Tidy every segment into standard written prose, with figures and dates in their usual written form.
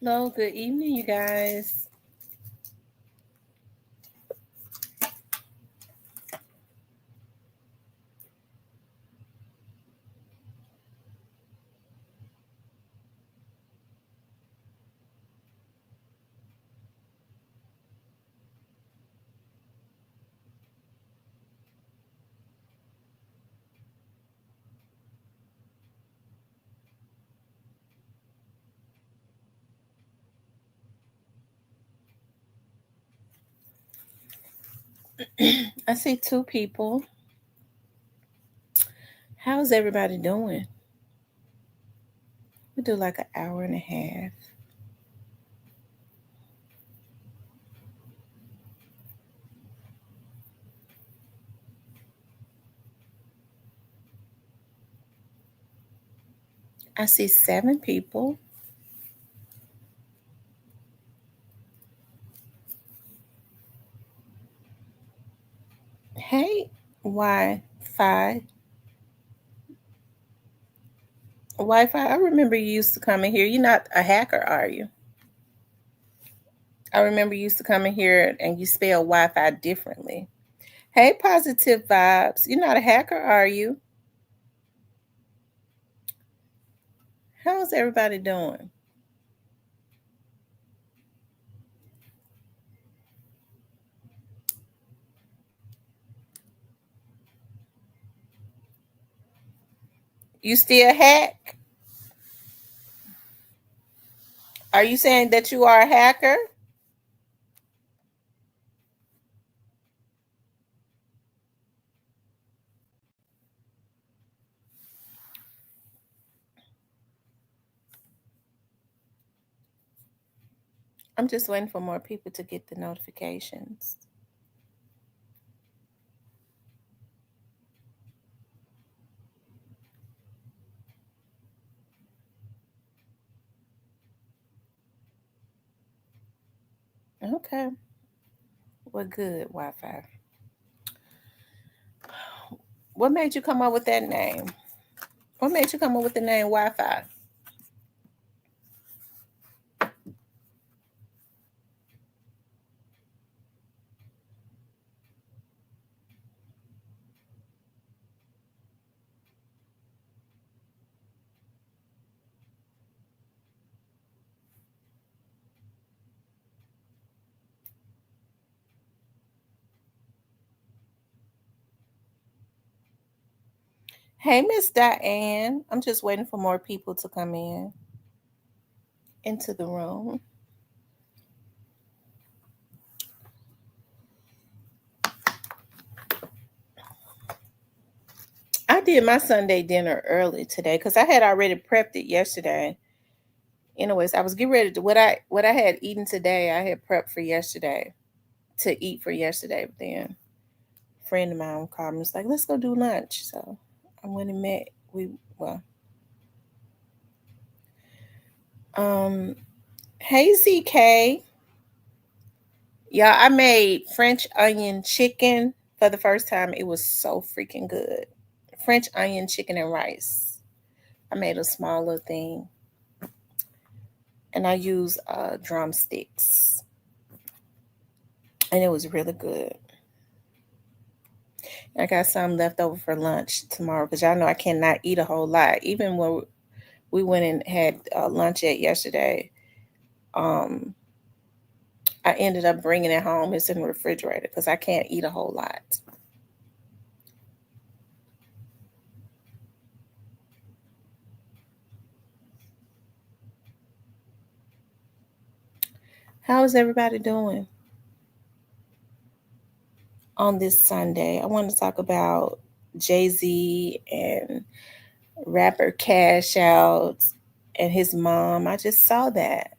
Hello, good evening, you guys. I see two people. How's everybody doing? We do like an hour and a half. I see seven people. Hey, Wi-Fi. Wi-Fi, I remember you used to come in here. You're not a hacker, are you? I remember you used to come in here and you spell Wi-Fi differently. Hey, positive vibes. You're not a hacker, are you? How's everybody doing? You still hack? Are you saying that you are a hacker? I'm just waiting for more people to get the notifications. Okay. Well, good, Wi-Fi. What made you come up with that name? What made you come up with the name Wi-Fi? Hey, Miss Diane. I'm just waiting for more people to come into the room. I did my Sunday dinner early today because I had already prepped it yesterday. Anyways, I was getting ready to what I had eaten today. I had prepped for yesterday to eat for yesterday. But then a friend of mine called me. Was like, "Let's go do lunch." So I went and met. Um, hey ZK. Yeah, I made French onion chicken for the first time. It was so freaking good. French onion chicken and rice. I made a small little thing, and I used drumsticks, and it was really good. I got some left over for lunch tomorrow because y'all know I cannot eat a whole lot. Even when we went and had lunch at yesterday, um, I ended up bringing it home. It's in the refrigerator because I can't eat a whole lot. How is everybody doing on this Sunday? I want to talk about Jay-Z and rapper Cash Out and his mom. I just saw that.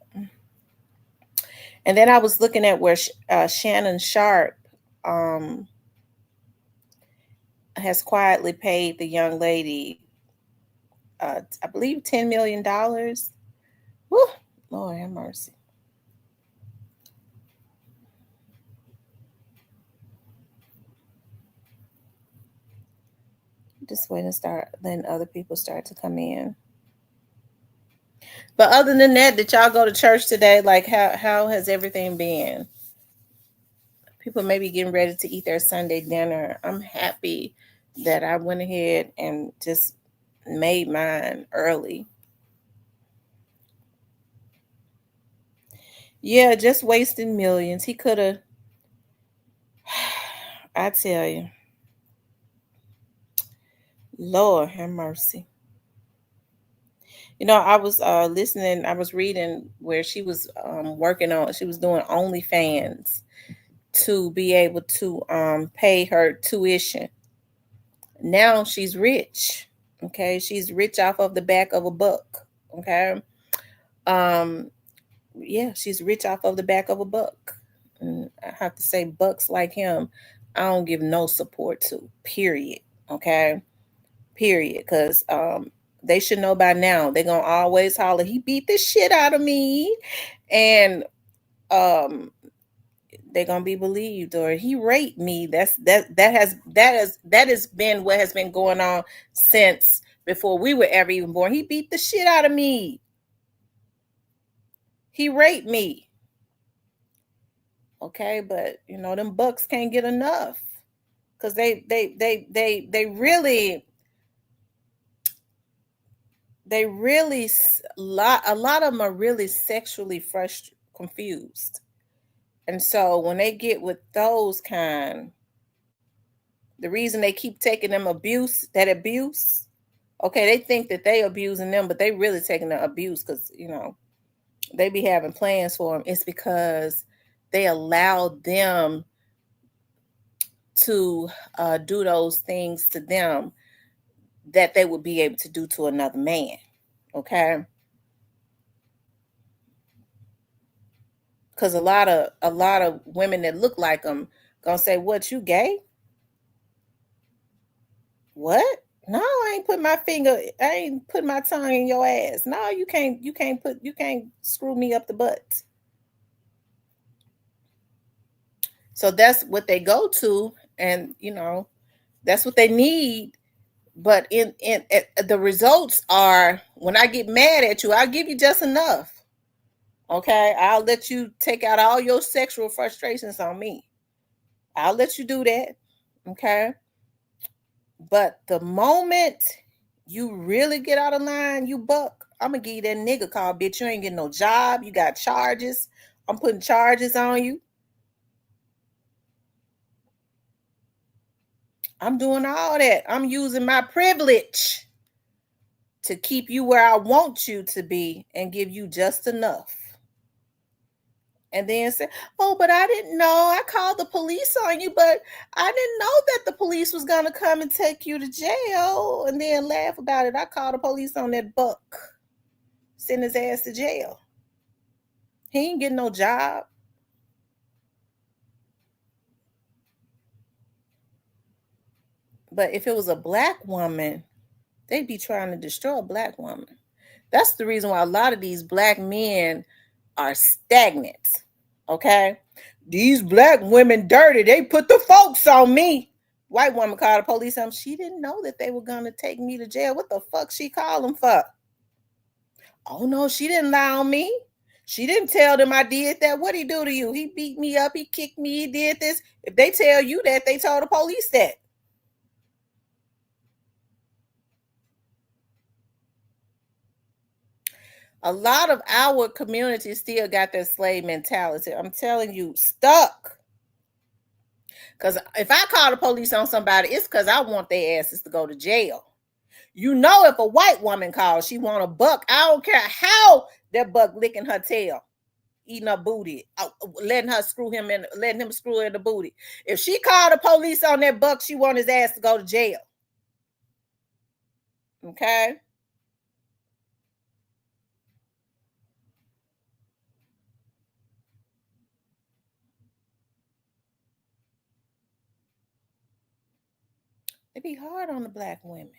And then I was looking at where Shannon Sharpe um, has quietly paid the young lady, I believe, $10 million. Whew, Lord have mercy. Just waiting to start letting other people start to come in. But other than that, did y'all go to church today? Like, how has everything been? People may be getting ready to eat their Sunday dinner. I'm happy that I went ahead and just made mine early. Yeah, just wasting millions. He could have. I tell you, Lord have mercy. I was listening. I was reading where she was working on. She was doing OnlyFans to be able to pay her tuition. Now she's rich. Okay, she's rich off of the back of a buck. Okay, um, yeah, she's rich off of the back of a buck. And I have to say, bucks like him, I don't give no support to. Period. Okay, period. Because they should know by now. They're gonna always holler, "He beat the shit out of me," and um, they're gonna be believed, or he raped me. That has been what has been going on since before we were ever even born. He beat the shit out of me. He raped me. Okay, but them bucks can't get enough because they really a lot of them are really sexually confused. And so when they get with those kind, the reason they keep taking them abuse, okay, they think that they abusing them, but they really taking the abuse because they be having plans for them. It's because they allow them to do those things to them that they would be able to do to another man. Okay, because a lot of women that look like them gonna say, "What, you gay? What? No, I ain't put my finger. I ain't put my tongue in your ass. No, you can't. You can't screw me up the butt." So that's what they go to, and that's what they need. But the results are, when I get mad at you, I'll give you just enough. Okay, I'll let you take out all your sexual frustrations on me. I'll let you do that. Okay, but the moment you really get out of line, you buck, I'm gonna give you that nigga call, bitch. You ain't getting no job. You got charges. I'm putting charges on you. I'm doing all that. I'm using my privilege to keep you where I want you to be and give you just enough. And then say, "Oh, but I didn't know. I called the police on you, but I didn't know that the police was going to come and take you to jail." And then laugh about it. "I called the police on that buck. Send his ass to jail. He ain't getting no job." But if it was a black woman, they'd be trying to destroy a black woman. That's the reason why a lot of these black men are stagnant. Okay? "These black women dirty. They put the folks on me." White woman called the police on them. She didn't know that they were going to take me to jail. What the fuck she called them for? "Oh, no, she didn't lie on me. She didn't tell them I did that." "What'd he do to you?" "He beat me up. He kicked me. He did this." If they tell you that, they told the police that. A lot of our community still got that slave mentality. I'm telling you, stuck. Because if I call the police on somebody, it's because I want their asses to go to jail. If a white woman calls, she want a buck. I don't care how that buck licking her tail, eating her booty, letting him screw her in the booty. If she called the police on that buck, she want his ass to go to jail. Okay? It be hard on the black women.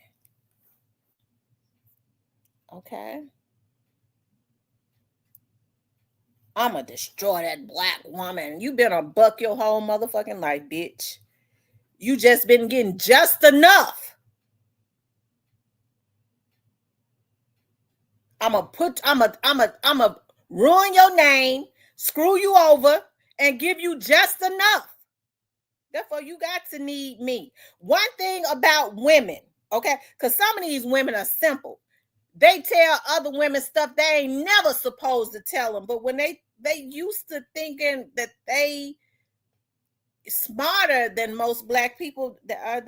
Okay? I'ma destroy that black woman. You been a buck your whole motherfucking life, bitch. You just been getting just enough. I'm a ruin your name, screw you over, and give you just enough. Therefore, you got to need me. One thing about women, okay, because some of these women are simple. They tell other women stuff they ain't never supposed to tell them. But when they used to thinking that they smarter than most black people, they'll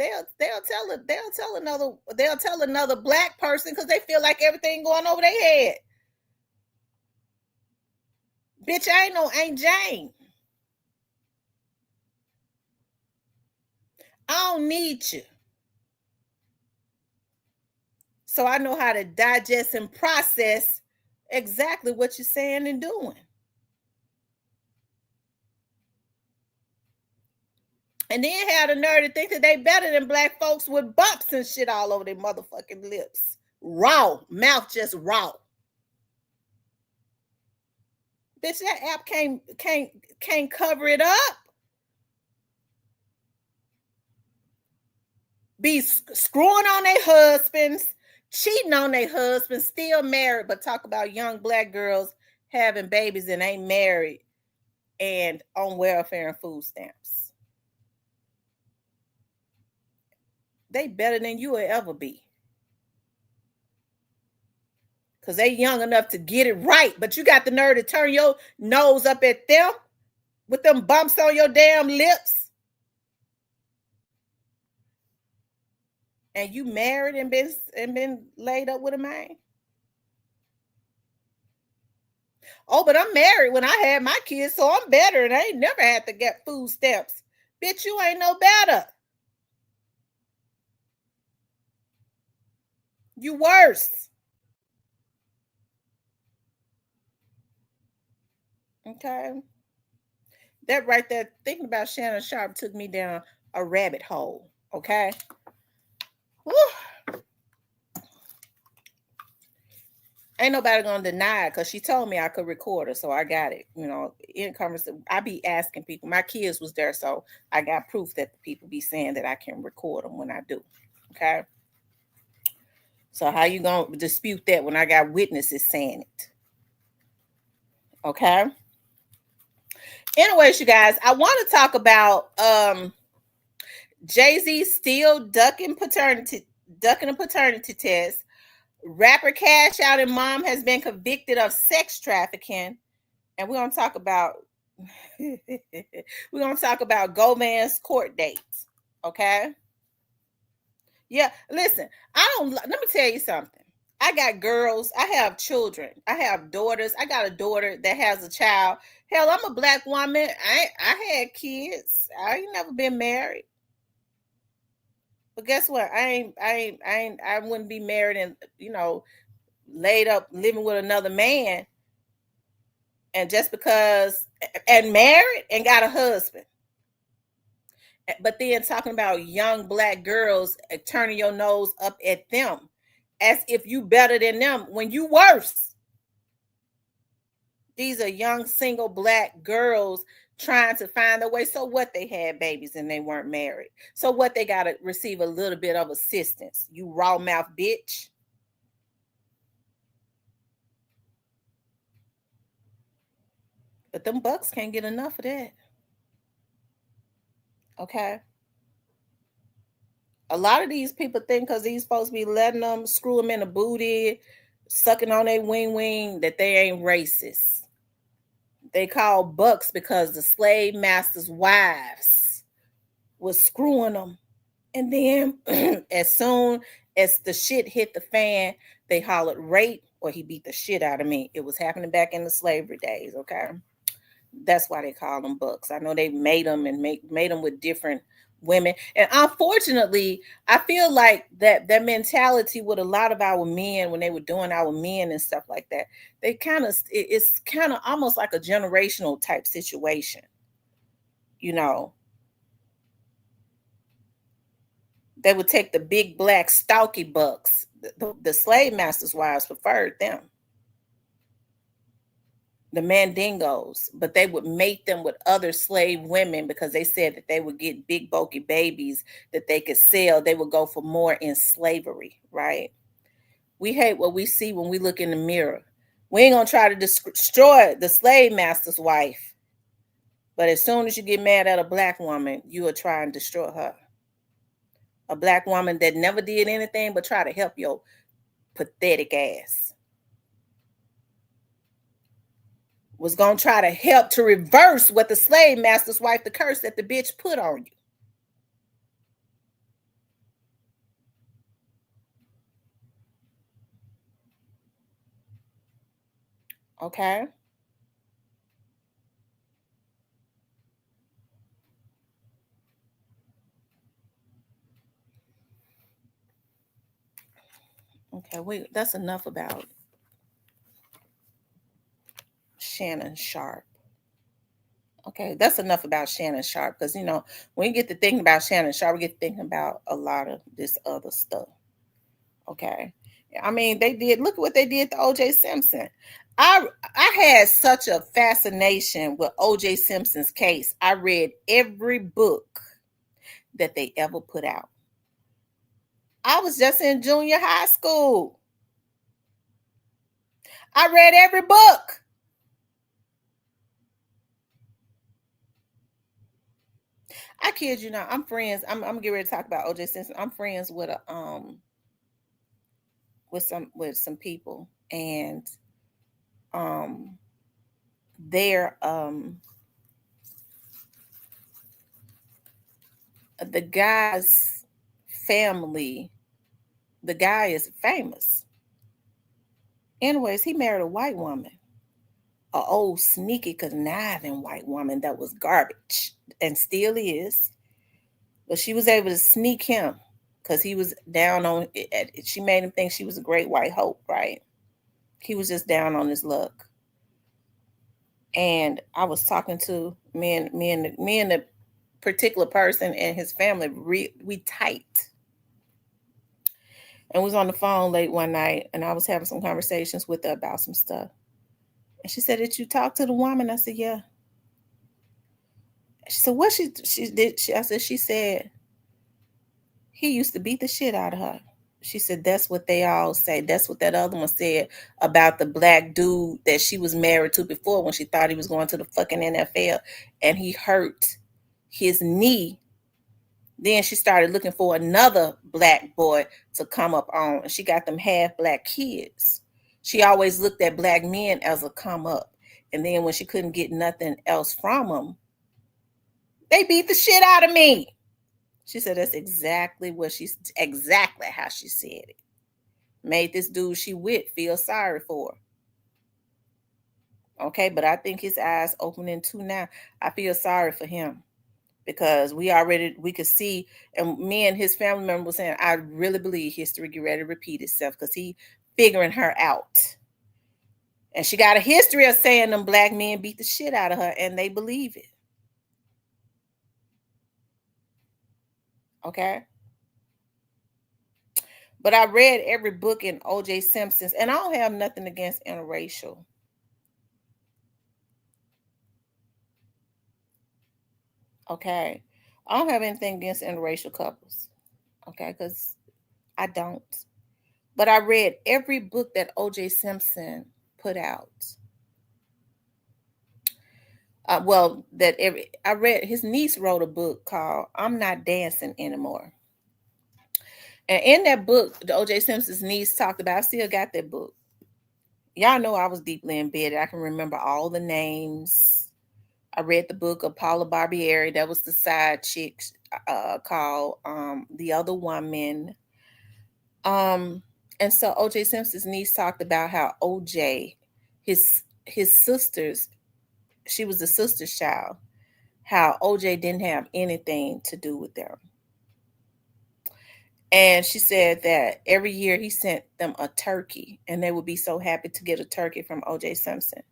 tell another black person because they feel like everything going over their head. Bitch, I ain't no Aunt Jane. I don't need you. So I know how to digest and process exactly what you're saying and doing. And then have the nerve to think that they better than black folks with bumps and shit all over their motherfucking lips. Raw. Mouth just raw. Bitch, that app can't cover it up. Be screwing on their husbands, cheating on their husbands, still married, but talk about young black girls having babies and ain't married and on welfare and food stamps. They better than you will ever be. Because they young enough to get it right, but you got the nerve to turn your nose up at them with them bumps on your damn lips. And you married and been laid up with a man. Oh, but I'm married when I had my kids, so I'm better, and I ain't never had to get food stamps. Bitch, you ain't no better. You worse. Okay. That right there, thinking about Shannon Sharpe took me down a rabbit hole. Okay. Whew. Ain't nobody gonna deny it because she told me I could record her, so I got it. You know, in conversation, I be asking people. My kids was there, so I got proof that the people be saying that I can record them when I do. Okay. So how you gonna dispute that when I got witnesses saying it? Okay. Anyways, you guys, I want to talk about Jay-Z still ducking a paternity test. Rapper Cashout&Mom has been convicted of sex trafficking, and we're gonna talk about Govan's court dates. Okay. Yeah, listen, let me tell you something. I got girls, I have children, I have daughters. I got a daughter that has a child. Hell, I'm a black woman. I had kids. I ain't never been married. But guess what? I wouldn't be married and laid up living with another man, and just because and married and got a husband. But then talking about young black girls, turning your nose up at them as if you better than them when you worse. These are young single black girls trying to find a way. So what, they had babies and they weren't married. So what, they got to receive a little bit of assistance. You raw mouth bitch. But them bucks can't get enough of that. Okay. A lot of these people think because these folks be letting them screw them in the booty, sucking on their wing, that they ain't racist. They call bucks because the slave masters' wives was screwing them. And then as soon as the shit hit the fan, they hollered rape or he beat the shit out of me. It was happening back in the slavery days, okay? That's why they call them bucks. I know they made them and made them with different women. And unfortunately, I feel like that mentality with a lot of our men, when they were doing our men and stuff like that, they it's kind of almost like a generational type situation. You know, they would take the big black stalky bucks. The slave masters' wives preferred them, the mandingos, but they would mate them with other slave women because they said that they would get big bulky babies that they could sell. They would go for more in slavery, right? We hate what we see when we look in the mirror. We ain't gonna try to destroy the slave master's wife, but as soon as you get mad at a black woman, you will try and destroy her. A black woman that never did anything but try to help your pathetic ass. Was gonna try to help to reverse what the slave master's wife, the curse that the bitch put on you. Okay. Okay, that's enough about Shannon Sharpe. Okay, that's enough about Shannon Sharpe, because when you get to thinking about Shannon Sharpe, we get to thinking about a lot of this other stuff. Okay. I mean, they did, look at what they did to OJ Simpson. I had such a fascination with OJ Simpson's case. I read every book that they ever put out. I was just in junior high school. I read every book. I kid you not. I'm friends. I'm getting ready to talk about OJ Simpson. I'm friends with some people, and they're the guy's family. The guy is famous. Anyways, he married a white woman, a old sneaky conniving white woman that was garbage and still is. But she was able to sneak him because he was down on it. She made him think she was a great white hope, right? He was just down on his luck. And I was talking to me and the particular person and his family. We tight. And was on the phone late one night, and I was having some conversations with her about some stuff. And she said, "Did you talk to the woman?" I said, "Yeah." She said, "What she did?" I said, "She said he used to beat the shit out of her." She said, "That's what they all say. That's what that other one said about the black dude that she was married to before, when she thought he was going to the fucking NFL and he hurt his knee. Then she started looking for another black boy to come up on. And she got them half black kids. She always looked at black men as a come up. And then when she couldn't get nothing else from them, they beat the shit out of me." She said that's exactly how she said it. Made this dude she with feel sorry for her. Okay, but I think his eyes opening too now. I feel sorry for him, because we could see, and me and his family member was saying, I really believe history get ready to repeat itself, because he figuring her out. And she got a history of saying them black men beat the shit out of her, and they believe it. Okay. But I read every book in OJ Simpson's, and I don't have nothing against interracial. Okay. I don't have anything against interracial couples. Okay, because I don't. But I read every book that OJ Simpson put out. I read, his niece wrote a book called "I'm Not Dancing Anymore." And in that book, the OJ Simpson's niece talked about, I still got that book. Y'all know I was deeply embedded. I can remember all the names. I read the book of Paula Barbieri. That was the side chick, called The Other Woman. And so OJ Simpson's niece talked about how OJ, his sisters, she was the sister's child, how OJ didn't have anything to do with them. And she said that every year he sent them a turkey, and they would be so happy to get a turkey from OJ Simpson.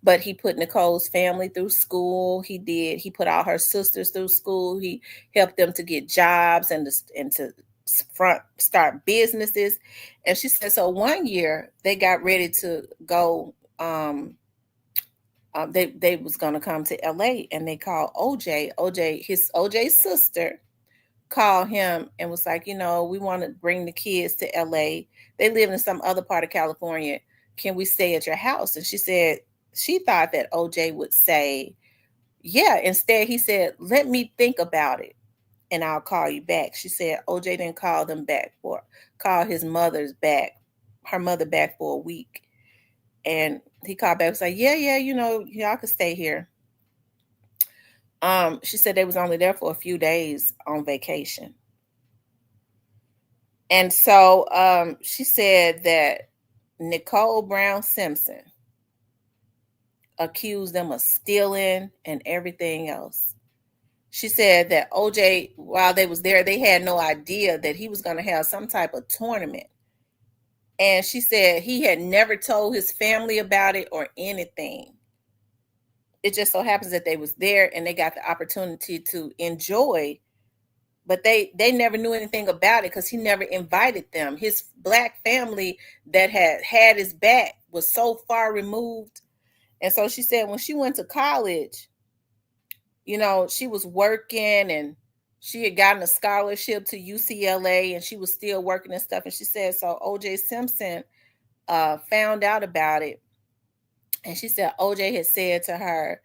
But he put Nicole's family through school. He put all her sisters through school. He helped them to get jobs and to start businesses. And she said, so one year they got ready to go. They was going to come to LA, and they called OJ's sister called him and was like, we want to bring the kids to LA They live in some other part of California. Can we stay at your house? And she said she thought that OJ would say, yeah. Instead, he said, let me think about it and I'll call you back. She said OJ didn't call them back call his her mother back for a week. And he called back and said, yeah, y'all could stay here. She said they was only there for a few days on vacation. And so she said that Nicole Brown Simpson accused them of stealing and everything else. She said that OJ, while they was there, they had no idea that he was going to have some type of tournament. And she said he had never told his family about it or anything. It just so happens that they was there and they got the opportunity to enjoy, but they never knew anything about it because he never invited them. His black family that had his back was so far removed. And so she said when she went to college, she was working and she had gotten a scholarship to UCLA and she was still working and stuff. And she said, so OJ Simpson found out about it. And she said OJ had said to her,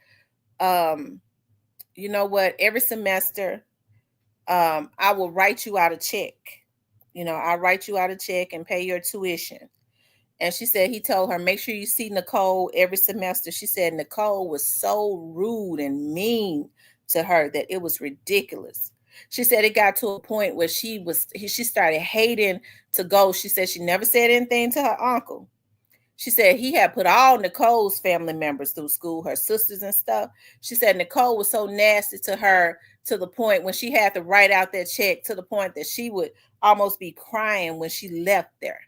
you know what, every semester, I will write you out a check. I'll write you out a check and pay your tuition. And she said he told her, make sure you see Nicole every semester. She said Nicole was so rude and mean to her that it was ridiculous. She said it got to a point where she started hating to go. She said she never said anything to her uncle. She said he had put all Nicole's family members through school, her sisters and stuff. She said Nicole was so nasty to her to the point when she had to write out that check to the point that she would almost be crying when she left there.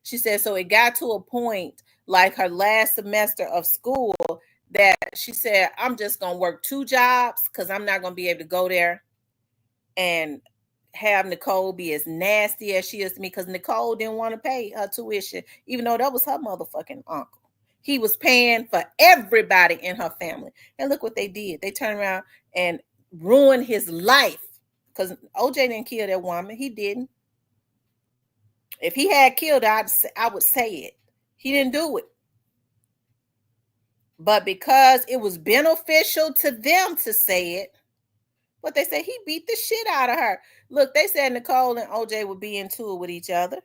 She said so it got to a point like her last semester of school that she said, I'm just going to work 2 jobs because I'm not going to be able to go there and have Nicole be as nasty as she is to me, because Nicole didn't want to pay her tuition, even though that was her motherfucking uncle. He was paying for everybody in her family. And look what they did. They turned around and ruined his life, because OJ didn't kill that woman. He didn't. If he had killed her, I would say it. He didn't do it. But because it was beneficial to them to say it, but they said he beat the shit out of her. Look, they said Nicole and OJ would be into it with each other.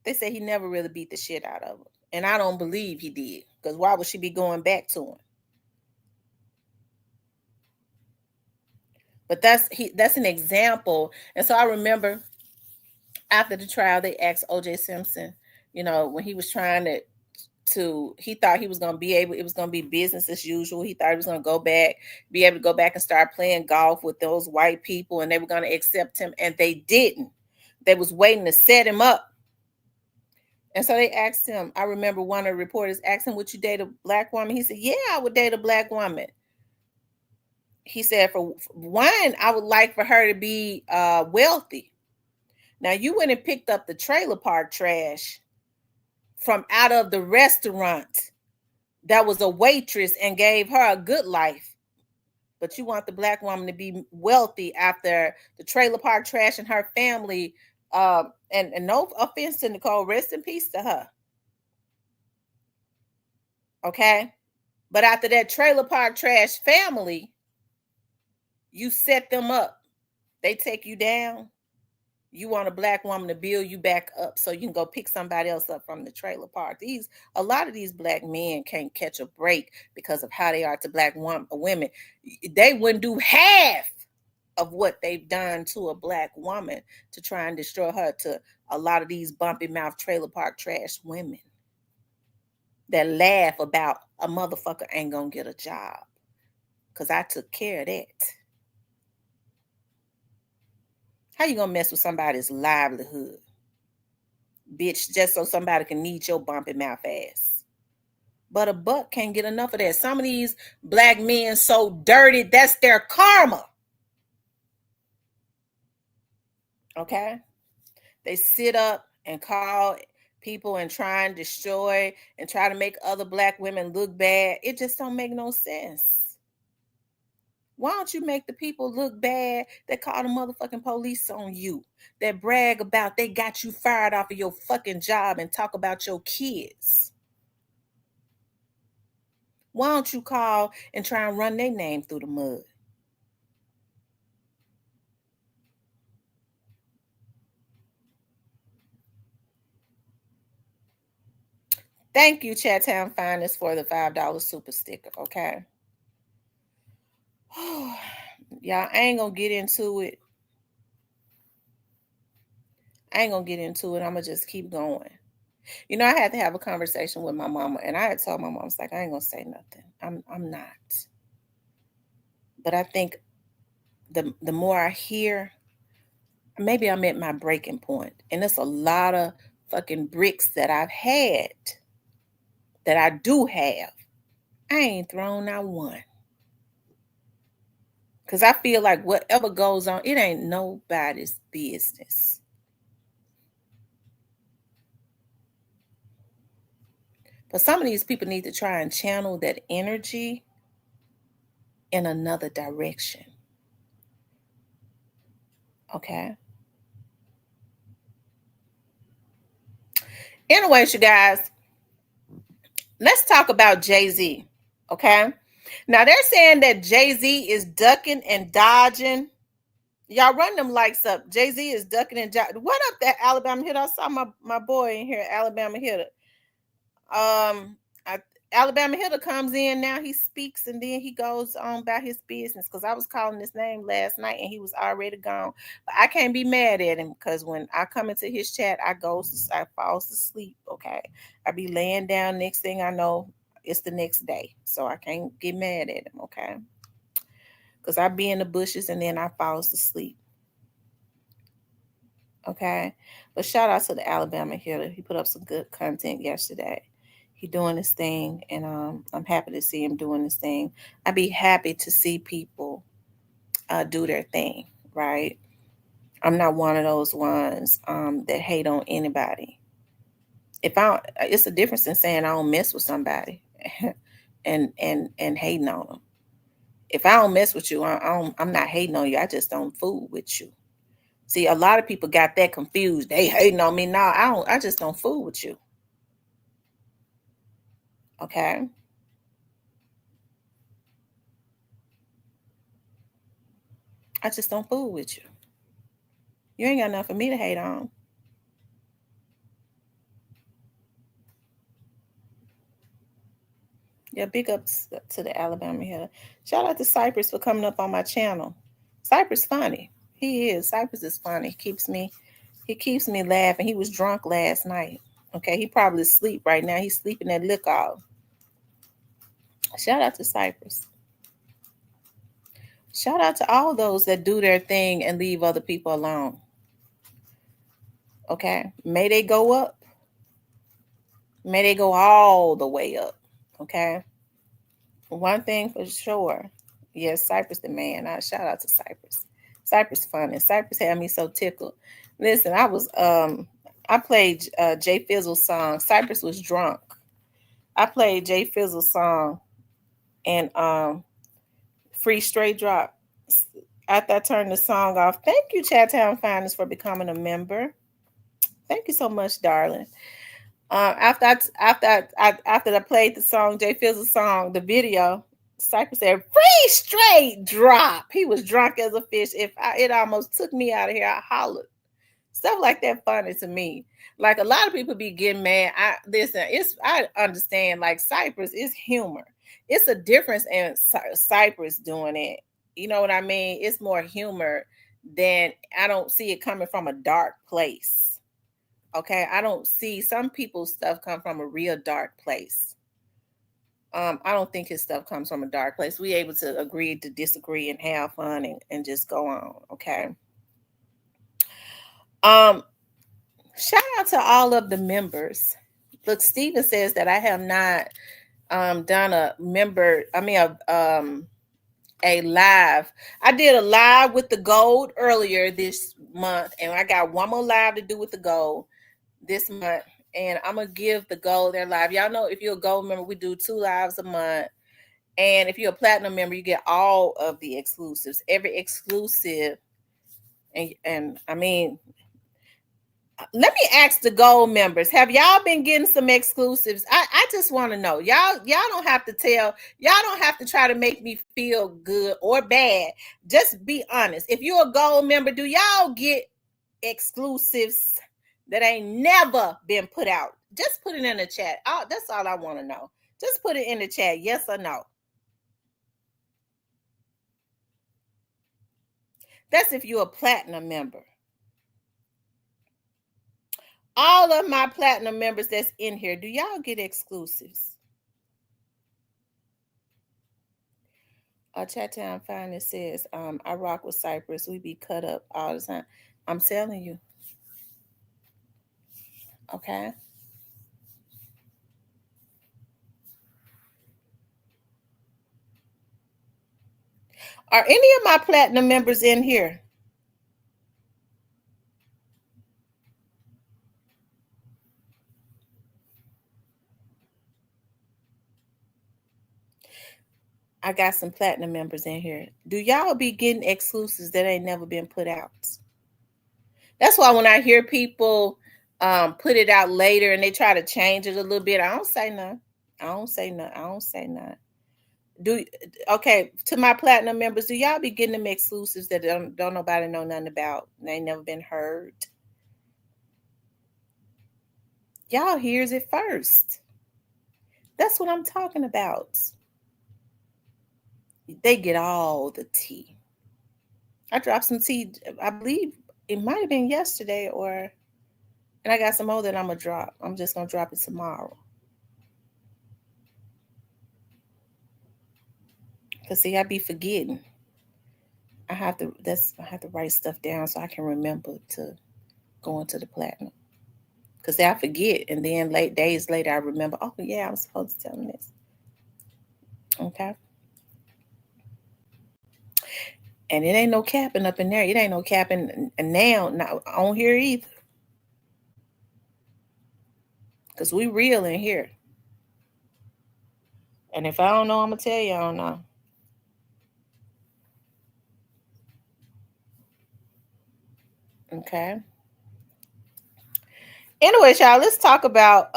They said he never really beat the shit out of her. And I don't believe he did, because why would she be going back to him? But that's an example. And so I remember after the trial, they asked OJ Simpson, when he was trying he thought he was going to be able, it was going to be business as usual. He thought he was going to be able to go back and start playing golf with those white people, and they were going to accept him, and they didn't. They was waiting to set him up. And so they asked him, I remember one of the reporters asked him, would you date a black woman? He said, yeah, I would date a black woman. He said, for one, I would like for her to be wealthy. Now, you went and picked up the trailer park trash from out of the restaurant that was a waitress and gave her a good life. But you want the black woman to be wealthy after the trailer park trash and her family. And no offense to Nicole, rest in peace to her. Okay? But after that trailer park trash family, you set them up. They take you down. You want a black woman to build you back up so you can go pick somebody else up from the trailer park. A lot of these black men can't catch a break because of how they are to black women. They wouldn't do half of what they've done to a black woman to try and destroy her to a lot of these bumpy mouth trailer park trash women that laugh about a motherfucker ain't gonna get a job because I took care of that. How you gonna mess with somebody's livelihood, bitch, just so somebody can need your bumpy mouth ass? But a buck can't get enough of that. Some of these black men so dirty, that's their karma. Okay? They sit up and call people and try and destroy and try to make other black women look bad. It just don't make no sense. Why don't you make the people look bad that call the motherfucking police on you, that brag about they got you fired off of your fucking job and talk about your kids? Why don't you call and try and run their name through the mud? Thank you, Chattown Finest, for the $5 super sticker. Okay. Y'all, I ain't gonna get into it. I'm gonna just keep going. You know, I had to have a conversation with my mama, and I had told my mom, I was like, I ain't gonna say nothing. I'm not. But I think the more I hear, maybe I'm at my breaking point. And there's a lot of fucking bricks that I've had that I do have. I ain't thrown out one. Because I feel like whatever goes on, it ain't nobody's business. But some of these people need to try and channel that energy in another direction. Okay. Anyways, you guys, let's talk about Jay-Z. Okay. Now they're saying that Jay-Z is ducking and dodging. Y'all run them likes up. Jay-Z is ducking and dodging. What up, that Alabama hitter? I saw my boy in here, Alabama hitter. Um, Alabama hitter comes in now. He speaks and then he goes on about his business. Because I was calling his name last night and he was already gone. But I can't be mad at him because when I come into his chat, I fall asleep. Okay, I be laying down. Next thing I know, it's the next day, so I can't get mad at him. Okay, because I be in the bushes and then I fall asleep. Okay, but shout out to the Alabama hitter. He put up some good content yesterday. He doing his thing, and I'm happy to see him doing his thing. I'd be happy to see people do their thing, right? I'm not one of those ones that hate on anybody. It's a difference in saying I don't mess with somebody, and hating on them. If I don't mess with you, I'm not hating on you. I just don't fool with you. See, a lot of people got that confused. They hating on me. No, I don't. I just don't fool with you. Okay. I just don't fool with you. You ain't got enough for me to hate on. Yeah, big ups to the Alabama here. Shout out to Cypress for coming up on my channel. Cypress funny. He is. Cypress is funny. He keeps me laughing. He was drunk last night. Okay, he probably asleep right now. He's sleeping that lick off. Shout out to Cypress. Shout out to all those that do their thing and leave other people alone. Okay, may they go up. May they go all the way up. Okay. One thing for sure. Yes, Cypress the man. Shout out to Cypress. Cypress funny. Cypress had me so tickled. Listen, I played Jay Fizzle's song. Cypress was drunk. I played Jay Fizzle's song and Free Straight Drop. After I turned the song off. Thank you, Chattown Finest, for becoming a member. Thank you so much, darling. After I played the song, Jay Fizzle's song, the video, Cypress said, "Free straight drop." He was drunk as a fish. It almost took me out of here. I hollered. Stuff like that funny to me. Like a lot of people be getting mad. I understand. Like Cypress is humor. It's a difference in Cypress doing it. You know what I mean? It's more humor than I don't see it coming from a dark place. Okay, I don't see some people's stuff come from a real dark place. I don't think his stuff comes from a dark place. We able to agree to disagree and have fun and just go on. Okay. Shout out to all of the members. Look, Steven says that I have not done a live. I did a live with the gold earlier this month, and I got one more live to do with the gold this month, and I'm gonna give the gold their live. Y'all know if you're a gold member, we do 2 lives a month, And if you're a platinum member, you get all of the exclusives, every exclusive. And I mean, let me ask the gold members, have y'all been getting some exclusives? I just want to know. Y'all don't have to tell, y'all don't have to try to make me feel good or bad. Just be honest. If you're a gold member, do y'all get exclusives that ain't never been put out? Just put it in the chat. That's all I want to know. Just put it in the chat, yes or no. That's if you're a platinum member. All of my platinum members that's in here, do y'all get exclusives? Chat Town Finest says, I rock with Cypress. We be cut up all the time. I'm telling you. Okay. Are any of my platinum members in here? I got some platinum members in here. Do y'all be getting exclusives that ain't never been put out? That's why when I hear people put it out later and they try to change it a little bit, I don't say nothing. I don't say nothing. Okay, to my platinum members, do y'all be getting them exclusives that don't nobody know nothing about? They ain't never been heard. Y'all hears it first. That's what I'm talking about. They get all the tea. I dropped some tea, I believe it might have been yesterday, and I got some more that I'm gonna drop. I'm just gonna drop it tomorrow. Cause see, I be forgetting. I have to write stuff down so I can remember to go into the platinum. Cause I forget, and then days later I remember. Oh yeah, I was supposed to tell them this. Okay. And it ain't no capping up in there. It ain't no capping now, not on here either. Cause we real in here. And if I don't know, I'm gonna tell you I don't know. Okay. Anyways, y'all, let's talk about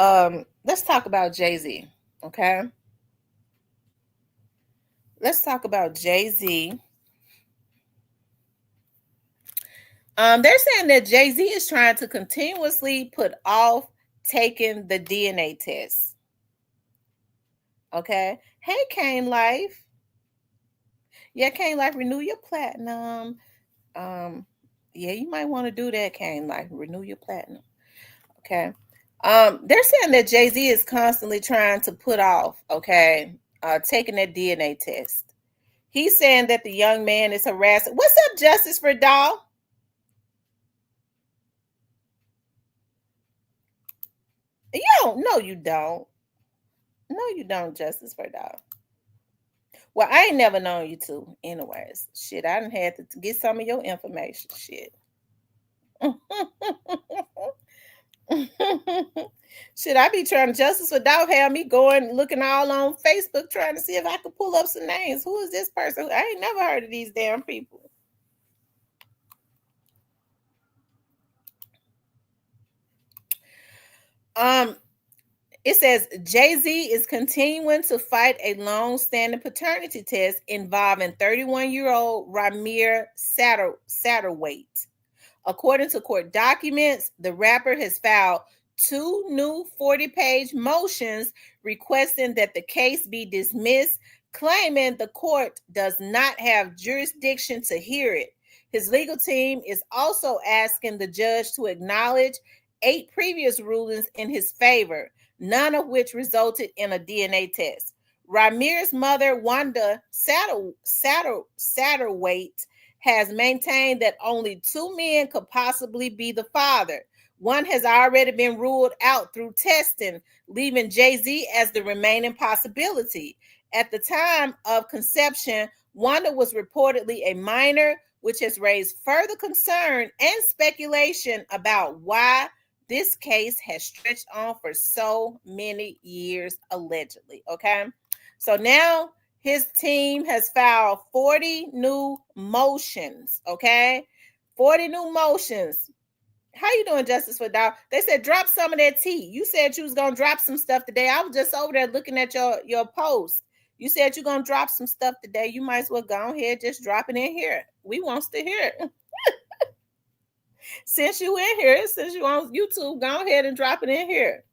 Jay-Z. Okay. Let's talk about Jay-Z. They're saying that Jay-Z is trying to continuously put off taking the DNA test. Okay. Hey, Kane Life. Yeah, Kane Life, renew your platinum. Yeah, you might want to do that, Kane Life. Renew your platinum. Okay. They're saying that Jay-Z is constantly trying to put off, taking that DNA test. He's saying that the young man is harassing. What's up, Justice for Dolph? You don't. No, you don't. No, you don't, Justice for Dolph. Well, I ain't never known you to. Anyways, shit, I done had to get some of your information. Shit. Shit, I be trying to Justice for Dolph have me going looking all on Facebook trying to see if I could pull up some names. Who is this person? I ain't never heard of these damn people. It says Jay-Z is continuing to fight a long-standing paternity test involving 31-year-old Ramir Satterwhite. According to court documents, the rapper has filed 2 new 40-page motions requesting that the case be dismissed, claiming the court does not have jurisdiction to hear it. His legal team is also asking the judge to acknowledge 8 previous rulings in his favor, none of which resulted in a DNA test. Ramir's mother, Wanda Satterwhite, has maintained that only 2 men could possibly be the father. One has already been ruled out through testing, leaving Jay-Z as the remaining possibility. At the time of conception, Wanda was reportedly a minor, which has raised further concern and speculation about why this case has stretched on for so many years, allegedly. Okay. So now His team has filed 40 new motions, okay? 40 new motions. How you doing, Justice for Dolph? They said drop some of that tea. You said you was gonna drop some stuff today. I was just over there looking at your post. You said you're gonna drop some stuff today. You might as well go ahead, just drop it in here. We wants to hear it. Since you in here, since you on YouTube, go ahead and drop it in here.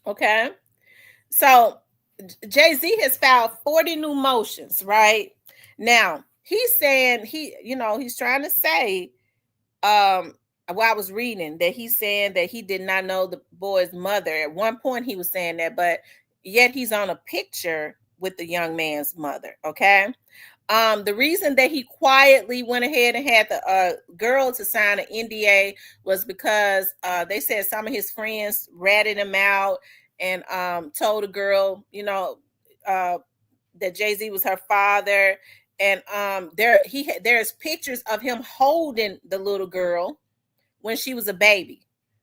Okay. So Jay-Z has filed 40 new motions, right? Now, he's saying he's trying to say, I was reading that he's saying that he did not know the boy's mother. At one point he was saying that, but yet he's on a picture with the young man's mother, okay? The reason that he quietly went ahead and had the girl to sign an NDA was because they said some of his friends ratted him out and told the girl, that Jay-Z was her father. And there's pictures of him holding the little girl when she was a baby.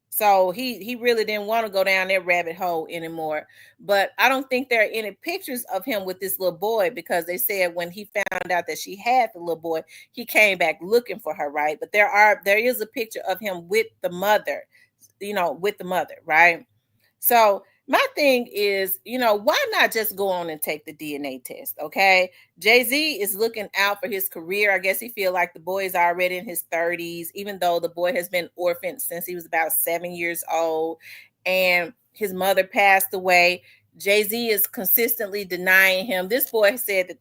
So he really didn't want to go down that rabbit hole anymore. But I don't think there are any pictures of him with this little boy, because they said when he found out that she had the little boy, he came back looking for her, right? But there is a picture of him with the mother, right? So my thing is, why not just go on and take the DNA test, okay? Jay-Z is looking out for his career. I guess he feel like the boy is already in his 30s, even though the boy has been orphaned since he was about 7 years old, and his mother passed away. Jay-Z is consistently denying him. This boy said that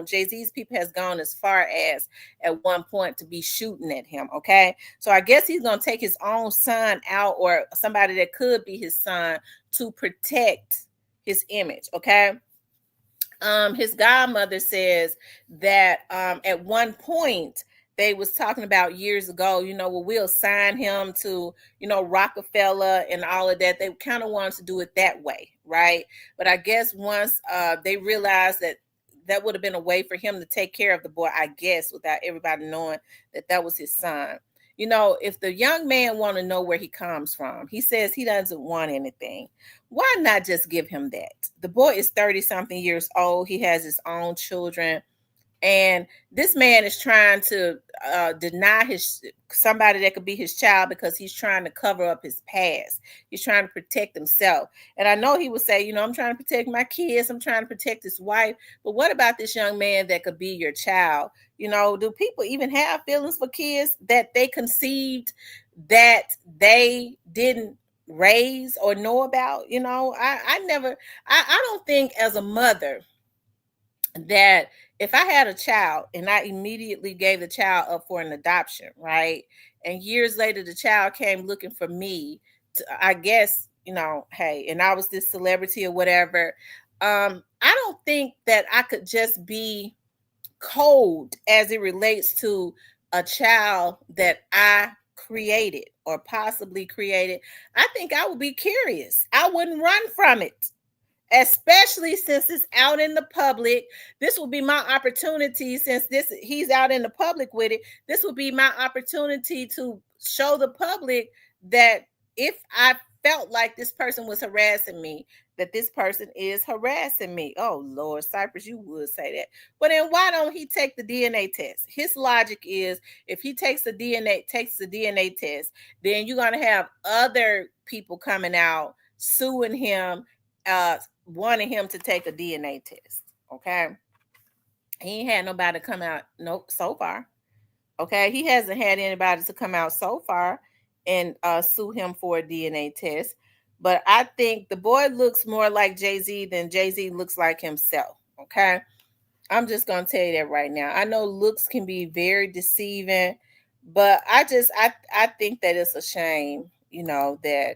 Jay-Z's people has gone as far as at one point to be shooting at him, okay? So I guess he's going to take his own son out, or somebody that could be his son, to protect his image, okay? His godmother says that at one point they was talking about years ago, we'll sign him to, Rockefeller and all of that. They kind of wanted to do it that way, right? But I guess once they realized that would have been a way for him to take care of the boy, I guess, without everybody knowing that was his son. If the young man want to know where he comes from, he says he doesn't want anything. Why not just give him that? The boy is 30-something years old. He has his own children. And this man is trying to deny somebody that could be his child because he's trying to cover up his past. He's trying to protect himself. And I know he would say, I'm trying to protect my kids. I'm trying to protect his wife. But what about this young man that could be your child? Do people even have feelings for kids that they conceived that they didn't raise or know about? I don't think as a mother that if I had a child and I immediately gave the child up for an adoption, right? And years later, the child came looking for me, I guess, hey, and I was this celebrity or whatever. I don't think that I could just be cold as it relates to a child that I created or possibly created. I think I would be curious. I wouldn't run from it, especially since it's out in the public. This will be my opportunity, since he's out in the public with it. This will be my opportunity to show the public that if I felt like this person was harassing me, that this person is harassing me. Oh Lord, Cypress, you would say that. But then why don't he take the DNA test? His logic is, if he takes the DNA test, then you're going to have other people coming out suing him, wanting him to take a DNA test. Okay. He ain't had nobody come out so far. Okay. He hasn't had anybody to come out so far and sue him for a DNA test. But I think the boy looks more like Jay-Z than Jay-Z looks like himself. Okay. I'm just going to tell you that right now. I know looks can be very deceiving, but I think that it's a shame, that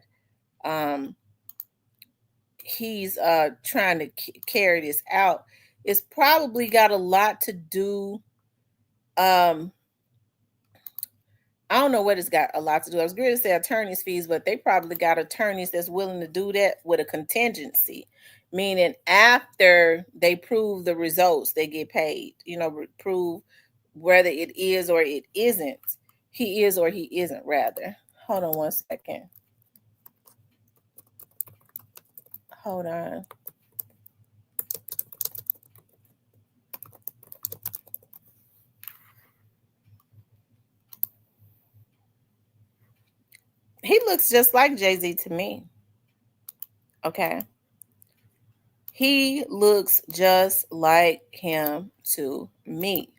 he's trying to carry this out. It's probably got a lot to do. I don't know what it's got a lot to do. I was going to say attorney's fees, but they probably got attorneys that's willing to do that with a contingency, meaning after they prove the results, they get paid, prove whether it is or it isn't. He is or he isn't, rather. Hold on one second. Hold on. looks just like Jay-Z to me. Okay. He looks just like him to me.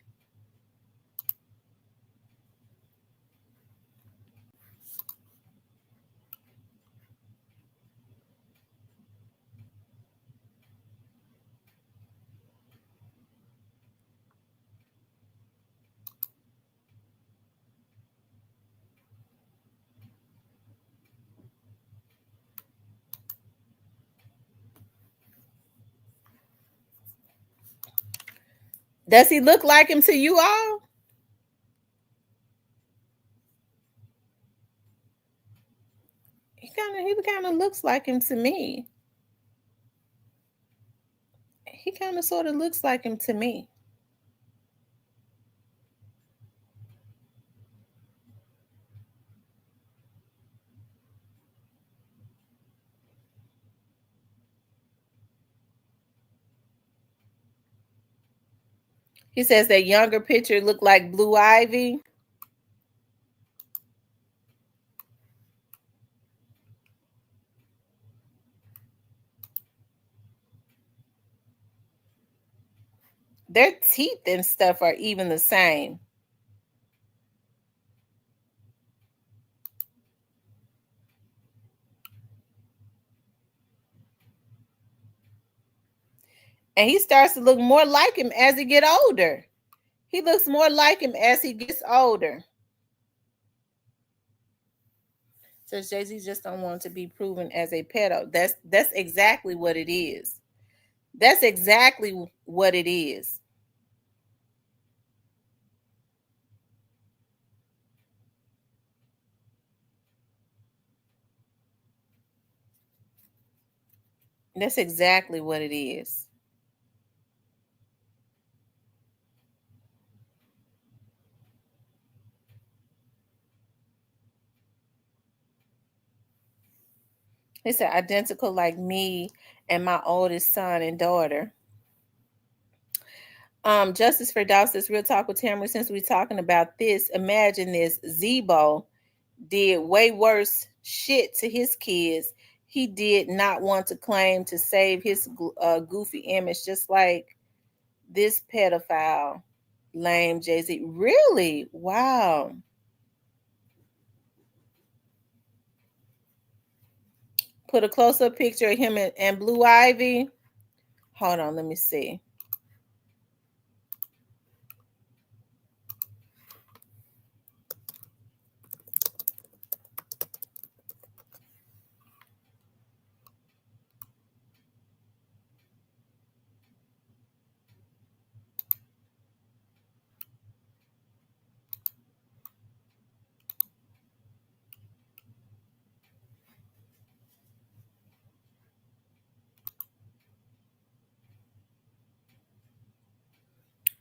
Does he look like him to you all? He kind of looks like him to me. He kind of sort of looks like him to me. He says that younger picture looked like Blue Ivy. Their teeth and stuff are even the same. And he starts to look more like him as he get older. He looks more like him as he gets older. Says Jay-Z just don't want to be proven as a pedo. That's exactly what it is. That's exactly what it is. That's exactly what it is. He said identical like me and my oldest son and daughter. Justice for Dow says real talk with Tamara. Since we're talking about this, imagine this. Zebo did way worse shit to his kids. He did not want to claim to save his goofy image, just like this pedophile. Lame Jay-Z. Really? Wow. Put a close-up picture of him and Blue Ivy. Hold on, let me see.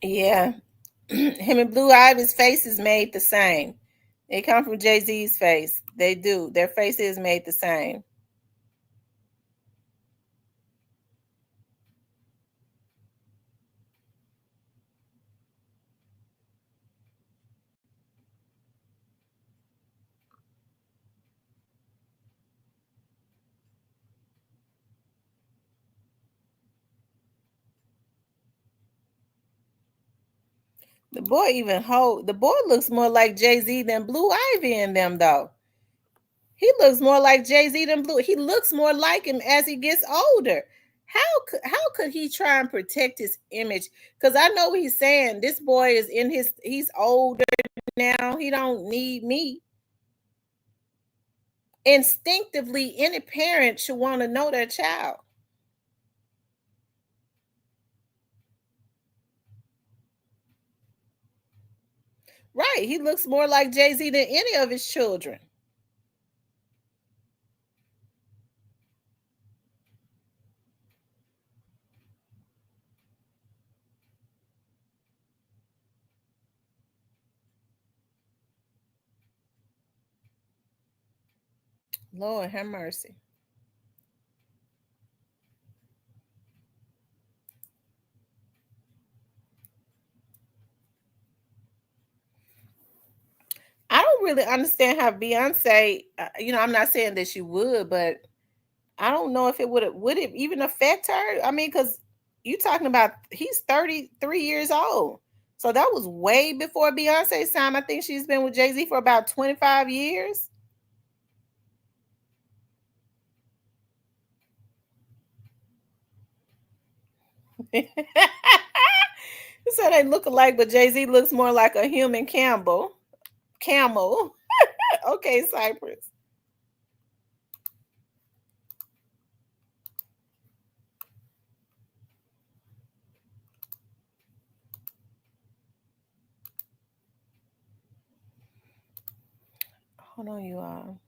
Yeah. Him and Blue Ivy's face is made the same. They come from Jay-Z's face. They do. Their face is made the same. The boy looks more like Jay-Z than Blue Ivy in them though. He looks more like Jay-Z than Blue. He looks more like him as he gets older. How could he try and protect his image? Because I know what he's saying. This boy is he's older now. He don't need me. Instinctively, any parent should want to know their child. Right. He looks more like Jay-Z than any of his children. Lord have mercy. I don't really understand how Beyonce. I'm not saying that she would, but I don't know if it would it even affect her. I mean, because you talking about he's 33 years old, so that was way before Beyonce's time. I think she's been with Jay-Z for about 25 years. So they look alike, but Jay-Z looks more like a human camel. Okay, Cypress. Hold on, you all.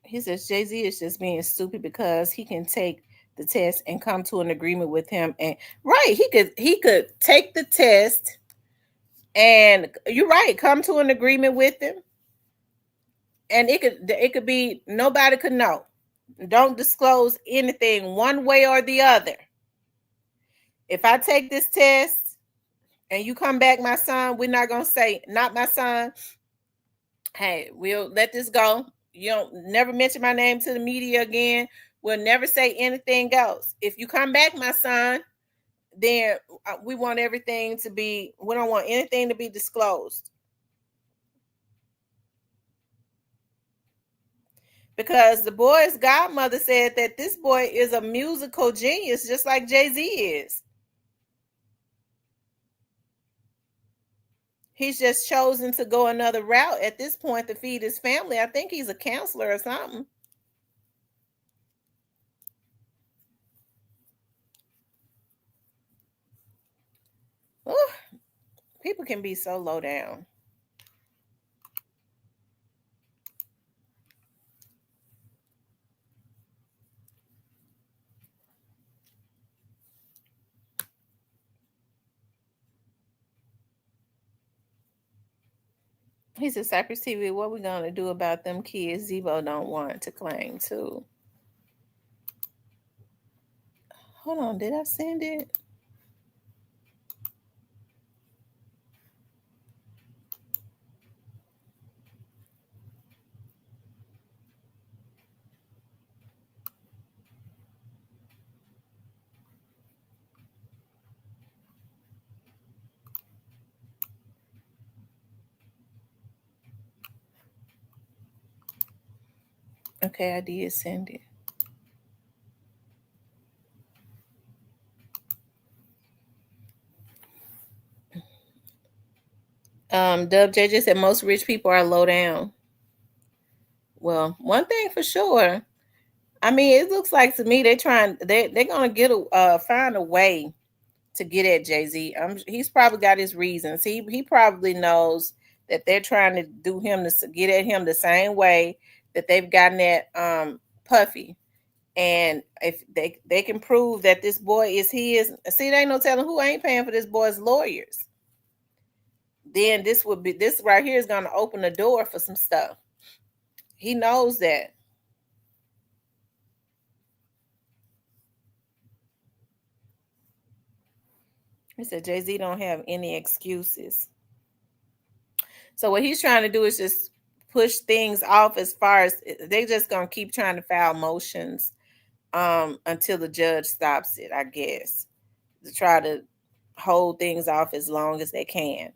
He says Jay-Z is just being stupid because he can take the test and come to an agreement with him. And right, he could take the test, and you're right, come to an agreement with him, and it could be nobody could know. Don't disclose anything one way or the other. If I take this test and you come back my son, we're not gonna say not my son. Hey, we'll let this go. You don't never mention my name to the media again. We'll never say anything else. If you come back my son, then we want everything to be, we don't want anything to be disclosed. Because the boy's godmother said that this boy is a musical genius, just like Jay-Z is. He's just chosen to go another route at this point to feed his family. I think he's a counselor or something. Ooh, people can be so low down. He said, Cypress TV, what we gonna do about them kids Zebo don't want to claim too? Hold on, did I send it? Okay, I did send it. Dub JJ said most rich people are low down. Well, one thing for sure. I mean, it looks like to me they're gonna find a way to get at Jay-Z. He's probably got his reasons. He probably knows that they're trying to do him to get at him the same way that they've gotten at Puffy. And if they can prove that this boy is his, see, they ain't no telling who ain't paying for this boy's lawyers. Then this right here is gonna open the door for some stuff. He knows that. He said Jay-Z don't have any excuses. So what he's trying to do is just push things off as far as they just gonna keep trying to file motions until the judge stops it, I guess. To try to hold things off as long as they can.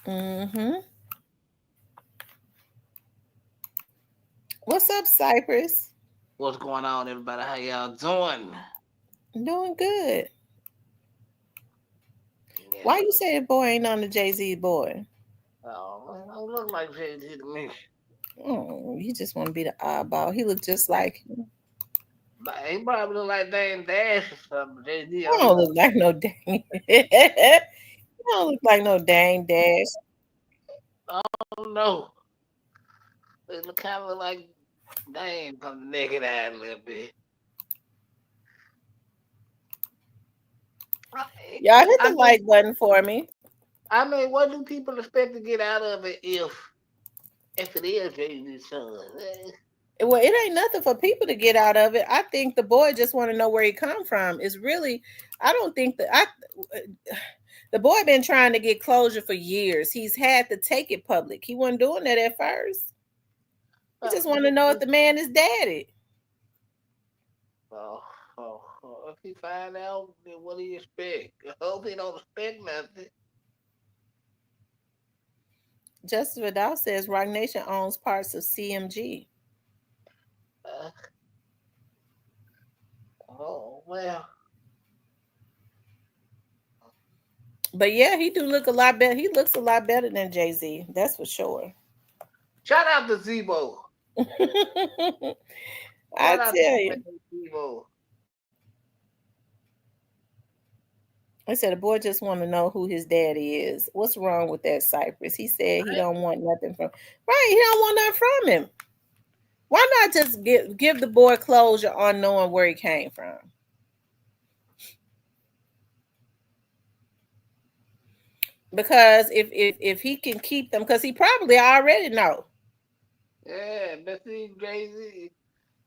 Mm-hmm. What's up, Cypress? What's going on, everybody? How y'all doing? Doing good. Yeah. Why you say the boy ain't on the Jay-Z boy? Oh, man, don't look like Jay-Z to me. Oh, you just want to be the oddball. He looked just like him. But he probably look like Dame Dash or something. Jay-Z, I I don't don't know. look like no dang. I don't look like no dang dash. I don't know. It look kind of like Dame from the naked eye a little bit. I, Y'all hit I the mean, like button for me. what do people expect to get out of it if it is Jay-Z's son? Well, it ain't nothing for people to get out of it. I think the boy just want to know where he come from. It's really, I don't think that I. The boy been trying to get closure for years. He's had to take it public. He wasn't doing that at first. He just want to know if the man is daddy. Oh, if he find out, then what do you expect? I hope he don't expect nothing. Justice Vidal says Rock Nation owns parts of CMG. Uh, oh well. But yeah, he do look a lot better. He looks a lot better than Jay-Z. That's for sure. Shout out to Zebo. I Shout out to tell my you. man Zebo. I said the boy just want to know who his daddy is. What's wrong with that, Cypress? He said he don't want nothing from. Right, he don't want nothing from him. Why not just give the boy closure on knowing where he came from? Because if he can keep them, because he probably already know. Yeah, but see, Jay-Z.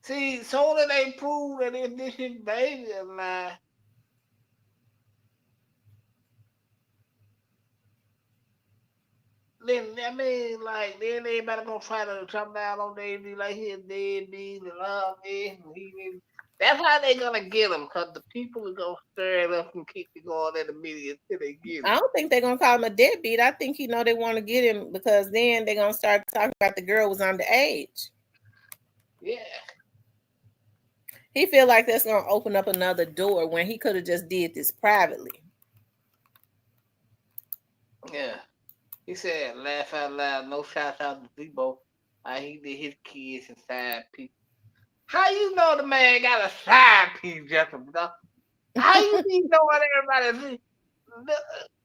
See, soon as they prove that if this is baby or not, then I mean, like, then everybody gonna try to jump down on Jay-Z like he a deadbeat and love this and he didn't. That's how they gonna get him, cause the people are gonna stir it up and keep it going in the media until they get I him. don't think they're gonna call him a deadbeat. I think they want to get him because then they're gonna start talking about the girl was underage. Yeah, He feel like that's gonna open up another door when he could have just did this privately. yeah. He said, laugh out loud, no shots out to Debo. How he did his kids and side piece. How you know the man got a side piece, Justin? How you be knowing everybody?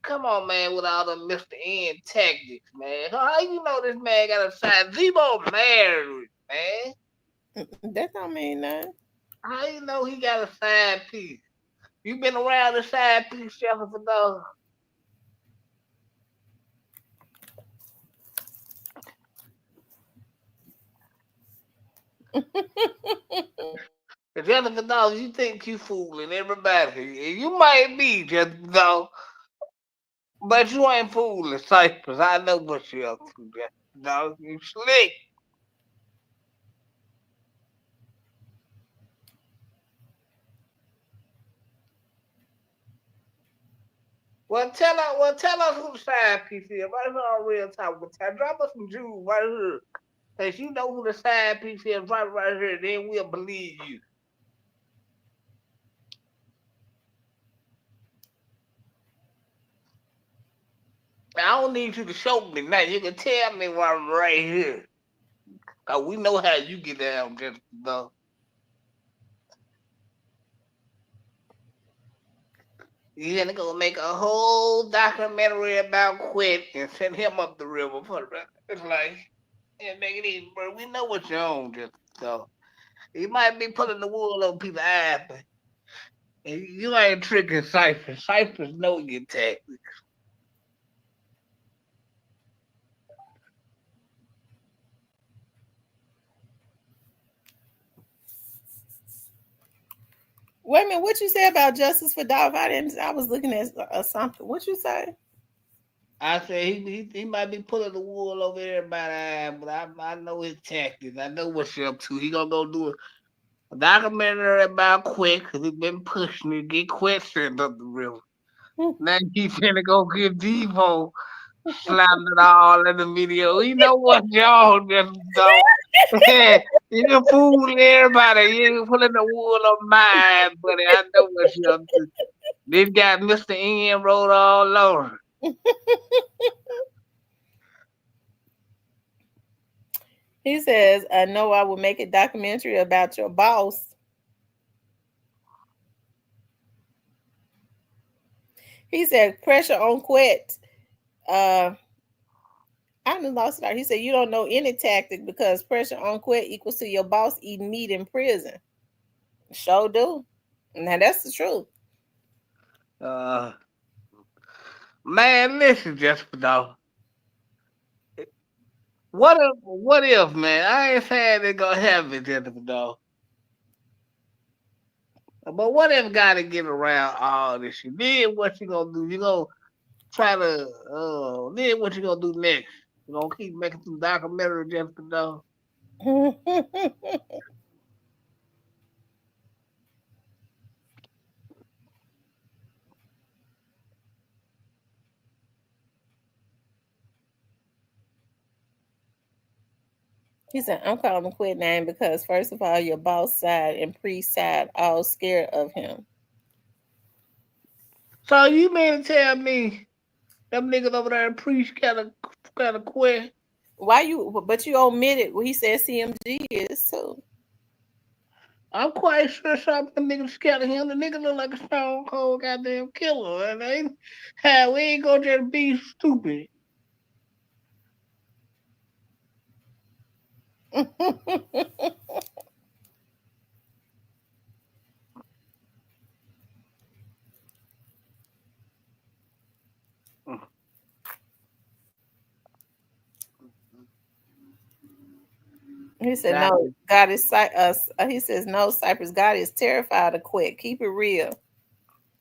Come on, man, with all the Mr. N tactics, man. How you know this man got a side? Debo married, man. That don't mean nothing. How you know he got a side piece? You been around the side piece, Justin, for those? Jennifer Dawes, you think you fooling everybody. You might be, Jennifer Dawes, but you ain't fooling Cypress. I know what you up to, Jennifer Dawes. You slick. Tell us who the side piece is. Right here on Real Talk. Drop us some jewels right here. If you know who the side piece is right here, then we'll believe you. I don't need you to show me now. You can tell me while I'm right here. Cause we know how you get down, Jennifer Dawes. You're gonna go make a whole documentary about Quit and send him up the river for the rest. It's like, yeah, make it easy, bro. We know what you're on, just so you might be putting the wool on people's eyes, but you ain't tricking Cypress. Cypress know your tactics. Wait a minute, what you say about justice for Dolph? I didn't. I was looking at something. What you say? I say he might be pulling the wool over everybody's eye, but I know his tactics. I know what you're up to. He gonna go do a documentary about Quit because he been pushing it. Get Quit sent up the river. Now he finna go get Devo slapped it all in the video. You know what y'all just don't. You can fool everybody. You can put in the wool on mine, buddy. I know what you up to. This guy, Mr. N, wrote all over. He says, "I know I will make a documentary about your boss." He said, "Pressure on quit." Uh, I done lost it out. He said, "You don't know any tactic because pressure on quit equals to your boss eating meat in prison." Sure do. Now that's the truth. Uh, man, listen, Jessica, though. What if, man? I ain't saying they gonna have it, Jessica, though. But what if gotta get around all this shit? Then what you gonna do? You gonna try to, then what you gonna do next? You gonna keep making some documentary, Jessica, though? He said, "I'm calling him quit name because first of all, your boss side and priest side all scared of him." So you mean to tell me them niggas over there in preach kind of quit? Why you? But you omitted what he said. CMG is too. I'm quite sure some of them niggas scared of him. The nigga look like a stone cold goddamn killer. And ain't, hell, we ain't gonna just be stupid. He said, God, "No, God is he says, "No, Cypress, God is terrified of quit. Keep it real."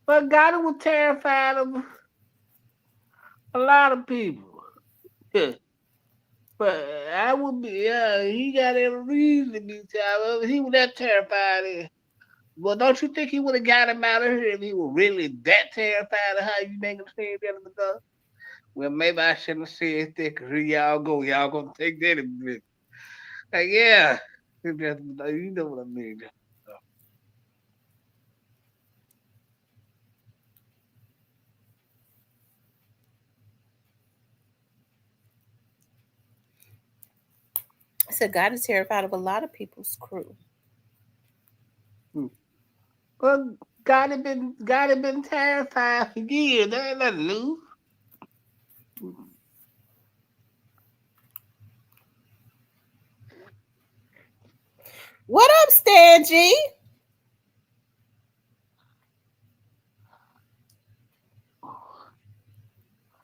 but God was terrified of a lot of people. Yeah. But I would be, yeah, he got every reason to be terrified. He was that terrified. Well, don't you think he would have got him out of here if he was really that terrified of how you make him say that? Well, maybe I shouldn't have said that because here y'all go. Y'all gonna take that in a minute. Like, yeah. You know what I mean. He said, "God is terrified of a lot of people's crew." Hmm. Well, God had been terrified for years. That ain't nothing new. What up, Stangy?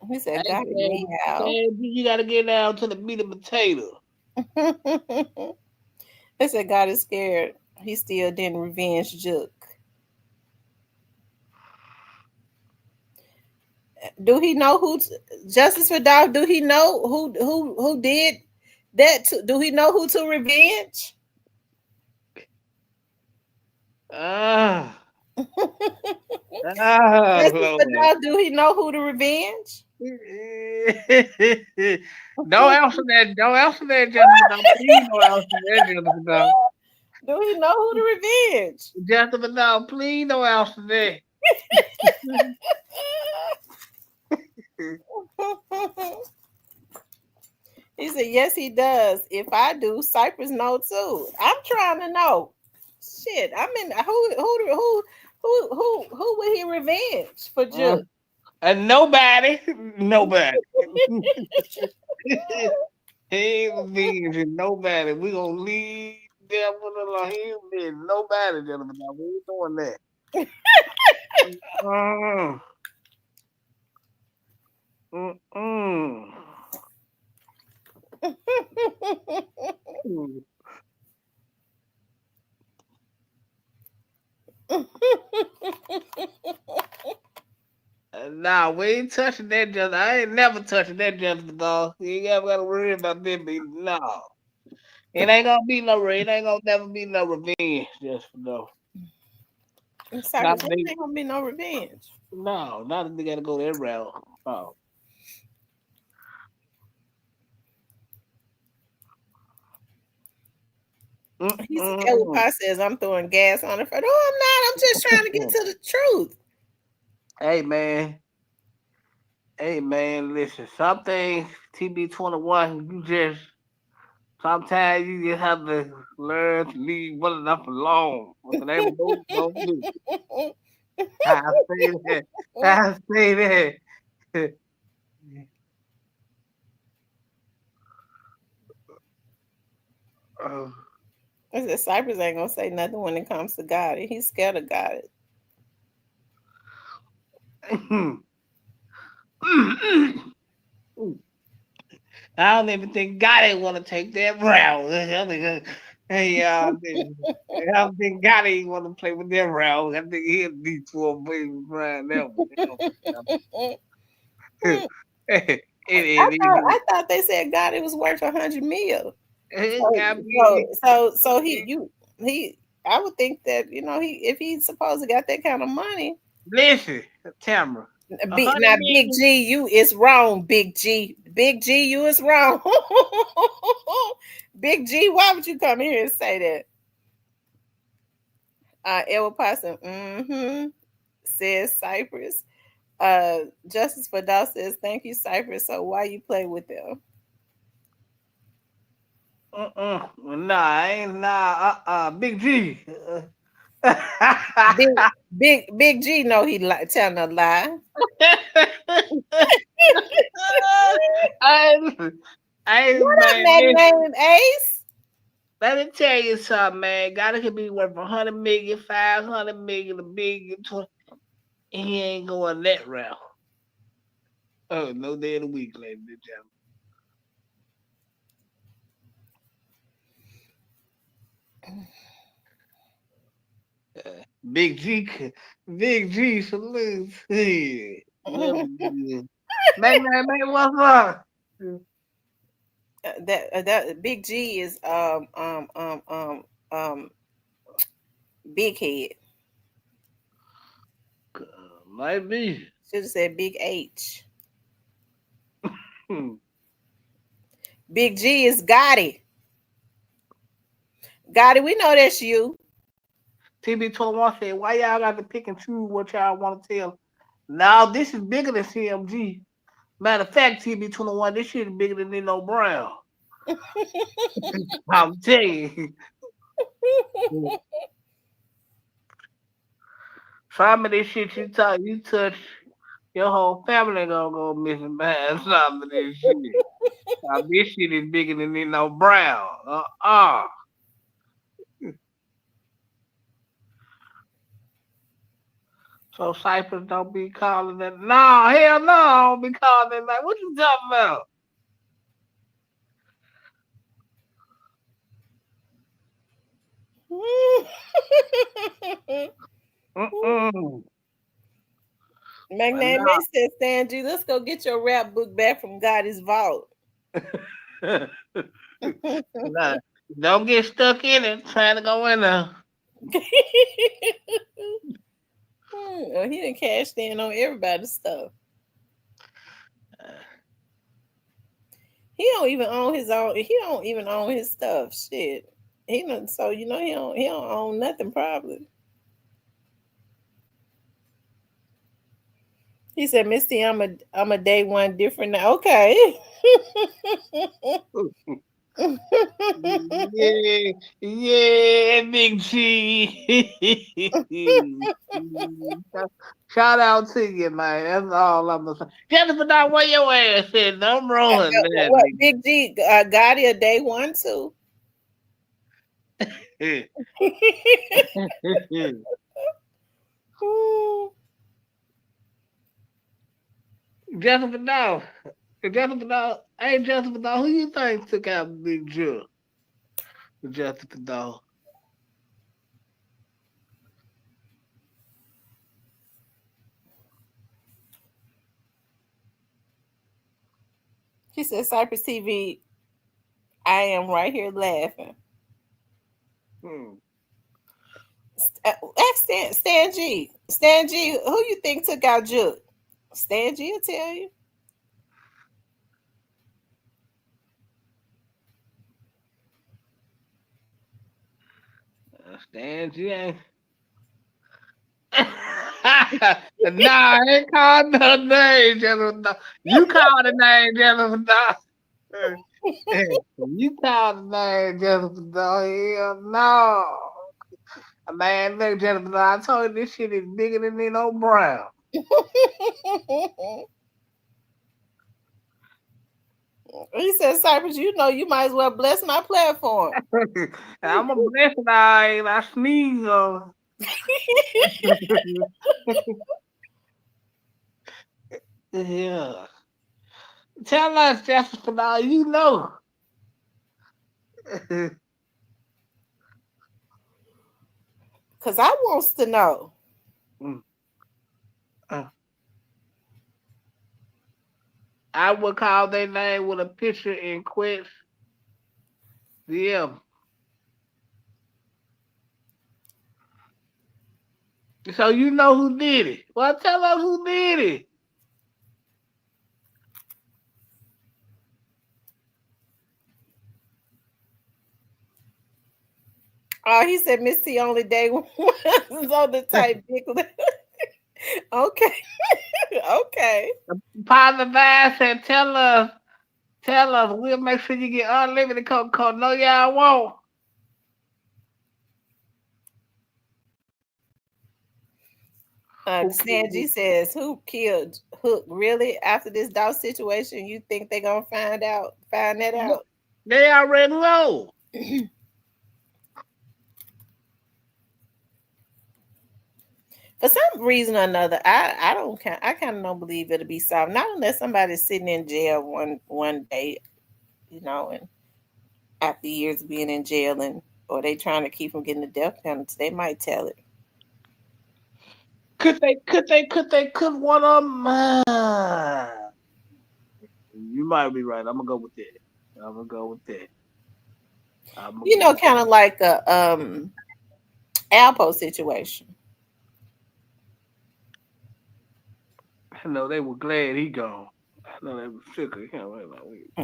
He said, Hey, "God is meow." you gotta get down to the meat and potato. He said, "God is scared. He still didn't revenge Jook." Do he know Justice for Dolph? Do he know who did that? Do he know who to revenge? Ah, Justice for Lord. Dolph, do he know who to revenge? Don't answer that. Don't answer that, Jennifer. Don't please don't answer that, Jennifer. Don't. Do he know who to revenge? Jennifer, no, please don't answer that. He said, "Yes, he does. If I do, Cypress know too." I'm trying to know. Shit, I mean, who would he revenge for Juke? And nobody. He ain't revenging nobody. We gonna leave them alone. He ain't revenging nobody, gentlemen. Now, we ain't doing that. Mm, mm, mm. Nah, we ain't touching that just. I ain't never touching that just dog. You ain't ever gotta worry about that, baby. No. It ain't gonna be no it ain't gonna never be no revenge just for no. Not Cypress, a it nigga. ain't gonna be no revenge. No, not if they gotta go that route. Oh. He said, "That what Mm-mm. Pa says. I'm throwing gas on it." For no, I'm not. I'm just trying to get to the truth. Hey man, hey man, listen. Some things TB 21, you just Sometimes you just have to learn to leave well enough alone. What's the name of those do? I say that. I say that. Uh, I said Cypress ain't gonna say nothing when it comes to God. He's scared of God. I don't even think God ain't want to take that route. Hey, I don't think God ain't want to play with that route. I think he'll be to a baby Brian that one. it, I thought they said God it was worth 100 million. it So got me. he. I would think that he if he's supposed to got that kind of money. Listen, Tamara, a hundred Now Big million. G, you is wrong. Big G, you is wrong. Big G, why would you come here and say that? Edward Possum, says Cypress. Justice for Dow says, thank you, Cypress. So why you play with them? Nah, I ain't nah. Big G. Big Big G know he telling a lie. I, I, What up, man, listen. Magnanimous Ace? Let me tell you something, man. Gotta could be worth 100 million, 500 million, a billion, 20. He ain't going that route. Oh, no day of the week, ladies and gentlemen. Big G salute. Hey, never did. Man, what's up? That Big G is big head. Might be. Should have said Big H. Hmm. Big G is Gotti. Gotti, we know that's you. TB21 said, why y'all got to pick and choose what y'all want to tell? Now, this is bigger than CMG. Matter of fact, TB21, this shit is bigger than Nino Brown. I'm telling you. Some of this shit you touch, your whole family gonna go missing behind some of this shit. Now, this shit is bigger than Nino Brown. So Cypress don't be calling that. No, hell no, I don't be calling that. Like, what you talking about? Mm-mm. But Magnanimous says, Sanji, let's go get your rap book back from Gotti's vault. nah. Nah, don't get stuck in it trying to go in there. Well, he didn't cash in on everybody's stuff. He don't even own his own. He don't even own his stuff. Shit. He don't. So he don't own nothing probably. He said, Misty, I'm a day one different now. Okay. Yeah, yeah, Big G. Shout out to you, man. That's all I'm gonna say. Jennifer, now where your ass is? Don't run that What Big G Gotti a day one too. nigga. Jennifer, now. Jennifer, now. Hey, Jennifer, now, who you think took out Big Jill? Jennifer, now. She said, Cypress TV, I am right here laughing. Hmm. Ask Stan G. Stan G, who you think took out Juke? Stan G will tell you. Stan, you ain't. Nah, I ain't called no name, Jennifer. No. You called the name, Jennifer. No. You call the man Jennifer Dog? Hell no. A man look Jennifer Dog. I told you this shit is bigger than Nino Brown. He said, Cypress, you know you might as well bless my platform. I'm a blessed eye. I sneeze on. Yeah. Tell us, Jennifer Dog. You know. Cause I wants to know. Mm, uh, I would call their name with a picture in quotes. Yeah. So you know who did it. Well, tell us who did it. Oh, he said Missy only day was on the type dick. Okay. Okay. Positive Vibes said, tell us, we'll make sure you get unlimited Coca-Cola. No, y'all won't. Who killed Sanji says, who killed Hook? Really? After this Dolph situation, you think they're gonna find that him? out? They already know. For some reason or another, I kind of don't believe it'll be solved. Not unless somebody's sitting in jail one day, and after years of being in jail, and or they trying to keep from getting the death penalty, they might tell it. Could one of them? You might be right. I'm gonna go with that. I'm gonna go with that. I'm gonna go with Kind of like a Alpo situation. that. I know they were glad he gone. I know they were sick of him.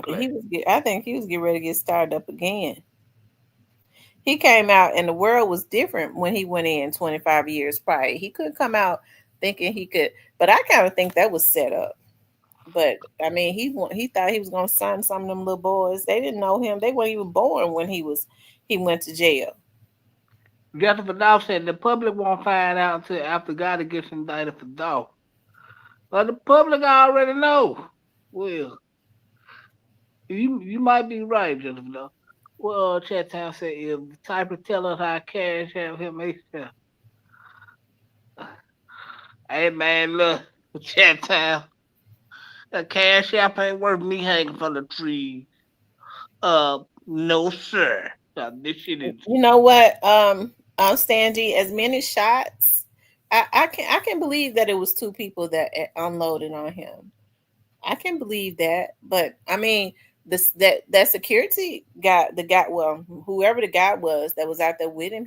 Glad. I think he was getting ready to get started up again. He came out and the world was different when he went in 25 years prior. He could come out thinking he could, but I kind of think that was set up. But I mean, he thought he was gonna sign some of them little boys. They didn't know him. They weren't even born when he went to jail. Justice Dolph said the public won't find out until after God gets indicted for Dolph. But the public already know. Well, you might be right, Justice Dolph. Well, Chat Town said if the type of tell us how cash have him himself. Hey man, look, Chat Town. A cash app ain't worth me hanging from the tree. No sir. This shit is You know what? Stangy, as many shots. I can believe that it was two people that unloaded on him. I can believe that, but I mean, that security guy, the guy, well, whoever the guy was that was out there with him,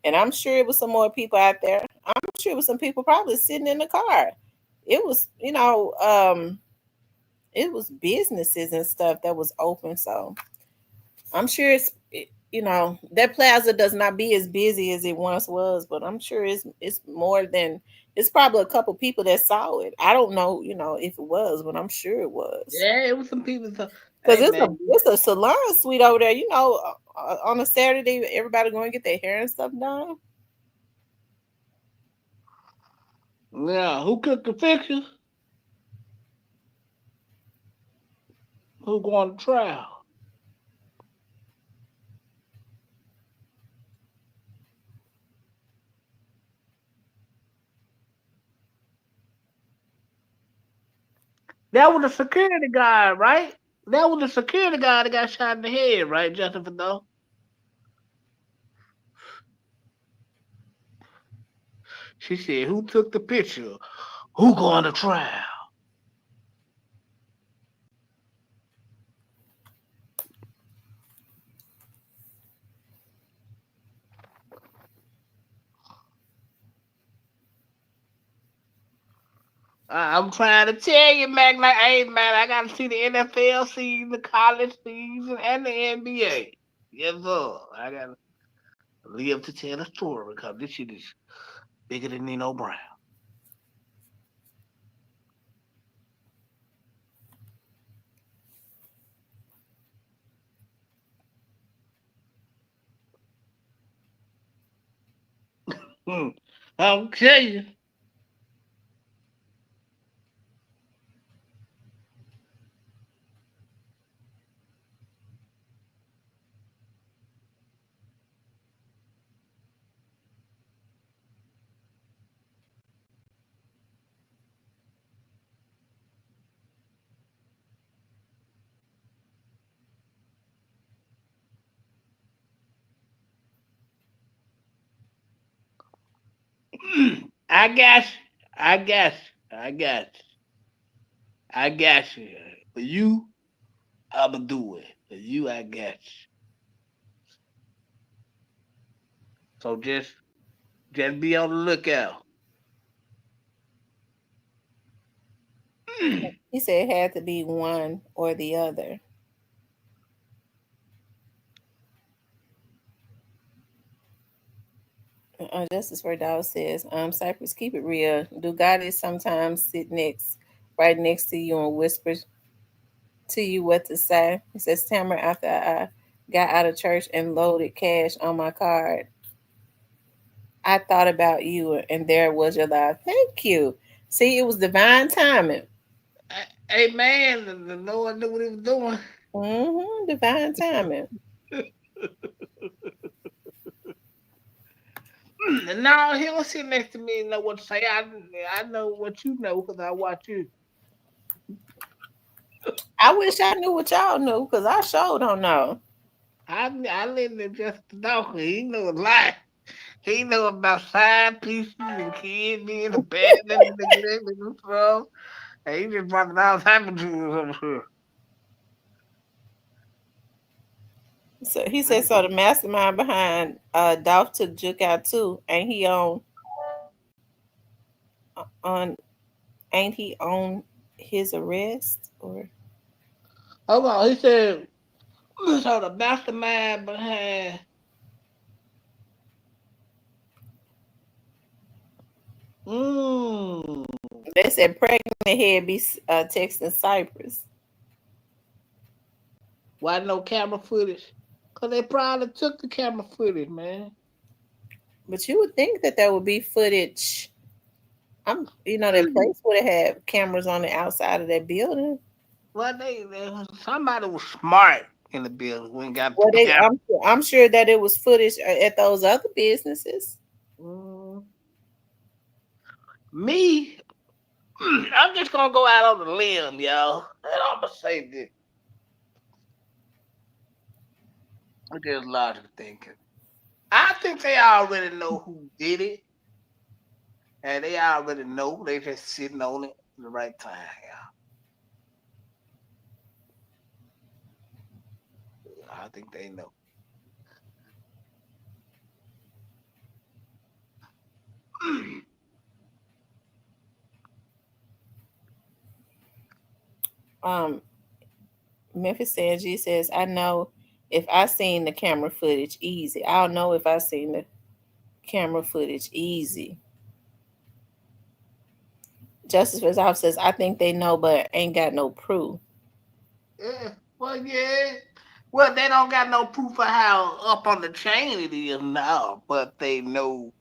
and I'm sure it was some more people out there. I'm sure it was some people probably sitting in the car. It was, it was businesses and stuff that was open, so I'm sure that plaza does not be as busy as it once was, but I'm sure it's more than it's probably a couple people that saw it. I don't know, if it was, but I'm sure it was. yeah, it was some people. Because Hey man, it's a salon suite over there, on a Saturday, everybody going to get their hair and stuff done. yeah, who cooked the pictures? Who going to trial? That was the security guard, right? That was the security guard that got shot in the head, right, Justin Fado? She said, "Who took the picture? Who going to trial?" I'm trying to tell you, man. Like, hey, man, I got to see the NFL season, the college season, and the NBA. Yes, sir. I got to live to tell the story because this shit is bigger than Nino Brown. I'll tell you. I got you. I got you. I got you. I got you. For you, I'ma do it. For you, I got you. So just be on the lookout. He said it had to be one or the other. Justice for Dog says, Cypress, keep it real. Do God sometimes sit right next to you and whispers to you what to say? He says, Tamara, after I got out of church and loaded cash on my card, I thought about you and there was your life. Thank you. See, it was divine timing. Hey man, the Lord knew what he was doing. Divine timing. No, he don't sit next to me and know what to say. I know what you know because I watch you. I wish I knew what y'all knew because I sure don't know. I live in just the dog. He know a lot. He know about side pieces and kids being abandoned and neglected and stuff. And he just brought all type of jewels over here. So he said, so the mastermind behind Dolph took Juke out too. On ain't he on his arrest or Hold on, he said so the mastermind behind. Mm, they said pregnant head be texting Cypress. why no camera footage? Cause they probably took the camera footage, man. But you would think that there would be footage. That Mm. place would have had cameras on the outside of that building. Well, somebody was smart in the building when got the Well, camera. I'm sure that it was footage at those other businesses. Mm. Me, I'm just gonna go out on the limb, y'all, and I'm gonna say this. There's logic thinking. I think they already know who did it, and they already know. They just sitting on it at the right time, y'all. I think they know. Um, Memphis G says, I know if I seen the camera footage easy. I don't know if I seen the camera footage easy. Justice Resolve says, I think they know, but ain't got no proof. Yeah. Well, yeah. Well, they don't got no proof of how up on the chain it is now, but they know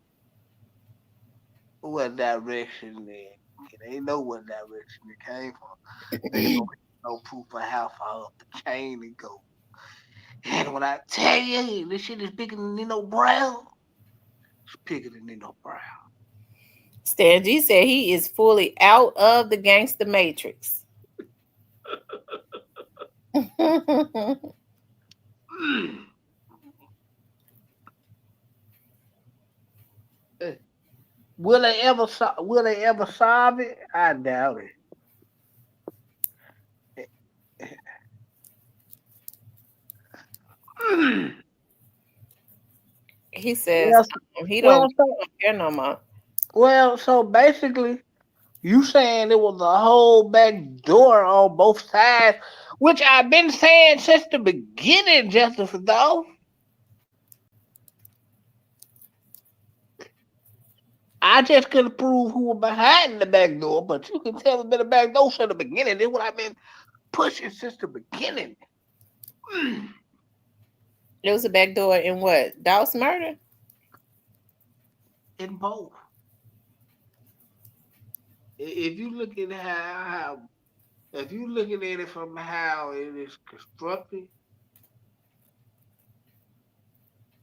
what direction they know what direction it came from. They don't have no proof of how far up the chain it goes. And when I tell you this shit is bigger than Nino Brown, it's bigger than Nino Brown. Stan G said he is fully out of the gangster matrix. Will they ever solve it? I doubt it. He says well, he well, he so don't care no more. so basically, you saying it was a whole back door on both sides, which I've been saying since the beginning, Justice though. I just couldn't prove who was behind the back door, but you can tell it's been a back door since the beginning. This is what I've been pushing since the beginning. There was a back door in what? Dawes murder? in both. If you look at how if you looking at it from how it is constructed,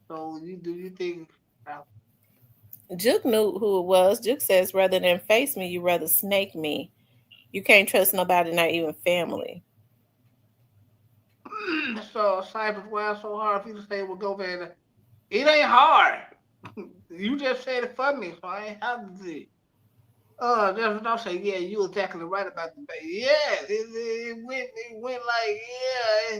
so you think uh, Juke knew who it was. Juke says, rather than face me, you rather snake me. You can't trust nobody, not even family. so Cypress, why it's so hard for you to say well go man? It ain't hard. You just said it for me, so I ain't have to do it. There's no say, yeah, you exactly right about the baby. Yeah, it went like, yeah,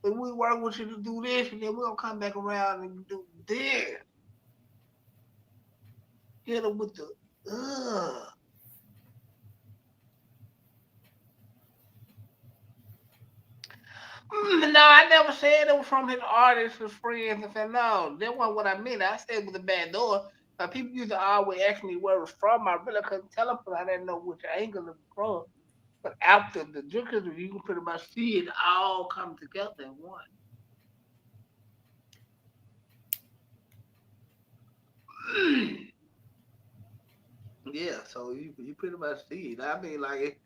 we work with you to do this, and then we're gonna come back around and do this. Hit them with the, ugh. No, I never said it was from his artists, his friends, and said, no, that wasn't what I meant. I said it was a bad door. People used to always ask me where it was from. I really couldn't tell them because I didn't know which angle it was from. But after the drinkers, you can pretty much see it all come together in one. Yeah, so you pretty much see it. I mean, like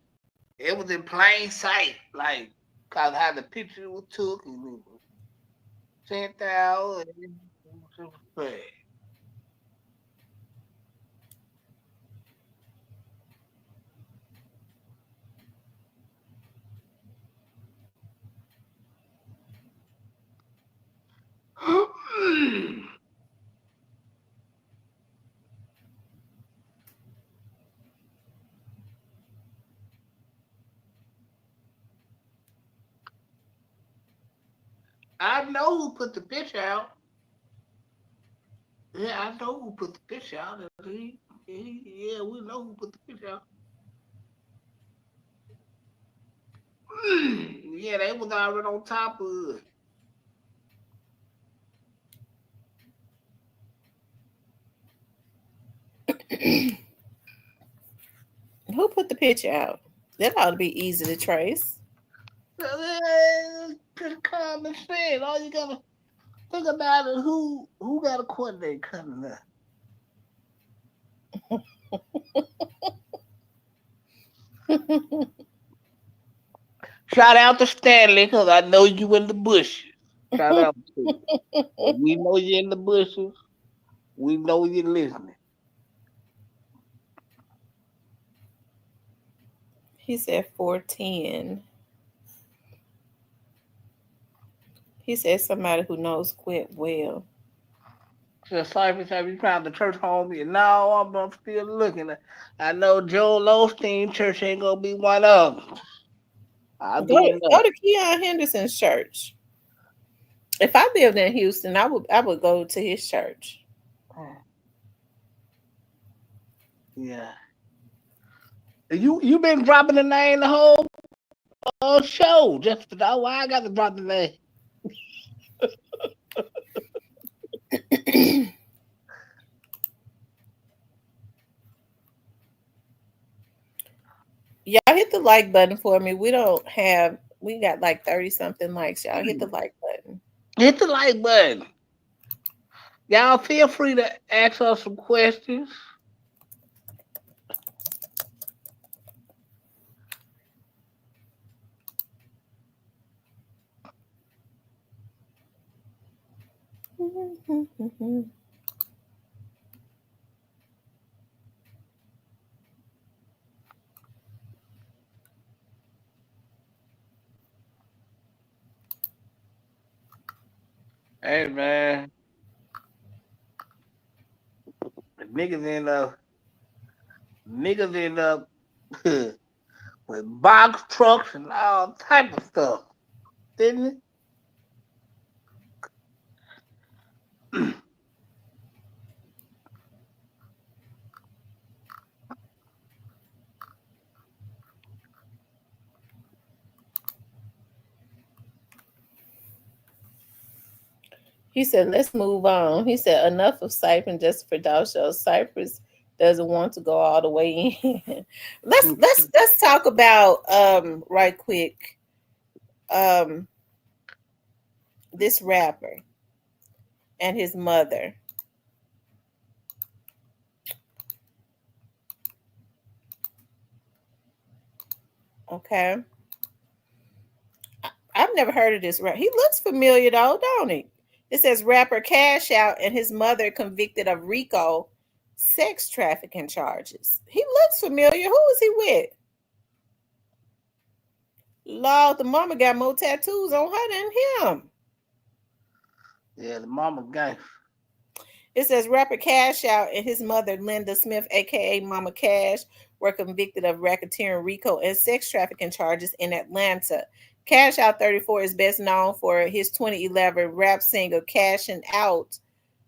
it was in plain sight, like cause how the picture was took and it was sent out, and it was bad. I know who put the picture out. Yeah, I know who put the picture out. Yeah, we know who put the picture out. Yeah, they was already on top of it. Who put the picture out? That ought to be easy to trace. Pretty common sense. All you gotta think about it. Who got a court date coming up? Shout out to Stanley because I know you in the bushes. Shout out to you. We know you in the bushes. We know you're listening. He said 410. He said somebody who knows quit well. So Cypress, have you found the church home? And now I'm still looking. I know Joel Osteen church ain't gonna be one of them. I'll Go be to, in go there. to Keon Henderson's church. If I lived in Houston, I would go to his church. Yeah. You been dropping the name the whole show. Just for that why I got to drop the name. Y'all hit the like button for me. We got like 30 something likes. Y'all hit the like button. Hit the like button. Y'all feel free to ask us some questions. Hey man, niggas end up niggas end up with box trucks and all type of stuff, didn't it? He said, let's move on. He said, enough of Cypress just for Dow show. Cypress doesn't want to go all the way in. let's talk about right quick um this rapper and his mother. Okay. I've never heard of this rapper. He looks familiar though, don't he? It says rapper Cash Out and his mother convicted of RICO sex trafficking charges. He looks familiar. Who is he with? Lord, the mama got more tattoos on her than him. Yeah, the mama gang. It says rapper Cash Out and his mother, Linda Smith, aka Mama Cash, were convicted of racketeering, RICO, and sex trafficking charges in Atlanta. Cash Out 34 is best known for his 2011 rap single Cashing Out,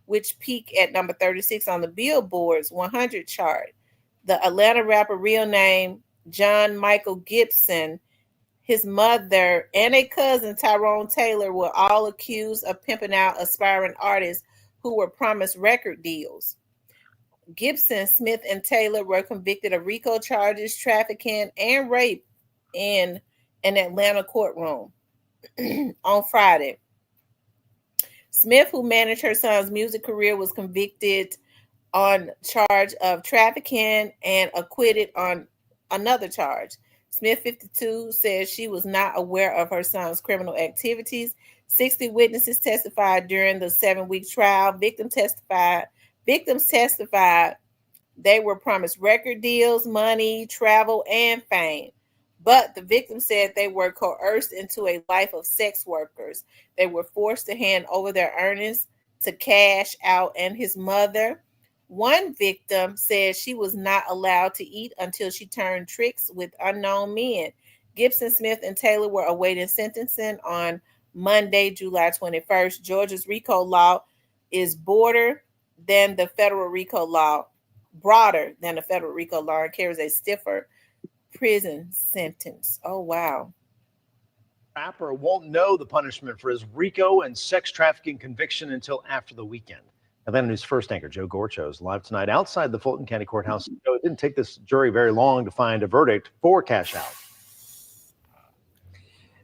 which peaked at number 36 on the Billboard's 100 chart. The Atlanta rapper, real name John Michael Gibson, his mother, and a cousin, Tyrone Taylor, were all accused of pimping out aspiring artists who were promised record deals. Gibson, Smith, and Taylor were convicted of RICO charges, trafficking, and rape in an Atlanta courtroom on Friday. Smith, who managed her son's music career, was convicted on charge of trafficking and acquitted on another charge. Smith, 52, says she was not aware of her son's criminal activities. 60 witnesses testified during the 7-week trial. Victims testified they were promised record deals, money, travel, and fame. But the victims said they were coerced into a life of sex workers. They were forced to hand over their earnings to Cash Out and his mother. One victim said she was not allowed to eat until she turned tricks with unknown men. Gibson, Smith, and Taylor were awaiting sentencing on Monday, July 21st. Georgia's RICO law is broader than the federal RICO law and carries a stiffer prison sentence. Oh, wow. Rapper won't know the punishment for his RICO and sex trafficking conviction until after the weekend. Atlanta News First anchor Joe Gorcho is live tonight outside the Fulton County Courthouse. It didn't take this jury very long to find a verdict for Cash Out.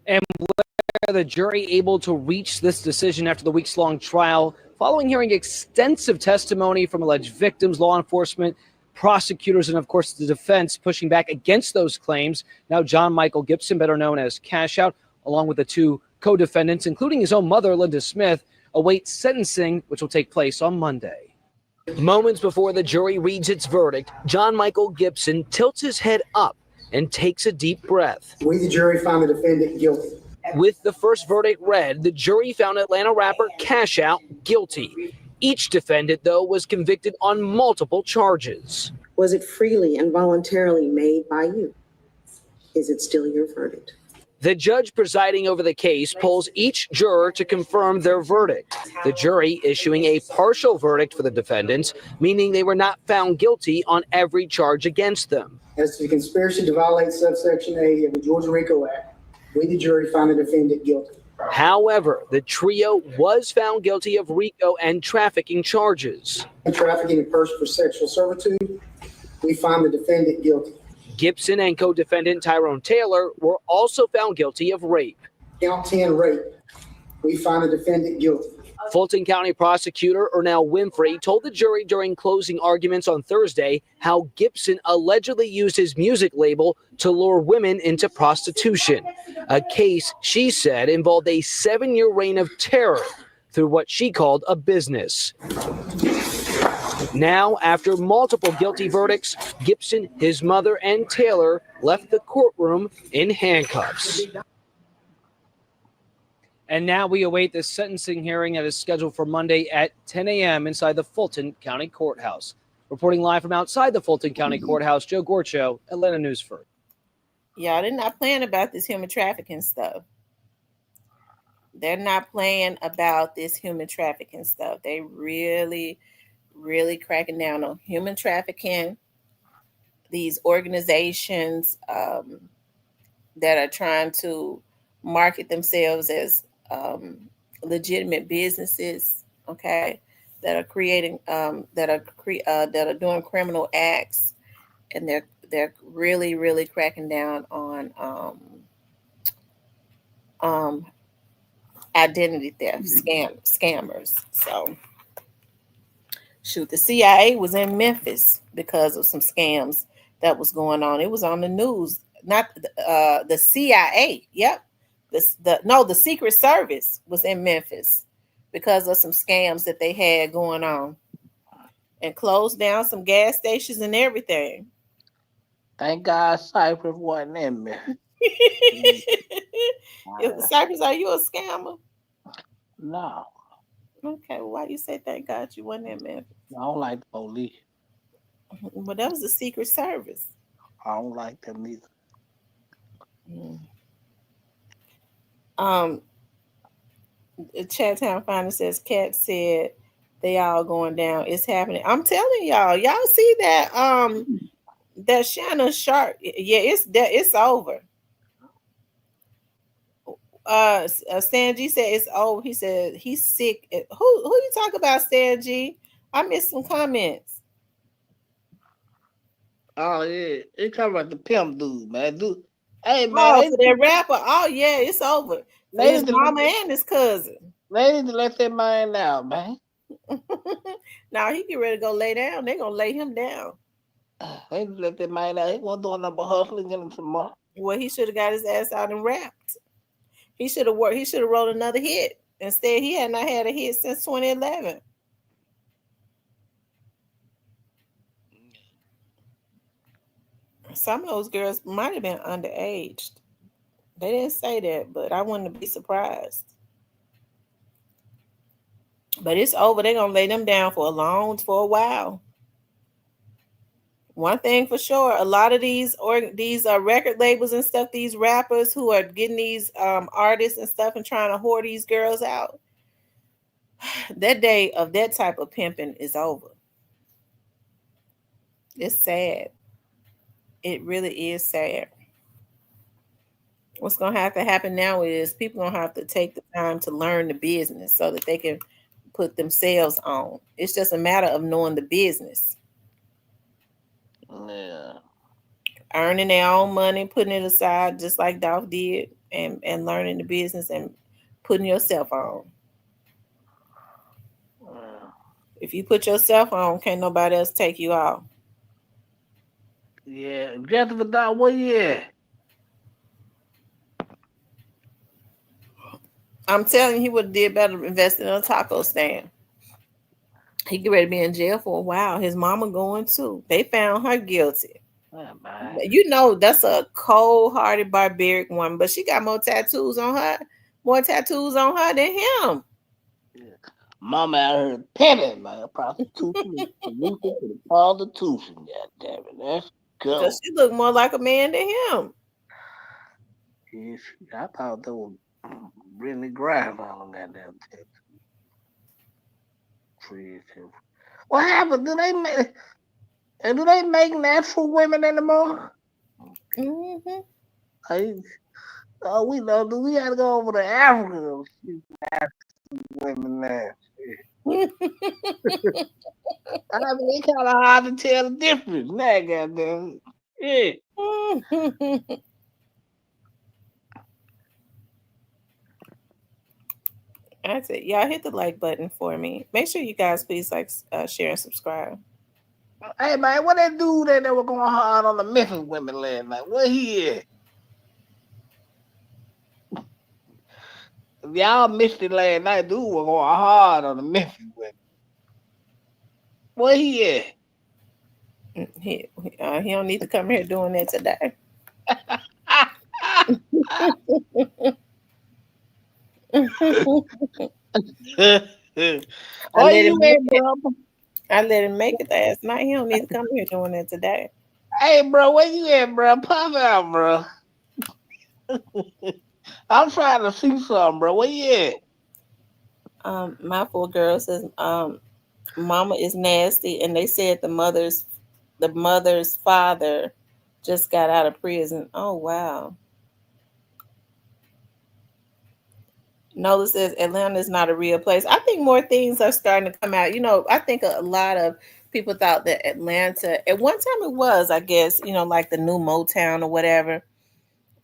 And where the jury able to reach this decision after the weeks-long trial, following hearing extensive testimony from alleged victims, law enforcement, prosecutors, and of course the defense pushing back against those claims. Now John Michael Gibson, better known as Cash Out, along with the two co-defendants, including his own mother, Linda Smith, awaits sentencing, which will take place on Monday. Moments before the jury reads its verdict, John Michael Gibson tilts his head up and takes a deep breath. We, the jury, found the defendant guilty. With the first verdict read, the jury found Atlanta rapper Cash Out guilty. Each defendant, though, was convicted on multiple charges. Was it freely and voluntarily made by you? Is it still your verdict? The judge presiding over the case polls each juror to confirm their verdict. The jury issuing a partial verdict for the defendants, meaning they were not found guilty on every charge against them. As to the conspiracy to violate subsection A of the Georgia RICO Act, we, the jury, found the defendant guilty. However, the trio was found guilty of RICO and trafficking charges. Trafficking a person for sexual servitude, we find the defendant guilty. Gibson and co-defendant Tyrone Taylor were also found guilty of rape. Count 10, rape, we find the defendant guilty. Fulton County prosecutor Ernell Winfrey told the jury during closing arguments on Thursday how Gibson allegedly used his music label to lure women into prostitution, a case she said involved a 7-year reign of terror through what she called a business. Now, after multiple guilty verdicts, Gibson, his mother, and Taylor left the courtroom in handcuffs. And now we await the sentencing hearing that is scheduled for Monday at 10 a.m. inside the Fulton County Courthouse. Reporting live from outside the Fulton County Courthouse, Joe Gorcho, Atlanta News First. Y'all, they're not playing about this human trafficking stuff. They're not playing about this human trafficking stuff. They really cracking down on human trafficking. These organizations that are trying to market themselves as legitimate businesses, okay, that are creating that are doing criminal acts, and they're really cracking down on identity theft scammers. So shoot, the CIA was in Memphis because of some scams that was going on. It was on the news not the CIA. Yep. The Secret Service was in Memphis because of some scams that they had going on, and closed down some gas stations and everything. Thank God Cypress wasn't in me. Cypress, are you a scammer? No. Okay, well, why you say thank God you wasn't in Memphis? I don't like the police. Well, that was the Secret Service. I don't like them either. Chattown Finder says Cat said they all going down. It's happening. I'm telling y'all. Y'all see that Shannon Sharpe? Yeah, it's over. Stan G said it's over. He said he's sick. Who you talk about, Stan G? I missed some comments. Oh yeah, they talking about the pimp dude, man. Dude, hey man, for that rapper. Oh yeah, it's over. For his mama and his cousin. They need to let that man out, man. Now he get ready to go lay down. They gonna lay him down. They need to let that man out. He wasn't doing nothing but hustling, getting some money. Well, he should have got his ass out and rapped. He should have worked. He should have wrote another hit. Instead, he had not had a hit since 2011. Some of those girls might have been underaged. They didn't say that, but I wouldn't be surprised. But it's over. They're gonna lay them down for a while. One thing for sure, a lot of these record labels and stuff, these rappers who are getting these artists and stuff and trying to whore these girls out, that day of that type of pimping is over. It's sad. It really is sad. What's going to have to happen now is people going to have to take the time to learn the business so that they can put themselves on. It's just a matter of knowing the business. Yeah. Earning their own money, putting it aside just like Dolph did, and learning the business and putting yourself on. If you put yourself on, can't nobody else take you off. Yeah, Jessica Dawg, what year? I'm telling you, he would have did better investing in a taco stand. He get ready to be in jail for a while. His mama going too. They found her guilty. Oh, you know, that's a cold-hearted, barbaric woman, but she got more tattoos on her than him. Yeah. Mama out here pimping, man. Prostitution, prostitution, goddammit. Let's go. Because she looked more like a man than him. Yes, I thought that was really grind on them goddamn tattoos. What happened? Do they make natural women anymore? Mm-hmm. We know. Do we have to go over to Africa to see natural women now? I mean, it's kind of hard to tell the difference. Now, goddamn. Yeah. That's it. Y'all hit the like button for me. Make sure you guys please like, share, and subscribe. Hey man, what that dude that was going hard on the Memphis women last night? Where he at? If y'all missed it last night, dude was going hard on the Memphis women. Where he at? He don't need to come here doing that today. I let him make it last night. He don't need to come here doing that today. Hey, bro, where you at, bro? Pop out, bro. I'm trying to see something, bro. Where you at? My poor girl says, Mama is nasty, and they said the mother's father just got out of prison. Oh wow. Nola says Atlanta is not a real place. I think more things are starting to come out. You know, I think a lot of people thought that Atlanta, at one time it was, I guess, you know, like the new Motown or whatever.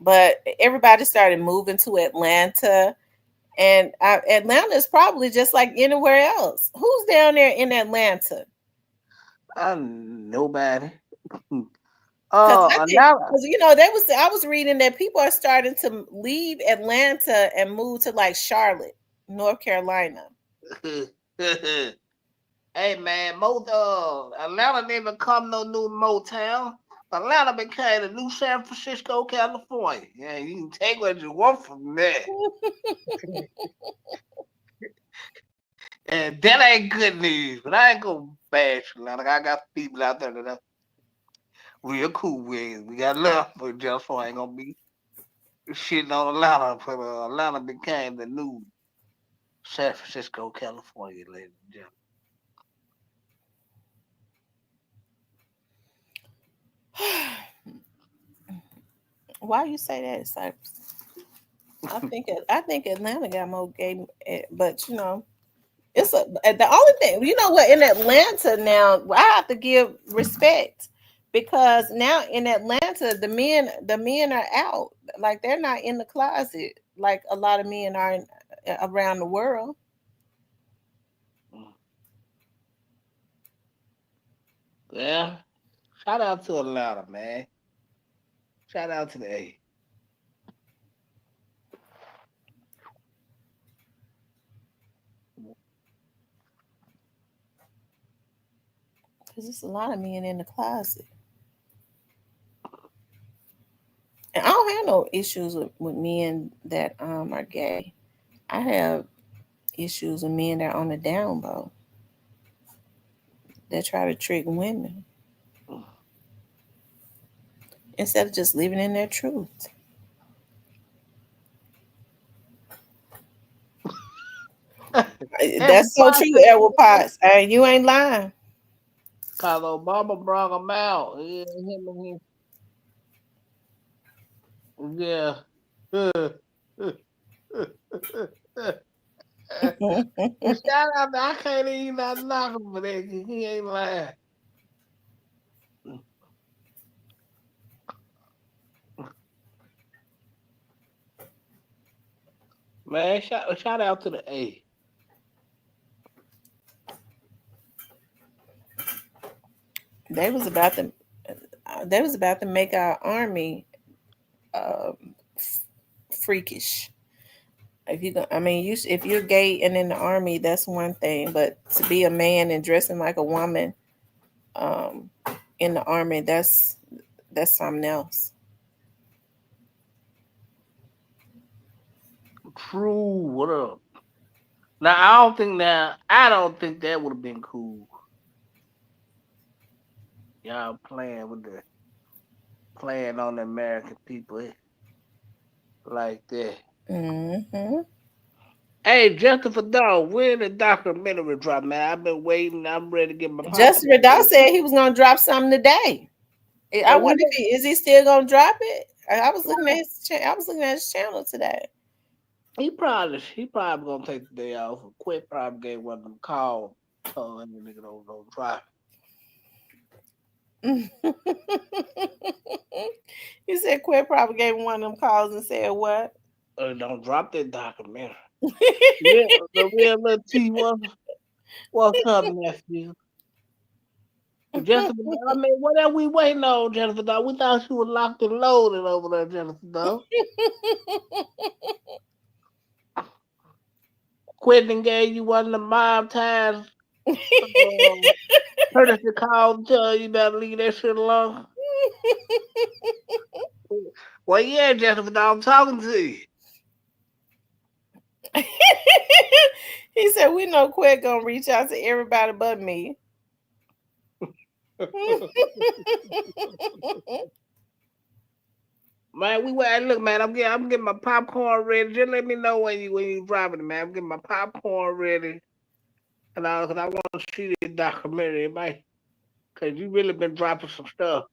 But everybody started moving to Atlanta. And Atlanta is probably just like anywhere else. Who's down there in Atlanta? Nobody. I think, Atlanta. because I was reading that people are starting to leave Atlanta and move to like Charlotte, North Carolina. Hey man, Atlanta didn't become no new Motown. Atlanta became the new San Francisco, California. Yeah, you can take what you want from there. And that ain't good news, but I ain't gonna bash Atlanta. I got people out there that are real cool with. We got love for just so I ain't gonna be shitting on Atlanta, but Atlanta became the new San Francisco, California, ladies and gentlemen. Why you say that, Cypress? I think Atlanta got more gay, but it's the only thing. You know what? In Atlanta now, I have to give respect because now in Atlanta, the men are out. Like they're not in the closet like a lot of men are around the world. Yeah, shout out to Atlanta, man. Shout out to the A. Because there's a lot of men in the closet. And I don't have no issues with men that are gay. I have issues with men that are on the down low that try to trick women instead of just living in their truth. That's so true, Edward Potts. You ain't lying. Cause Obama brought him out. Yeah. Shout out I can't even not knock him for that. He ain't lying. Man, shout out to the A. They was about to make our army freakish. If you're gay and in the army, that's one thing. But to be a man and dressing like a woman, in the army, that's something else. True. What up? Now I don't think that would have been cool. Y'all playing on the American people like that. Mm-hmm. Hey, Justice Dog, when the documentary drop, man? I've been waiting. I'm ready to get my Justice Dog said he was gonna drop something today. I wonder if is he still gonna drop it? I was looking at his channel today. He probably gonna take the day off. Quit probably gave one of them calls, told him the nigga don't drop You said Quit probably gave him one of them calls and said what? Don't drop that documentary. Yeah, the real little T. What's up, nephew? Jennifer, I mean, what are we waiting on, Jennifer? Dog? We thought she was locked and loaded over there, Jennifer. Dog. Quentin gave you one of the mob times. Courtesy call to tell you better leave that shit alone. Well, yeah, Jennifer, dog, I'm talking to you. He said, we know Quit gonna reach out to everybody but me. Man, look, man. I'm getting my popcorn ready. Just let me know when you driving it, man. I'm getting my popcorn ready, and cause I want to see this documentary, man. Cause you really been dropping some stuff.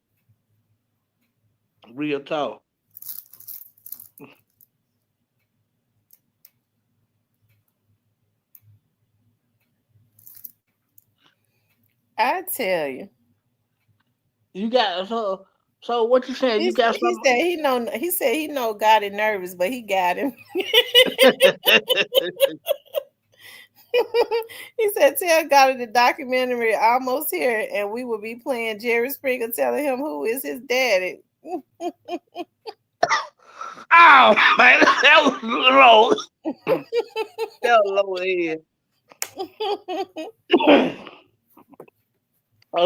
Real talk. I tell you. You got so what you saying? You got something? He said he know God is nervous, but he got him. He said, "Tell God in the documentary almost here, and we will be playing Jerry Springer telling him who is his daddy." Oh man, that was low. That was low head.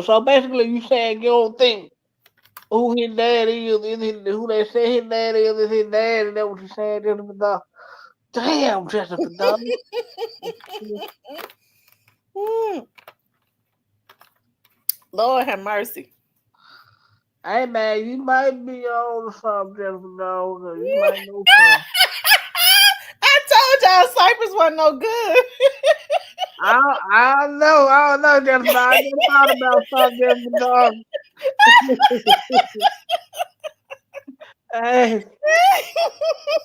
So basically, you saying you don't think who his dad is who they say his dad is his dad, and that what you saying, Jennifer Dog? Damn, Jennifer Dog. Lord have mercy. Hey man, you might be on something, Jennifer Dog. You might know something. I told y'all Cypress wasn't no good. I don't know, Jennifer Dog. I just thought about something, Jennifer Dog. Hey, hey,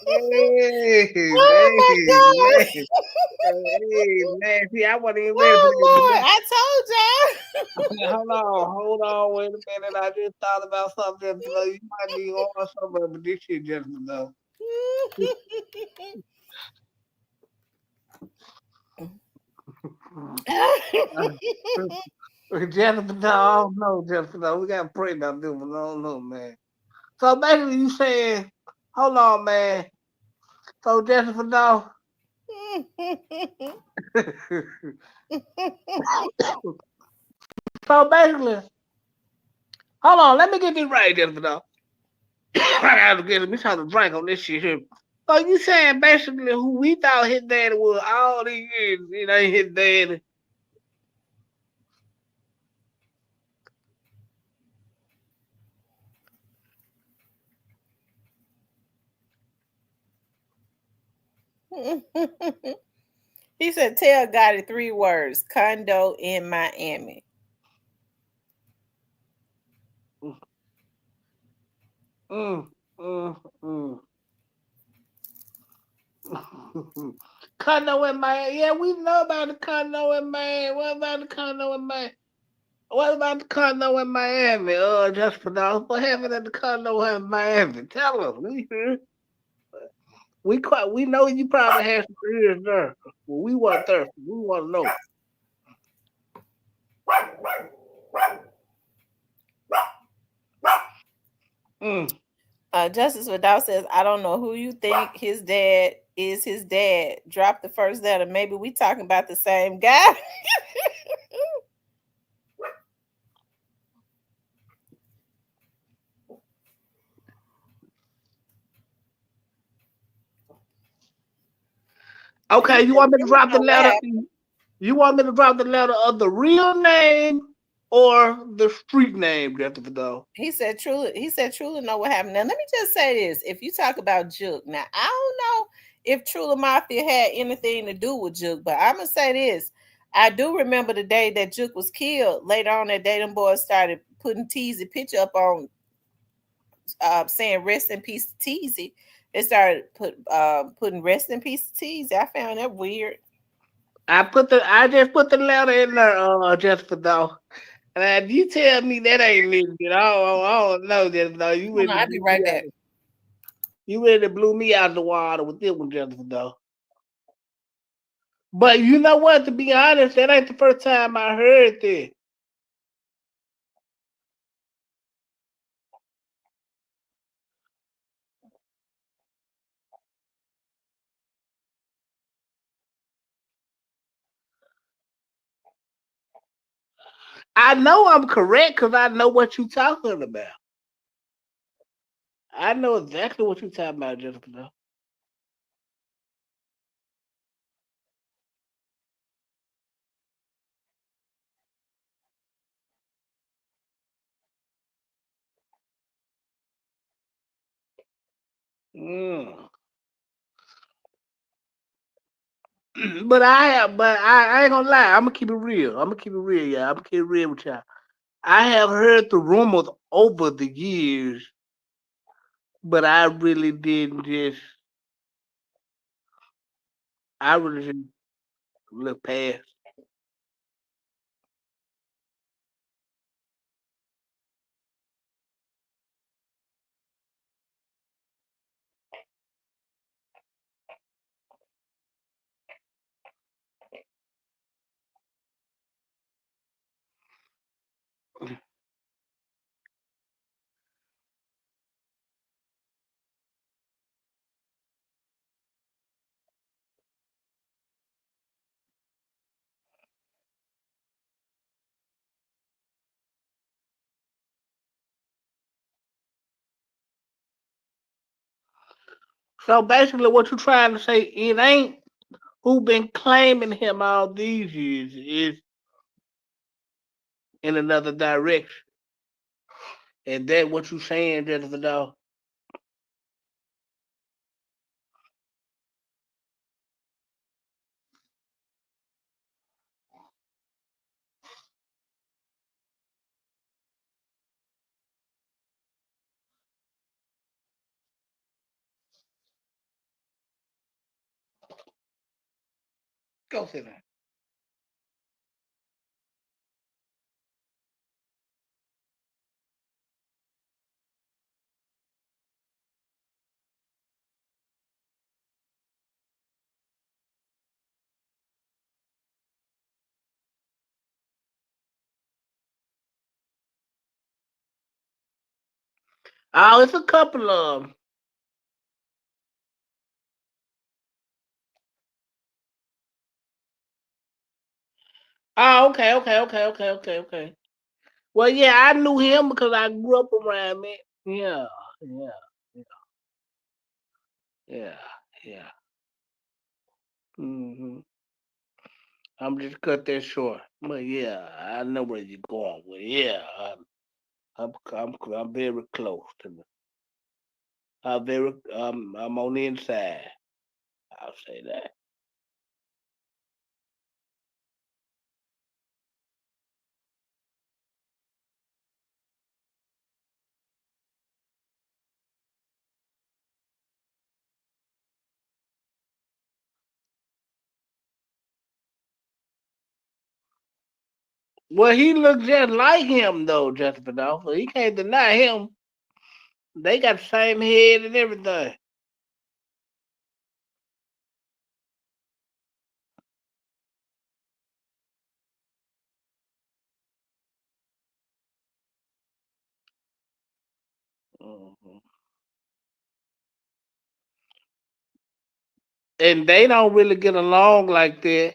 Oh man, my man. gosh. Hey, man, see, I wasn't even ready for Oh this. Lord, I told y'all. Hold on, wait a minute. I just thought about something. You might be on something, but this shit just though. Jennifer, no, I don't know, Jennifer. No, we gotta pray about this one. I don't know, man. So basically, you saying, hold on, man. So Jennifer, no. So basically, hold on. Let me get this right, Jennifer. No. I gotta get me trying to drink on this shit here. So you saying basically who we thought his daddy was all these years, it ain't his daddy. He said, "Tell God in 3 words: condo in Miami." Mm, mm, mm. Condo in Miami. Yeah, we know about the condo in Miami. What about the condo in Miami? What about the condo in Miami? Just for now, what happened at the condo in Miami? Tell us. We here. We know you probably had some ears there. Well, we weren't there. We want to know. Mm. Justice Without says, "I don't know who you think his dad is. His dad. Drop the first letter. Maybe we talking about the same guy." Okay, He you said, want me to "True drop the know what letter? happened." You want me to drop the letter of the real name or the street name, Jennifer Doe? He said, "Truly." He said, "Truly know what happened." Now, let me just say this: if you talk about Juke, now I don't know if Truly Mafia had anything to do with Juke, but I'm gonna say this: I do remember the day that Juke was killed. Later on that day, them boys started putting Teasy picture up on, saying "Rest in peace to Teasy." They started putting "Rest in peace to Teasy." I found that weird. I just put the letter in there, Jennifer Doe. And you tell me that ain't legit. I don't know, Jennifer Doe. Hold on, I'll be right back. You really blew me out of the water with this one, Jennifer Doe. But you know what? To be honest, that ain't the first time I heard this. I know I'm correct because I know what you're talking about. I know exactly what you're talking about, Jennifer Doe. Mm. But I ain't gonna lie. I'm gonna keep it real. I'm gonna keep it real, yeah. I'm gonna keep it real with y'all. I have heard the rumors over the years, but I really didn't just. I really just look past. So basically, what you trying to say? It ain't who been claiming him all these years. Is in another direction. And that what you saying, Jennifer Dawes? Go sit down. Oh, it's a couple of them. Oh, okay. Well, yeah, I knew him because I grew up around me. Yeah, yeah, yeah, yeah. hmm I'm just cut that short. But yeah, I know where you're going with. Yeah, I'm very close to the. I'm on the inside. I'll say that. Well, he looked just like him though, Justin Adolfo. He can't deny him. They got the same head and everything. hmm And they don't really get along like that.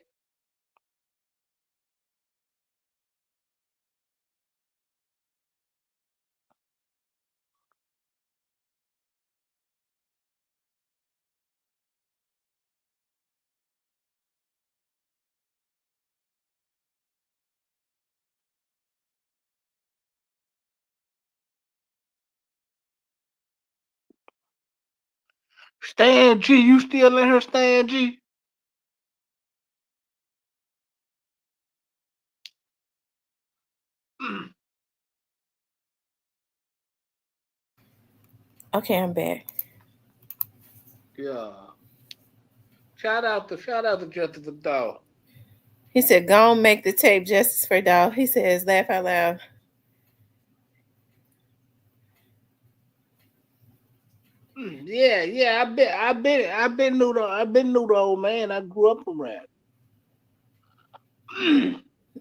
Stan G, you still in here, Stan G? Okay, I'm back. Yeah. Shout out to Justin the dog. He said, "Go on, make the tape justice for dog." He says, "Laugh out loud." Yeah. I've been knew the old man. I grew up around.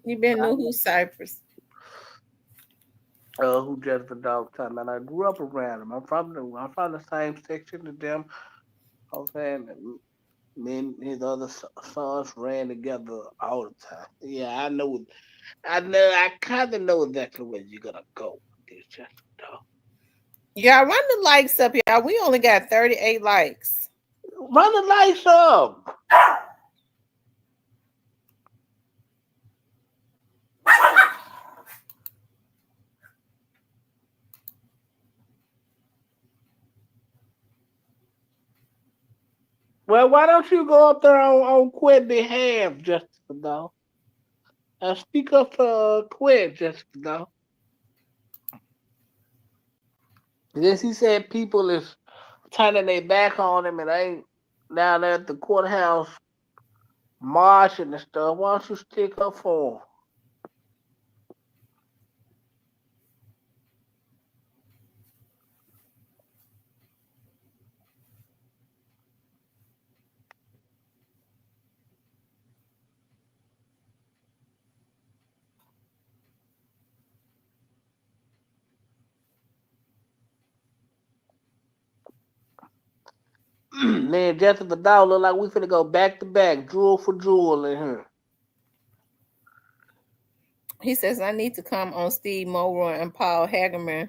You been knew who Cypress? Who Justin Dog talking about? I grew up around him. I'm from the same section as them. I'm saying me and his other sons ran together all the time. Yeah, I know. I kind of know exactly where you're gonna go with this, Justin Dog. Y'all run the likes up, y'all. We only got 38 likes. Run the lights up. Well, why don't you go up there on Quinn behalf, Jessica Dog? Speak up for Quinn, Jessica Dog. Yes, he said people is turning their back on him and ain't down there at the courthouse marching and stuff. Why don't you stick up for him? Man, Jessica Dawg look like we finna go back to back, jewel for jewel in here. He says, I need to come on Steve Mulroy and Paul Hagerman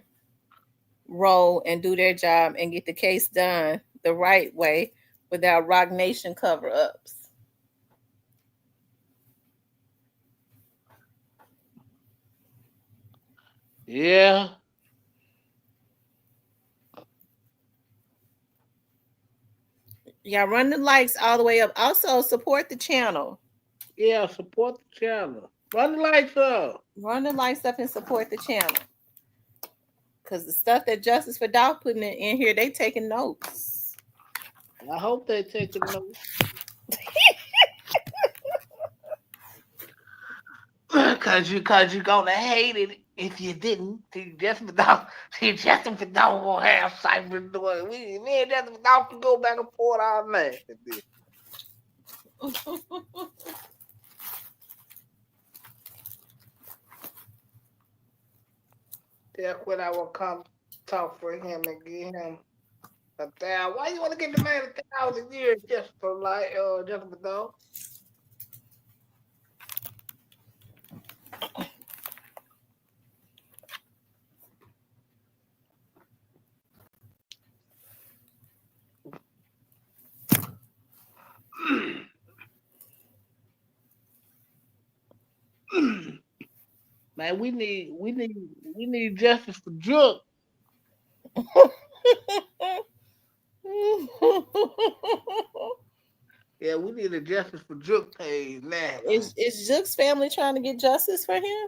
role and do their job and get the case done the right way without Rock Nation cover-ups. Yeah. Y'all run the likes all the way up. Also, support the channel. Yeah, support the channel. Run the lights up. Run the likes up and support the channel. Because the stuff that Justice for Dolph putting in here, they taking notes. I hope they taking notes. Cause you gonna hate it if you didn't. See, Justin for Dawg gonna have Cypher doing. Me and Justin for Dawg can go back and forth all night. That's when I will come talk for him and get him $1,000. Why you want to get the man $1,000 a year just for like Justin for Dawg? Man, we need justice for Jook. Yeah, we need a justice for Jook page now. Is Zook's family trying to get justice for him?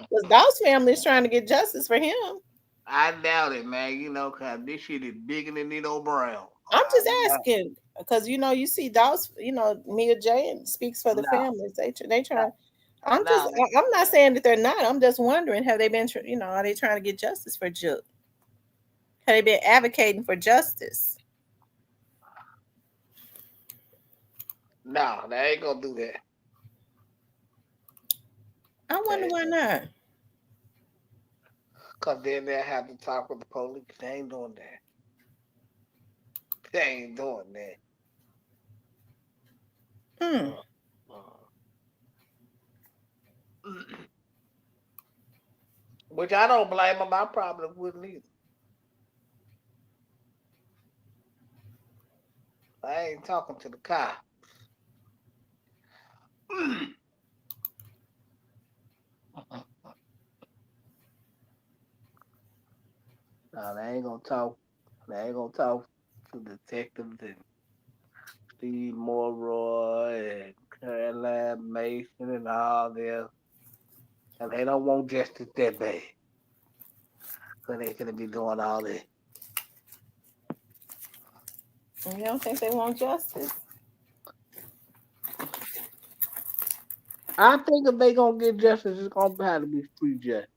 Because Dolph's family is trying to get justice for him. I doubt it, man. You know, cause this shit is bigger than Nino Brown. I'm just asking because you see Dolph's, Mia J speaks for the families. They try. I'm not saying that they're not. I'm just wondering, have they been, are they trying to get justice for Jook? Have they been advocating for justice? No, they ain't gonna do that. I wonder why not. Cause then they'll have to talk with the police. They ain't doing that. They ain't doing that. Which I don't blame them. I probably wouldn't either. I ain't talking to the cop. No, they ain't gonna talk. They ain't gonna talk to detectives and Steve Mulroy and Caroline Mason and all them. And they don't want justice that bad. So they gonna be doing all that. You don't think they want justice? I think if they gonna get justice, it's gonna have to be free justice.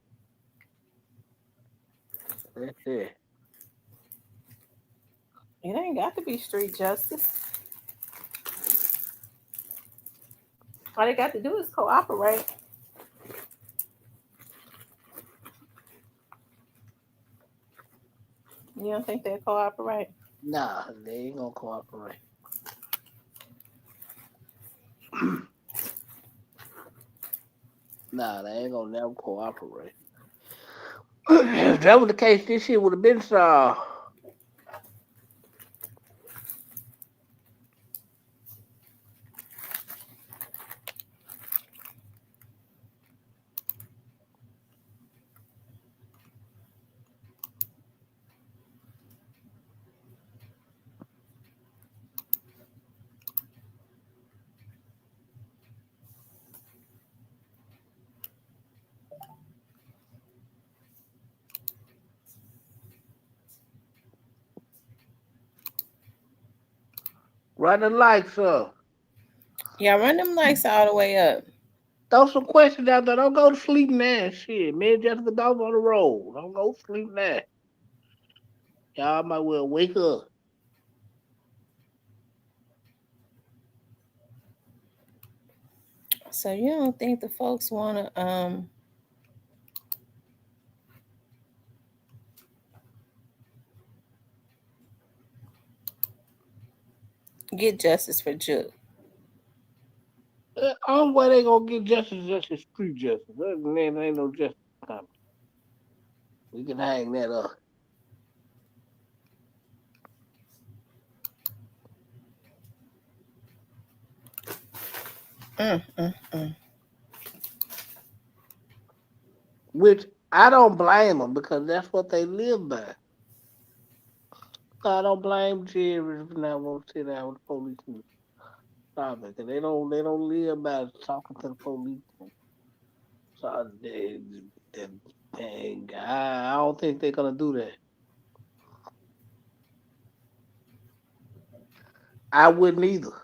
That's it. It ain't got to be street justice. All they got to do is cooperate. You don't think they'll cooperate? Nah, they ain't gonna cooperate. Nah, they ain't gonna never cooperate. If that was the case, this shit would have been solved. Run the lights up. Yeah, run them lights all the way up. Throw some questions out there. Don't go to sleep now. Shit, me and Jessica Dawg on the road. Don't go to sleep now. Y'all might well wake up. So you don't think the folks want to get justice for Juke. Only way they gonna get justice, street justice. Other than that, there ain't no justice coming. We can hang that up. Mm. Which I don't blame them because that's what they live by. I don't blame Jerry for not want to sit down with the police and stop it. 'Cause they don't live by talking to the police. So I don't think they're gonna do that. I wouldn't either.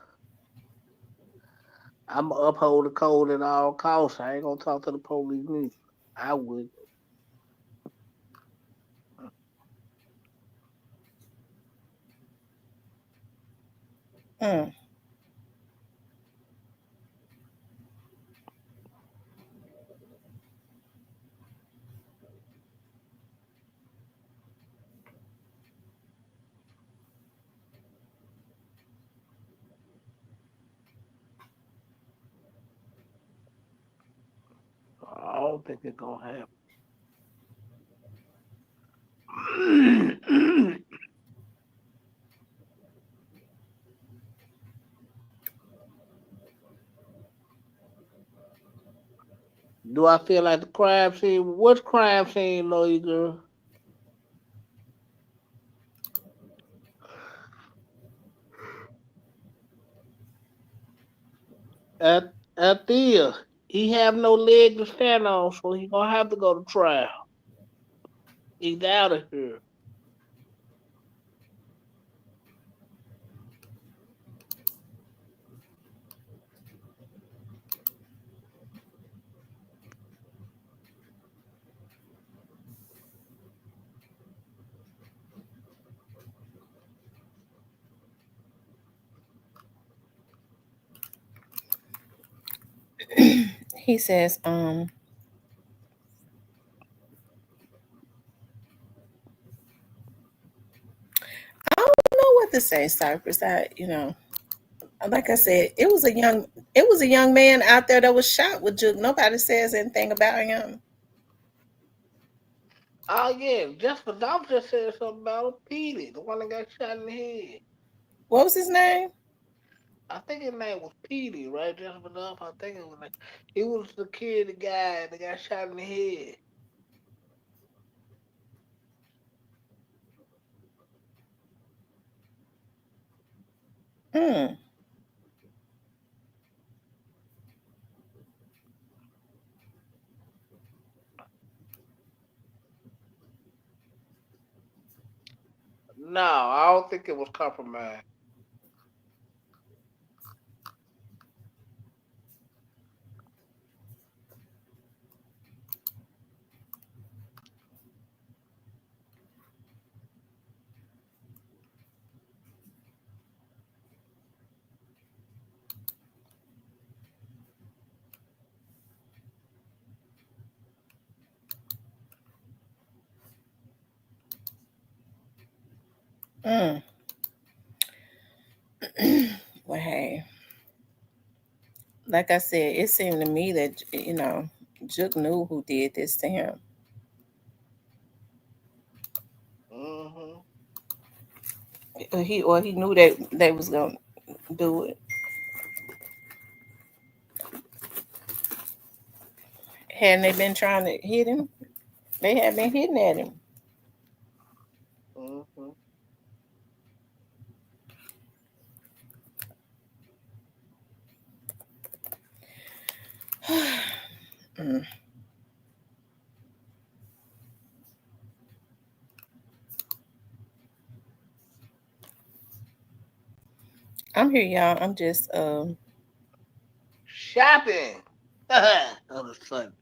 I'm gonna uphold the code at all costs. I ain't gonna talk to the police neither. I would. Mm. I don't think it's gonna happen. Do I feel like the crime scene? Which crime scene, lawyer girl? At the he have no leg to stand on, so he gonna have to go to trial. He's out of here. He says, I don't know what to say, Cypress. Like I said, it was a young man out there that was shot with Juke. Nobody says anything about him. Oh yeah, Jessica Dolph just said something about him. Petey, the one that got shot in the head. What was his name? I think his name was Petey, right? Jessica Dolph. I think it was like he was the kid, the guy that got shot in the head. Hmm. No, I don't think it was compromised. Mm. Well, hey, like I said, it seemed to me that Juke knew who did this to him. Mm-hmm. He knew that they was gonna do it. Hadn't they been trying to hit him? They had been hitting at him. Mm-hmm. Mm. I'm here, y'all. I'm just Shopping on a Sunday.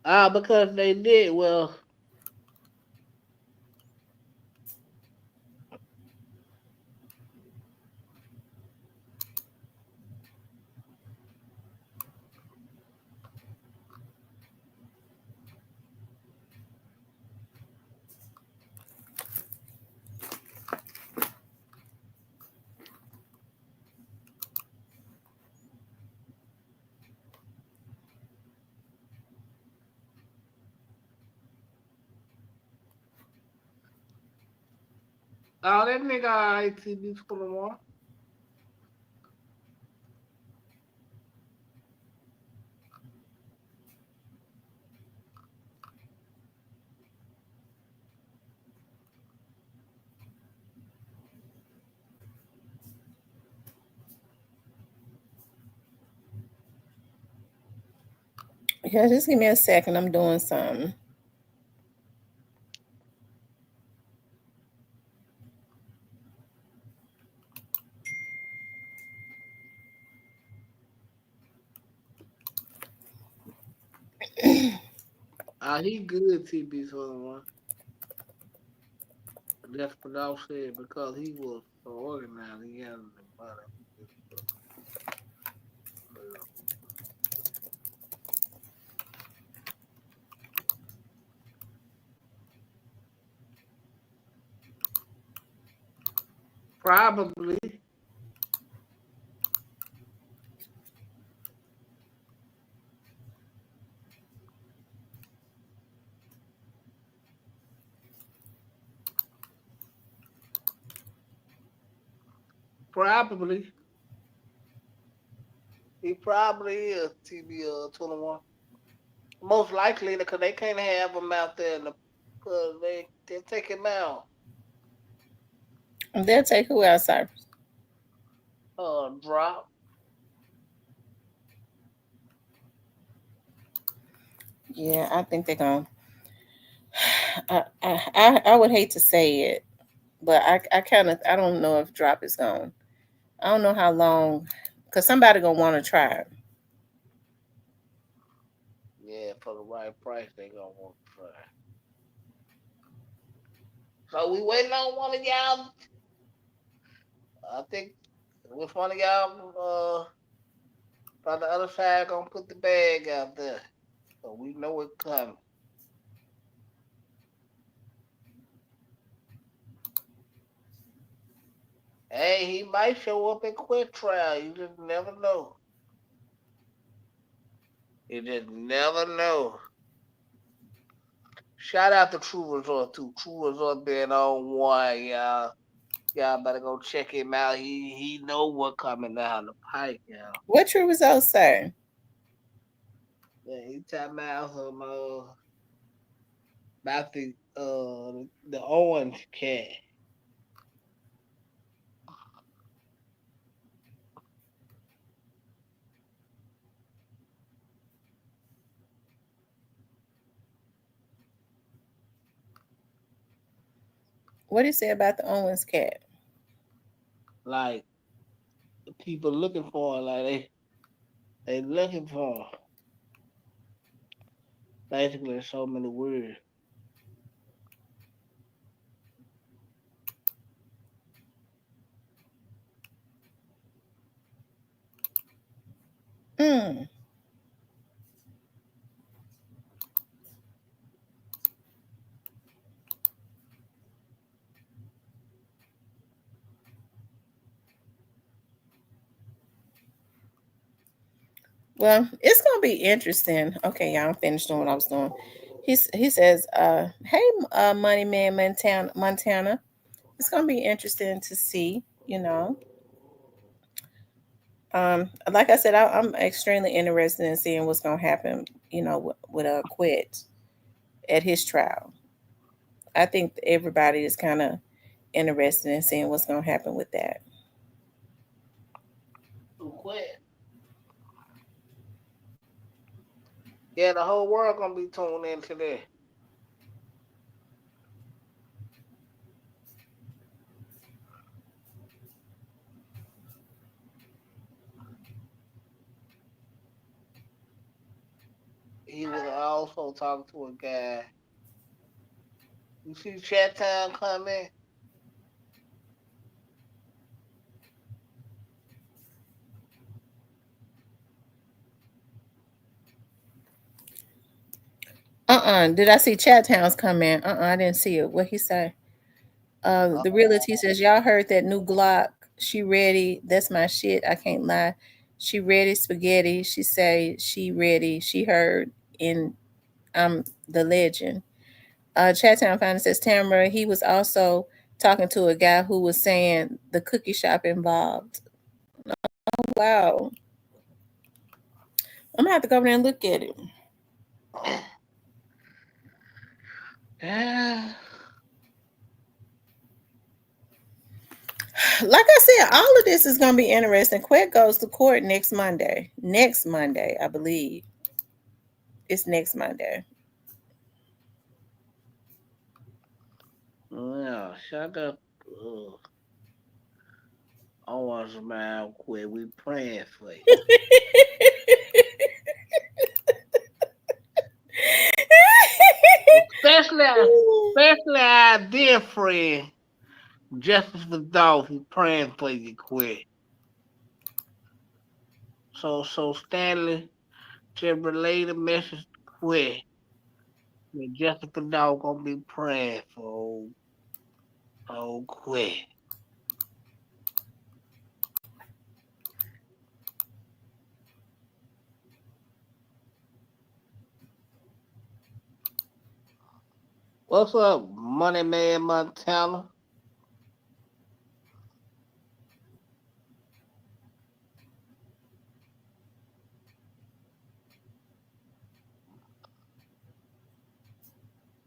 Ah, because they did. Well, Oh, that nigga alright, TB21. Yeah, just give me a second. I'm doing something. He good, TB21. That's what I said because he was so organized. He had the money. Probably. Probably. He probably is TB21. Most likely, because they can't have him out there because they take him out. They'll take who out, Cypress? Drop. Yeah, I think they're gonna. I would hate to say it, but I don't know if Drop is gone. I don't know how long, cause somebody gonna want to try it. Yeah, for the right price, they gonna want to try. So we waiting on one of y'all. I think which one of y'all on the other side gonna put the bag out there, so we know it coming. Hey, he might show up in quick trial. You just never know. You just never know. Shout out to True Resort too. True Resort being on one, y'all. Y'all better go check him out. He know what coming down the pike, y'all. What true results say? Yeah, he talking about some about the orange cat. What did he say about the Owens cat? Like people looking for him, like they looking for him. Basically so many words. Hmm. Well, it's gonna be interesting. Okay, y'all, I'm finished doing what I was doing. He says, hey, Money Man Montana. It's gonna be interesting to see. Like I said, I'm extremely interested in seeing what's gonna happen. With Quit at his trial. I think everybody is kind of interested in seeing what's gonna happen with that. Who quit? Yeah, the whole world gonna be tuned into this. He was also talking to a guy. You see Chat Time coming? Did I see Chat Towns come in? I didn't see it. What he say? The realty says, y'all heard that new Glock. She ready. That's my shit. I can't lie. She ready spaghetti. She say she ready. She heard in the legend. Chattown Finance says Tamara, he was also talking to a guy who was saying the cookie shop involved. Oh, wow. I'm gonna have to go over there and look at it. Yeah. Like I said, all of this is gonna be interesting. Quet goes to court next Monday. Next Monday, I believe. It's next Monday. Yeah, shut up. I want some man quit. We praying for you. especially our dear friend, Justice for Dolph. We praying for you, quit. So Stanley should relay the message quick. Justice for Dolph gonna be praying for old quit. What's up, Money Man Montana?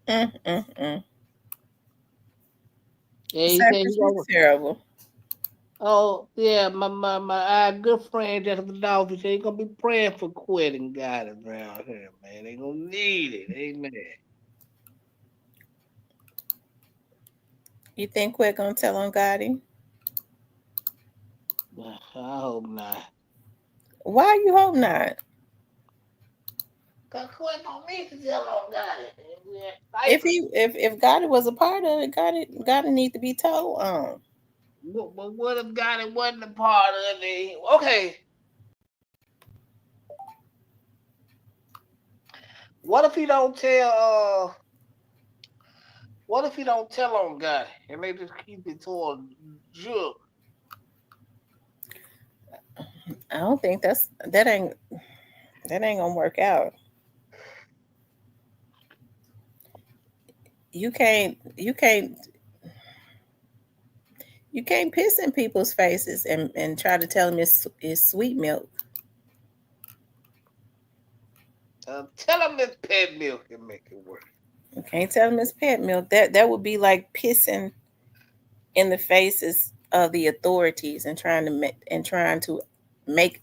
Yeah, he said he Cypress terrible. Oh yeah, my good friend Justice Dolph. He said he gonna be praying for quitting God around here, man. They gonna need it, amen. You think we're gonna tell on Gotti? I hope not. Why you hope not? Cause quit don't need to tell on Gotti. If Gotti was a part of it, Gotti need to be told on. But what if Gotti wasn't a part of it? Okay. What if he don't tell? What if he don't tell on Gotti and they just keep it toward Jill? I don't think that ain't gonna work out. You can't piss in people's faces and try to tell them it's sweet milk. Tell him it's pet milk and make it work. You can't tell them it's pet milk. That would be like pissing in the faces of the authorities and trying to make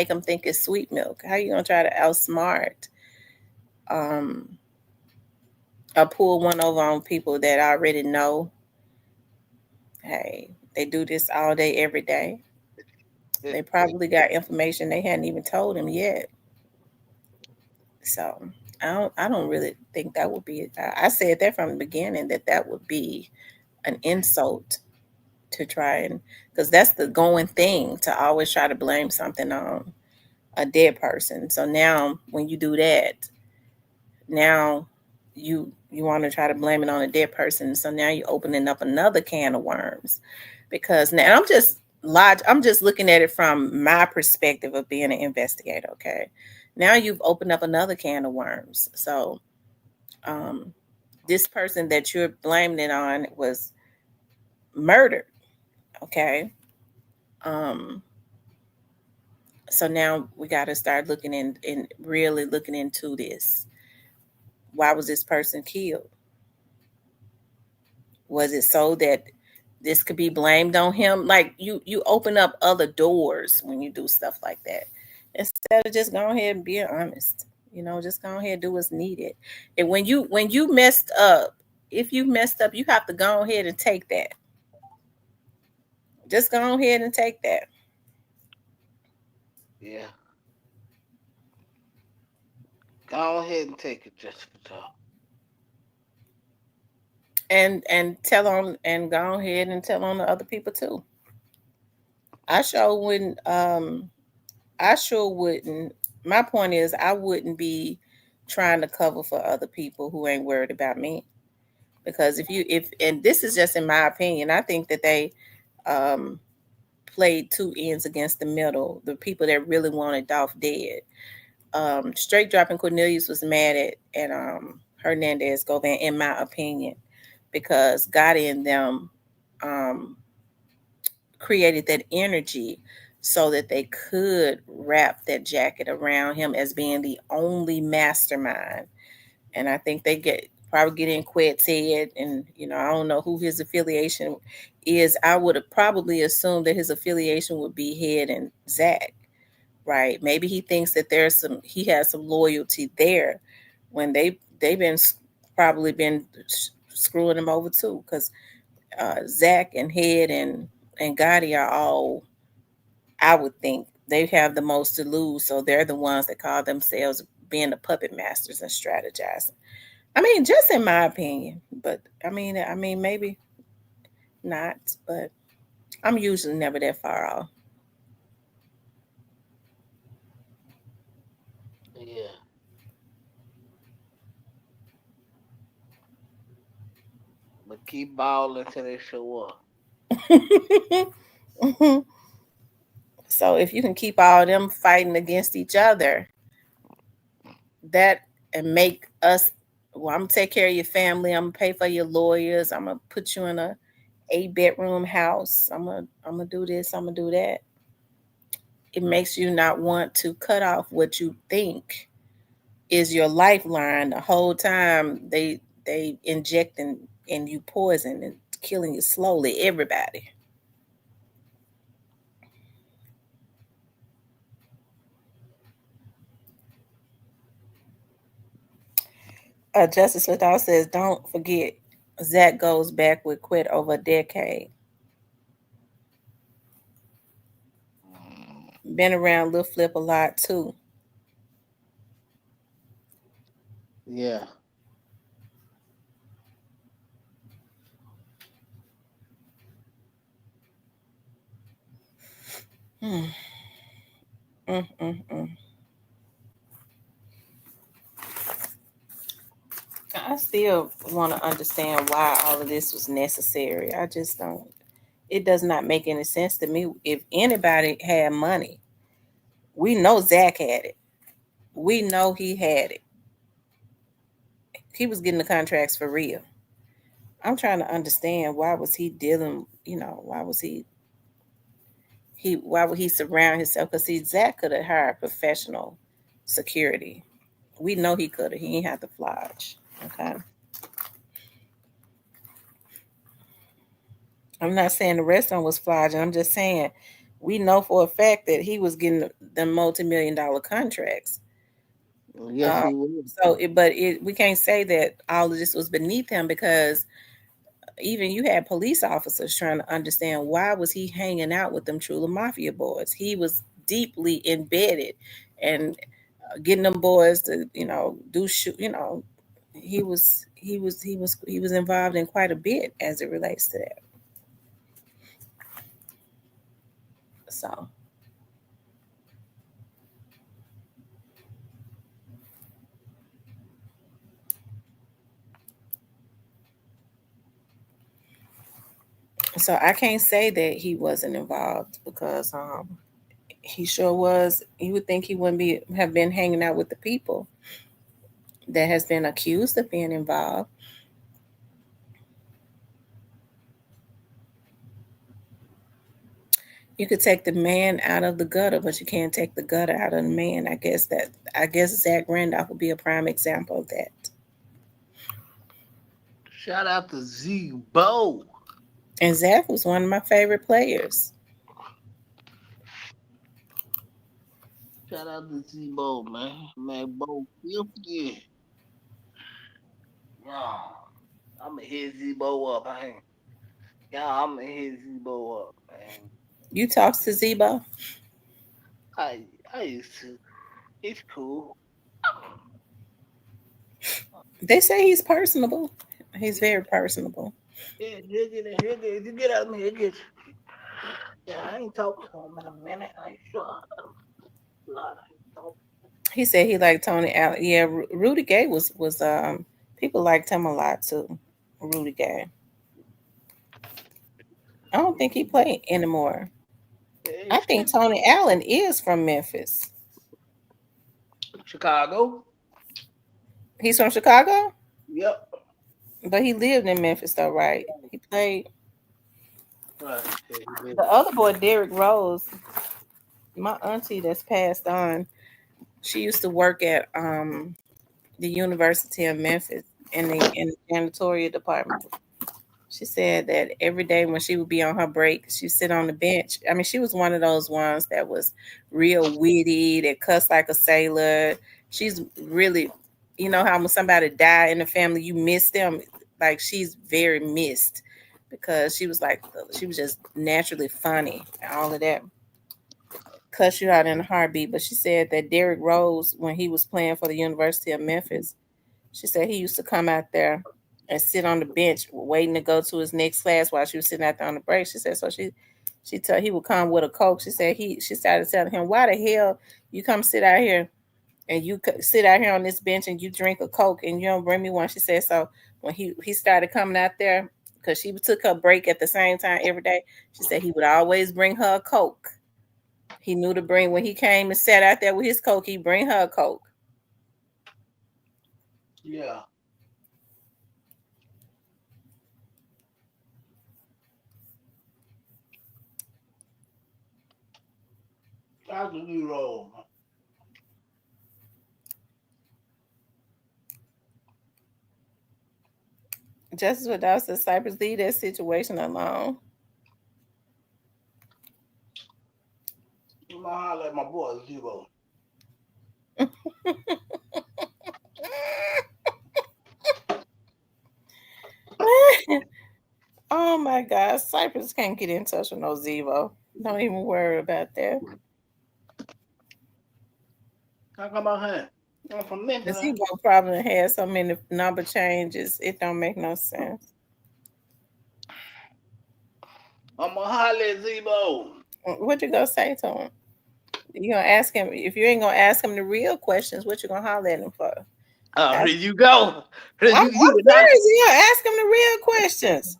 them think it's sweet milk. How you gonna try to outsmart or pull one over on people that already know? Hey, they do this all day, every day. They probably got information they hadn't even told him yet. So I don't really think that would be. I said that from the beginning that would be an insult to try and, because that's the going thing, to always try to blame something on a dead person. So now when you do that, now you want to try to blame it on a dead person. So now you're opening up another can of worms, because now I'm just looking at it from my perspective of being an investigator. Okay, now you've opened up another can of worms. So this person that you're blaming it on was murdered. Okay. So now we got to start looking in really looking into this. Why was this person killed? Was it so that this could be blamed on him? Like you open up other doors when you do stuff like that, instead of just going ahead and being honest. Just go ahead and do what's needed. And when you messed up, if you messed up, you have to go ahead and take that. Just go ahead and take that. Yeah. Go ahead and take it, Jessica. And tell on, and go ahead and tell on the other people too. I sure wouldn't. My point is, I wouldn't be trying to cover for other people who ain't worried about me. Because and this is just in my opinion, I think that they played two ends against the middle. The people that really wanted Dolph dead. Straight dropping Cornelius was mad at Hernandez Govan, in my opinion, because Gotti and them created that energy so that they could wrap that jacket around him as being the only mastermind. And I think they probably get in Quet's head, and I don't know who his affiliation is. I would have probably assumed that his affiliation would be Head and Zach, right? Maybe he thinks that he has some loyalty there when they've probably been screwing him over too, because Zach and Head and Gotti are all, I would think, they have the most to lose, so they're the ones that call themselves being the puppet masters and strategizing. I mean, just in my opinion, but I mean, maybe not, but I'm usually never that far off. Yeah. But keep balling until they show up. So if you can keep all them fighting against each other, that and make us, well, I'm gonna take care of your family, I'm gonna pay for your lawyers, I'm gonna put you in a 8-bedroom house, I'm gonna do this, I'm gonna do that. It makes you not want to cut off what you think is your lifeline. The whole time they injecting in you poison and killing you slowly, everybody. Justice Liddell says, don't forget, Zach goes back with Quit over a decade. Been around Lil Flip a lot too. Yeah. Mm, mm, mm. I still want to understand why all of this was necessary. I just don't. It does not make any sense to me. If anybody had money, we know Zach had it. We know he had it. He was getting the contracts for real. I'm trying to understand, why was he dealing, why was why would he surround himself? Because see, Zach could have hired professional security. We know he could have. He ain't have to flodge. Okay. I'm not saying the rest of them was flogging. I'm just saying we know for a fact that he was getting the multi-million-dollar contracts. Yes, he was. So, we can't say that all of this was beneath him, because even you had police officers trying to understand, why was he hanging out with them Trula Mafia boys? He was deeply embedded and getting them boys to, do shoot. He was involved in quite a bit as it relates to that. So. So I can't say that he wasn't involved, because he sure was. You would think he wouldn't have been hanging out with the people that has been accused of being involved. You could take the man out of the gutter, but you can't take the gutter out of the man. I guess Zach Randolph would be a prime example of that. Shout out to Z-Bo. And Zach was one of my favorite players. Shout out to Z-Bo, man. Man, Bo 50. Yeah. I'm going to hit Z-Bo up, man. Yeah, I'm going to hit Z-Bo up, man. You talked to Zebo? I used to. He's cool. They say he's personable. He's very personable. Yeah, he'll get out of me. Yeah, I ain't talked to him in a minute. I ain't sure. He said he liked Tony Allen. Yeah, Rudy Gay was people liked him a lot too. Rudy Gay. I don't think he played anymore. I think Tony Allen is from Memphis. Chicago. He's from Chicago? Yep. But he lived in Memphis though, right? He played. Right. Yeah, he The did. other boy, Derrick Rose, my auntie that's passed on, she used to work at the University of Memphis in the janitorial department. She said that every day when she would be on her break, she'd sit on the bench. I mean, she was one of those ones that was real witty, that cussed like a sailor. She's really, you know how when somebody die in the family, you miss them. Like she's very missed because she was just naturally funny and all of that. Cuss you out in a heartbeat. But she said that Derrick Rose, when he was playing for the University of Memphis, she said he used to come out there and sit on the bench waiting to go to his next class while she was sitting out there on the break. She said so she told he would come with a Coke. She said she started telling him, why the hell you come sit out here and you sit out here on this bench and you drink a Coke and you don't bring me one. She said so when he started coming out there, because she took her break at the same time every day, she said he would always bring her a Coke. He knew to bring, when he came and sat out there with his Coke, he'd bring her a Coke. Yeah. That's a new role. Justice without the Cypress, leave that situation alone. I'm gonna holler at my boy Zero. Oh my God, Cypress can't get in touch with no Zevo. Don't even worry about that. How come out here? I'm from The Memphis. Zevo probably has so many number changes, it don't make no sense. I'm gonna holler at Zebo. What you gonna say to him? You gonna ask him, if you ain't gonna ask him the real questions, what you gonna holler at him for? Oh, here Ask, you go. I'm You and I. serious. You gonna ask him the real questions.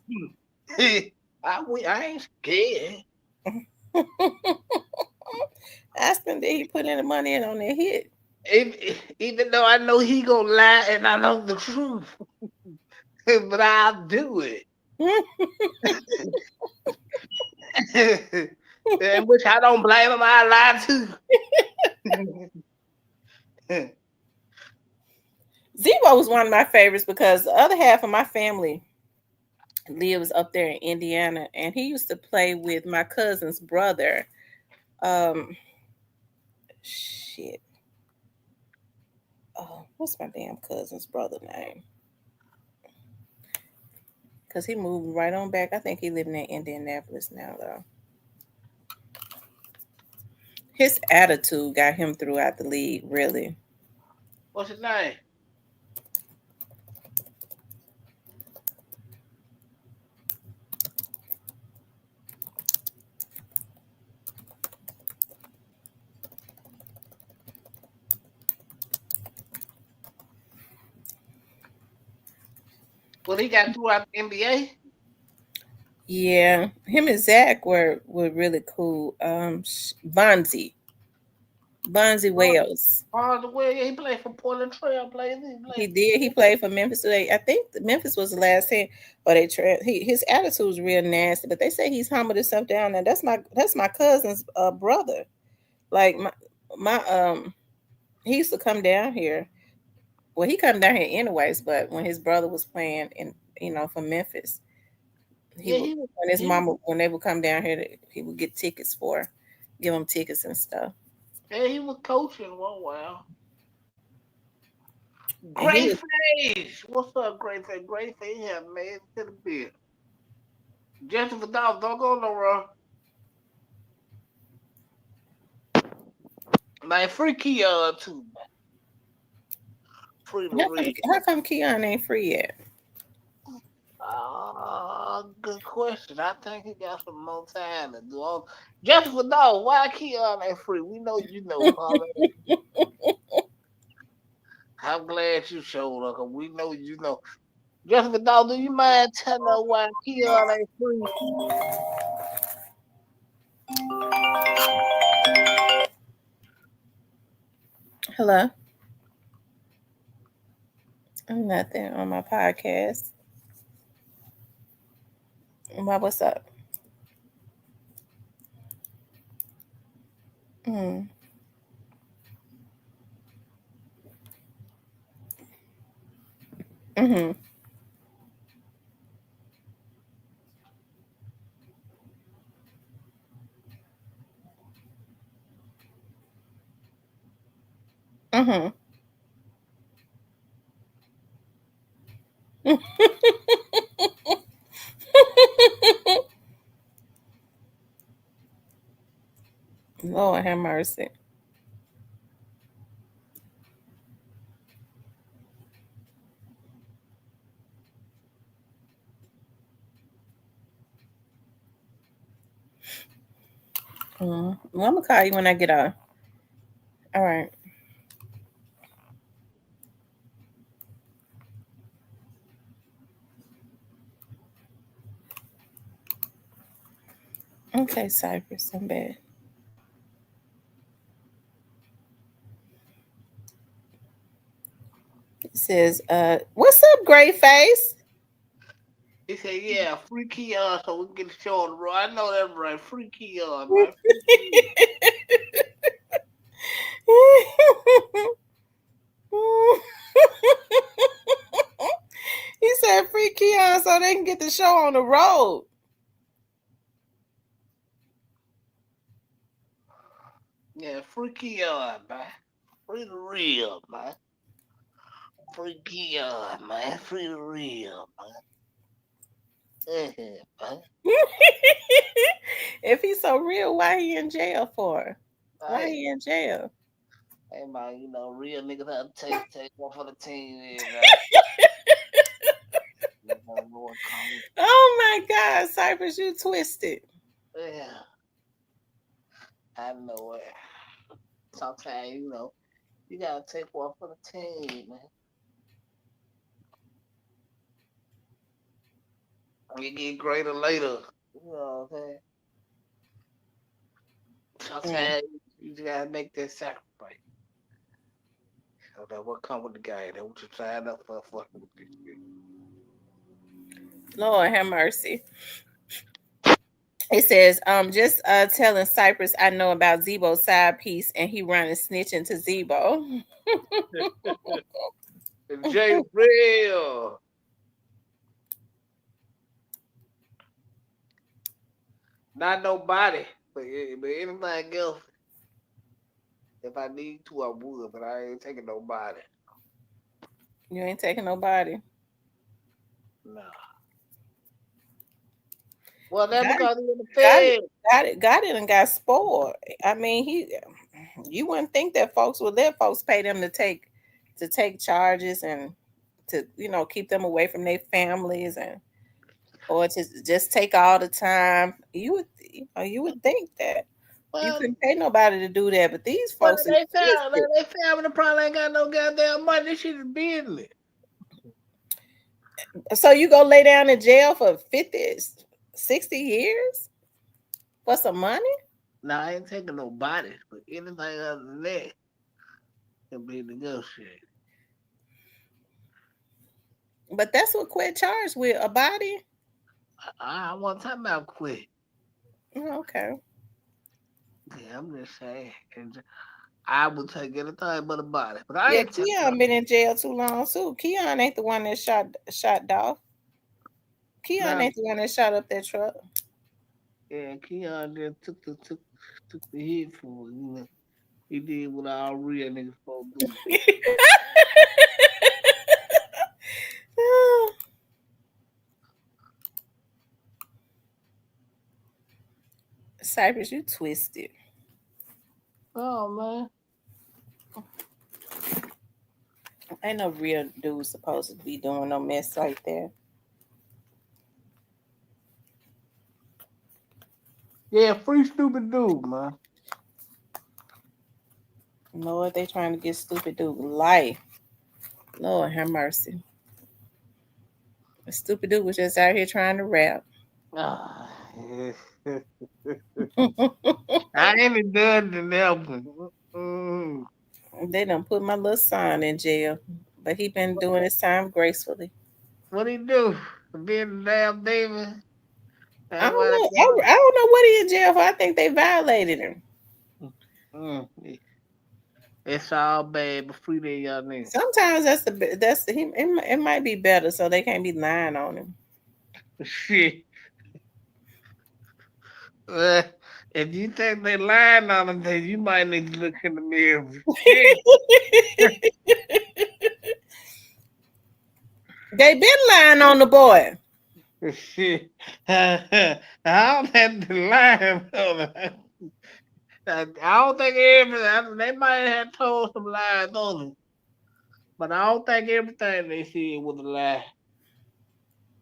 I ain't scared. Ask him, did he put any money in on that hit? Even though I know he gonna lie and I know the truth, but I'll do it. And which I don't blame him. I lie too. Zebo was one of my favorites because the other half of my family lives up there in Indiana, and he used to play with my cousin's brother. Shit. Oh, what's my damn cousin's brother name? Because he moved right on back. I think he living in Indianapolis now, though. His attitude got him throughout the league, really. What's his name? Well, he got throughout the NBA. Yeah, him and Zach were really cool. Bonzi Wales. All the way, he played for Portland Trail Blazers. He did. He played for Memphis today. I think Memphis was the last team, but his attitude was real nasty. But they say he's humbled himself down, and that's my cousin's brother. Like my he used to come down here. Well, he come down here anyways, but when his brother was playing in, for Memphis, Yeah, when his mama, when they would come down here, he would get tickets give them tickets and stuff. Yeah, he was coaching one while. And he Great was, face. What's up, Great face? Great face, yeah, man. To the bit. Justice for Dolph, don't go nowhere. Man, free Keon too. Free Marie. how come Keon ain't free yet? Good question. I think he got some more time to do. Justice for Dolph, why Keon ain't free? We know you know already. I'm glad you showed up, 'cause we know you know. Justice for Dolph, do you mind telling us why Keon ain't free? Hello. I'm nothing on my podcast. Well, what's up? Mm. Mm-hmm. Mm-hmm. Lord have mercy. Well, I'm gonna call you when I get on. All right. Okay, Cypress, I'm bad. It says, what's up, Gray Face? He said, yeah, free Keon so we can get the show on the road. I know that's right. Free Keon, man. Free Keon. He said free Keon so they can get the show on the road. Yeah, free Keon, man. Free the real, man. Free Keon, man. Free the real, man. Yeah, man. If he's so real, why he in jail for? Why Hey, he in jail? hey, man, you know, real niggas have to take one for the team. Oh my God, Cypress, you twisted. Yeah, I know it. Sometimes, you know, you gotta take one for the team, man. You get greater later. You know what I'm saying? Sometimes you just gotta make that sacrifice. So that what come with the guy. That what you signed up for fucking with this shit. Lord have mercy. It says, just telling Cypress I know about Zebo's side piece and he running snitching to Zebo. J real. Not nobody. But anything else. If I need to, I would, but I ain't taking nobody. You ain't taking nobody. No. Well, that's Got because he's in the Fed. got it and got spoiled. I mean, you wouldn't think that folks would let folks pay them to take charges and to keep them away from their families and or to just take all the time. You would think that you Well, couldn't pay nobody to do that, but these folks is twisted. they family probably ain't got no goddamn money. This shit is business. So you go lay down in jail for 50, 60 years for some money? Now I ain't taking no bodies, but anything other than that can be negotiated. But that's what quit charged with, a body. I want to talk about quit. Oh, okay. Yeah, I'm just saying. And I would take anything but a body. But I Yeah, ain't taking Keon been in jail too long too. Keon ain't the one that shot Dolph. Keon no. ain't the one that shot up that truck. Yeah, Keon just took the hit for it. You know, he did what all real niggas supposed to do. Cypress, you twisted. Oh man. Ain't no real dude supposed to be doing no mess like that. Yeah, free stupid dude, man. Lord, they trying to get stupid dude life. Lord have mercy. The stupid dude was just out here trying to rap. Ah, I ain't done to them. They done put my little son in jail, but he been doing his time gracefully. What he do? Being a damn demon? I That's don't why they know. I don't know what he in jail for. I think they violated him. It's all bad, but free that young nigga. Sometimes it might be better so they can't be lying on him. Shit. If you think they lying on him, then you might need to look in the mirror. Shit. They been lying on the boy. Shit. I don't have to lie. I don't think everything. They might have told some lies on him, but I don't think everything they said was a lie.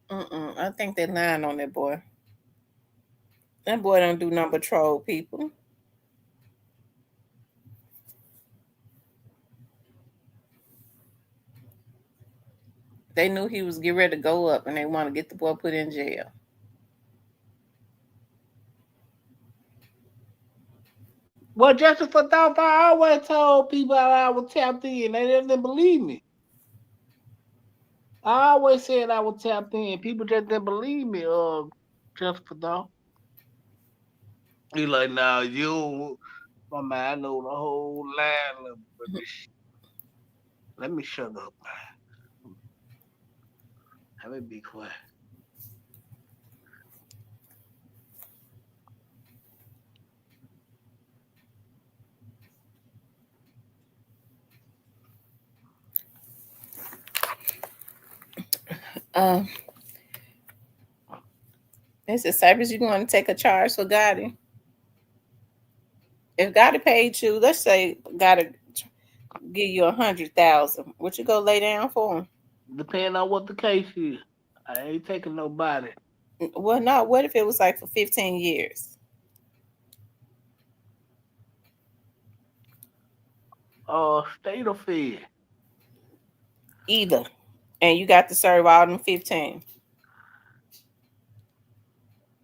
I think they lying on that boy. That boy don't do nothing but troll people. They knew he was getting ready to go up, and they want to get the boy put in jail. Well, Justice for Dolph, I always told people I was tapped in. They didn't believe me. I always said I was tapped in. People just didn't believe me. Justice for Dolph. He like, nah, you, my man, I know the whole line. Let me shut up. Let me be quiet. They said, Cypress, you want to take a charge for Gotti? If Gotti paid you, let's say Gotti give you 100,000, what you go lay down for him? Depending on what the case is, I ain't taking nobody. Well, not. What if it was like for 15 years? State or fed? Either, and you got to serve all them 15.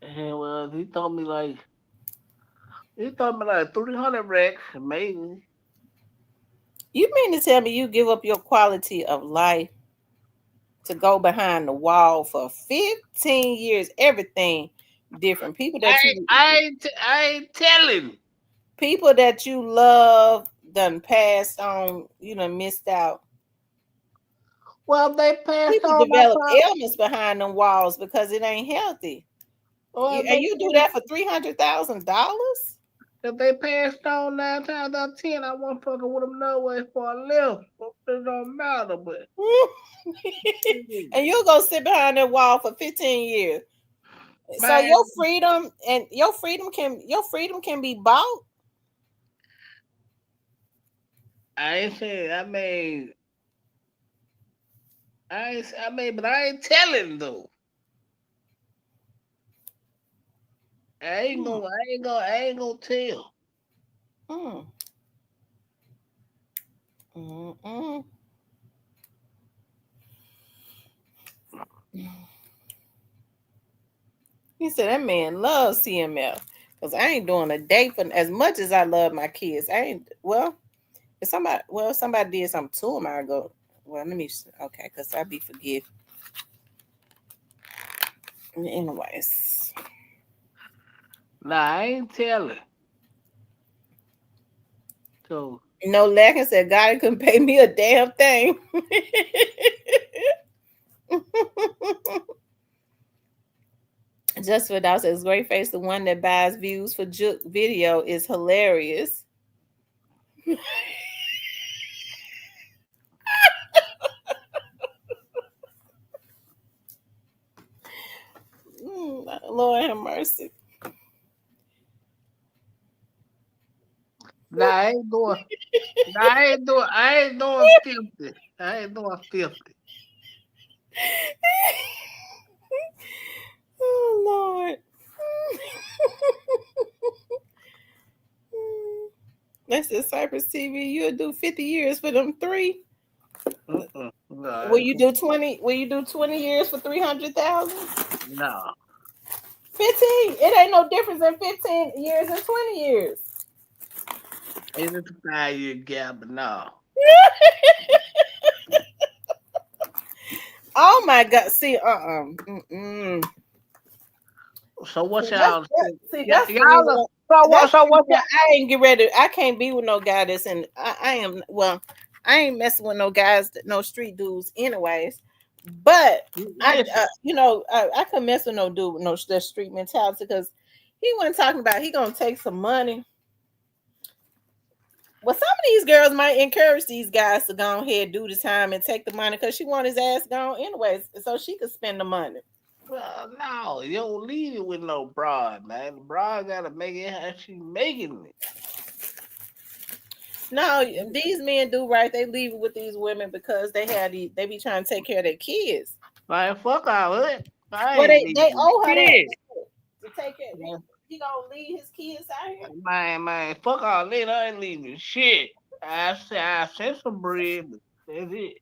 And well, he told me like 300 racks, maybe. You mean to tell me you give up your quality of life to go behind the wall for 15 years? Everything different. People that I ain't telling. people that you love done passed on. You done missed out. Well, they passed People on my develop property. ailments behind them walls because it ain't healthy. Well, And you do that for $300,000? if they passed on 9 times out of 10, I won't fucking with them no way for a left. It don't matter, but And you'll go sit behind that wall for 15 years. So man, your freedom can be bought. I ain't saying. But I ain't telling though. I ain't gonna tell. Mm. Mm-mm. He said that man loves CML because I ain't doing a date for as much as I love my kids. I ain't if somebody did something to him, I go, well, let me okay, because I be forgive. Anyways. Nah, I ain't telling. So No, Larkin said God couldn't pay me a damn thing. Just for that says great face. The one that buys views for Juke video is hilarious. Lord have mercy. nah, I ain't doing. Nah, I ain't doing 50. I ain't doing 50. Oh Lord. That's a Cypress TV. You'll do 50 years for them 3. Nah, Will you do 20? Will you do 20 years for 300,000? no. 15. It ain't no difference in 15 years and 20 years. It's a 5-year gap, but no. Oh my God. See, So what See, y'all? that's the Y'all. reason. So what? That's So the what? reason I ain't get ready. I can't be with no guy that's in. I am well. I ain't messing with no guys, no street dudes, anyways. But Listen, I couldn't mess with no dude with no that street mentality because he wasn't talking about he gonna take some money. Well, some of these girls might encourage these guys to go ahead, do the time, and take the money because she want his ass gone anyways, so she could spend the money. well, no, you don't leave it with no broad, man. The broad gotta make it how she making it. No, these men do right. They leave it with these women because they be trying to take care of their kids. Man, fuck all of it. I Well, ain't they leaving owe her that shit. to take care. He gonna leave his kids out here. Man, fuck all that. I ain't leaving shit. I sent some bread, but that's it.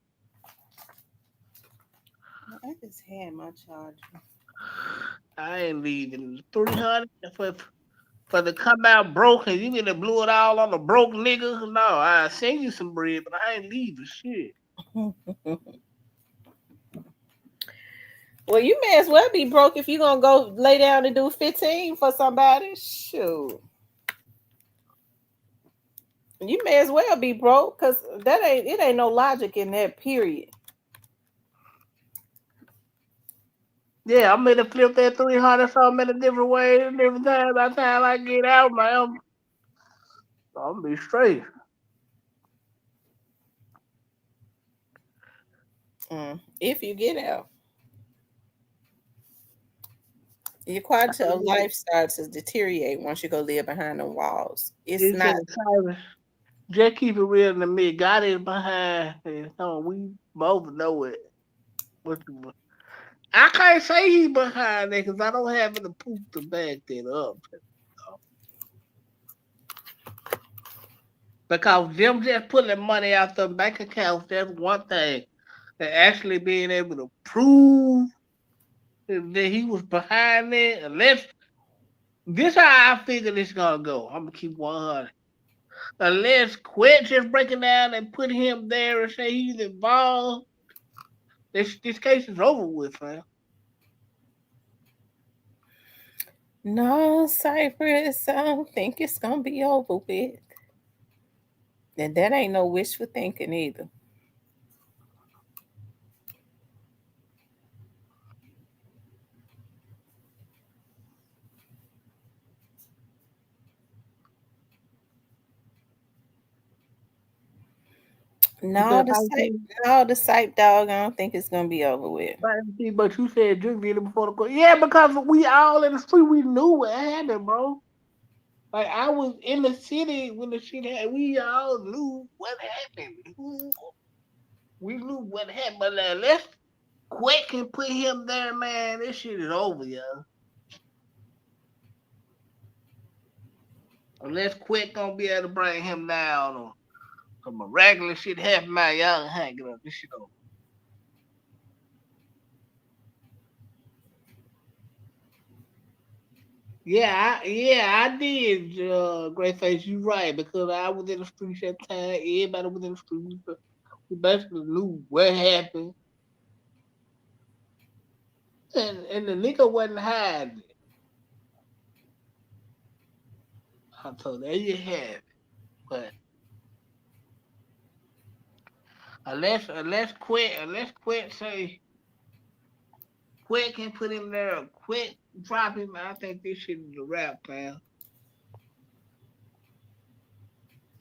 I just had my charger. I ain't leaving 300 for to come out broke and you gonna blew it all on the broke nigga. No, I send you some bread, but I ain't leaving shit. Well, you may as well be broke if you gonna go lay down and do 15 for somebody. Shoot. You may as well be broke because it ain't no logic in that period. Yeah, I'm gonna flip that 300 something in a different way, different time. By the time I get out, man, I'm gonna be straight. If you get out, your quality of life starts to deteriorate once you go live behind the walls. It's He said, not. Cyrus, just keep it real in the mid. God is behind, and so we both know it. I can't say he's behind it because I don't have any proof to back that up. Because them just putting money out the bank accounts, that's one thing. And actually being able to prove that he was behind it, unless this how I figure this gonna go. I'm gonna keep 100. Unless quit just breaking down and put him there and say he's involved, this case is over with, man. No, Cypress, I don't think it's gonna be over with. And that ain't no wishful thinking either. No, Because I see, the site dog, I don't think it's gonna be over with. but you said just did it before the court. Yeah, because we all in the street, we knew what happened, bro. Like I was in the city when the shit happened. We all knew what happened. We knew what happened. But let's quick and put him there, man. This shit is over, yo. Unless quick gonna be able to bring him down or some regular shit happen, man. Y'all hang it up. This shit over. I did, Great Face. You right because I was in the streets at the time. Everybody was in the streets. We basically knew what happened, and the nigga wasn't hiding. So there you have it. But unless quit say quit can put him there, quit drop him. I think this shit is a wrap, man.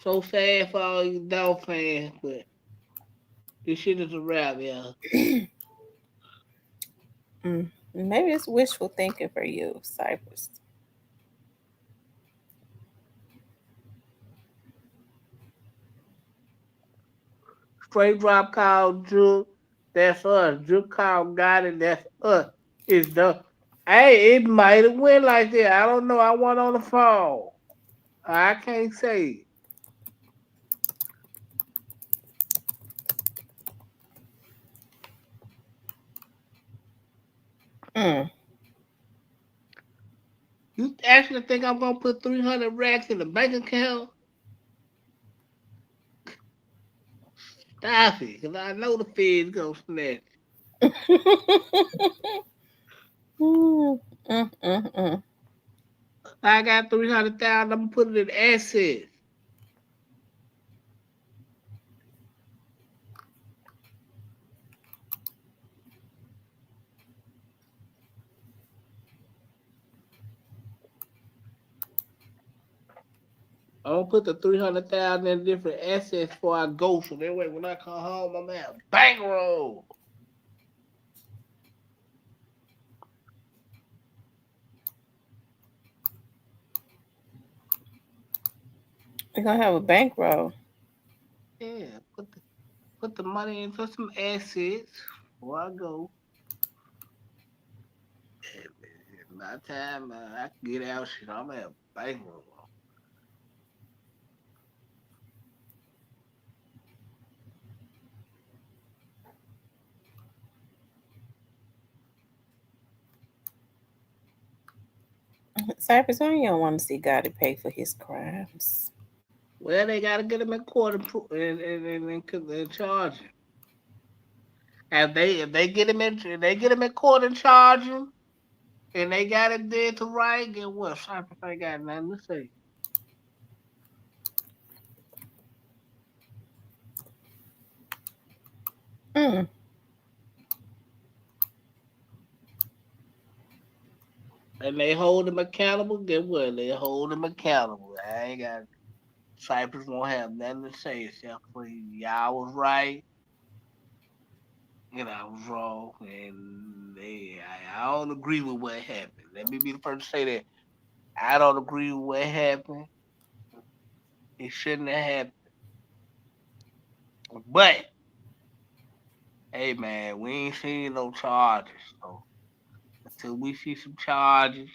So sad for all you Dolph fans, but this shit is a wrap, yeah. Maybe it's wishful thinking for you, Cypress. Straight drop call, Juke. That's us. Juke call got it. That's us. It's the. Hey, it might have went like that. I don't know. I wasn't on the phone. I can't say. Mm. You actually think I'm gonna put 300 racks in the bank account? Stop it, cause I know the Fed's gonna snatch. Mm. Mm. I got 300,000. I'm gonna put it in assets. I'm gonna put the 300,000 in different assets before I go. So that way, when I come home, I'm gonna have bankroll. You're gonna have a bankroll. Yeah, put the money into some assets before I go. And by the time I can get out, shit, I'm gonna have bankroll. Cypress, why you don't want to see God to pay for his crimes? Well, they gotta get him in court and charge him. If they get him in court and charge him, and they got him dead to right, get what? Cypress ain't got nothing to say. Mm. And they hold him accountable, get what? They hold him accountable. I ain't got Cypress won't have nothing to say except for y'all was right and I was wrong, and I don't agree with what happened. Let me be the first to say that I don't agree with what happened. It shouldn't have happened. But hey, man, we ain't seen no charges. So until we see some charges,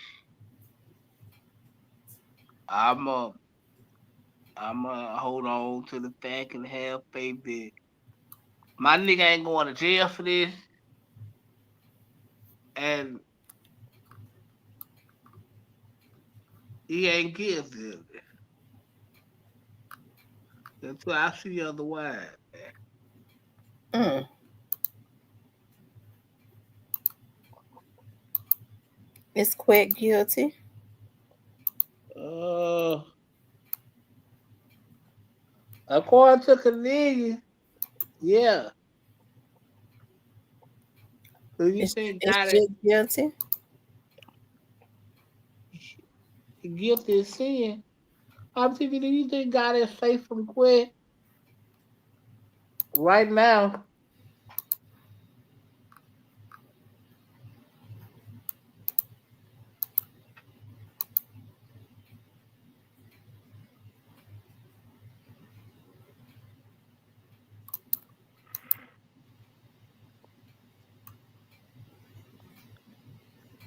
I'm uh I'm hold on to the fact and have faith that my nigga ain't going to jail for this, and he ain't guilty until I see otherwise, Mm. Is Quet guilty? man. According to Canadian, yeah. Do you think Is got it Jake guilty? guilty of sin? I'm thinking, do you think God is safe from quit right now?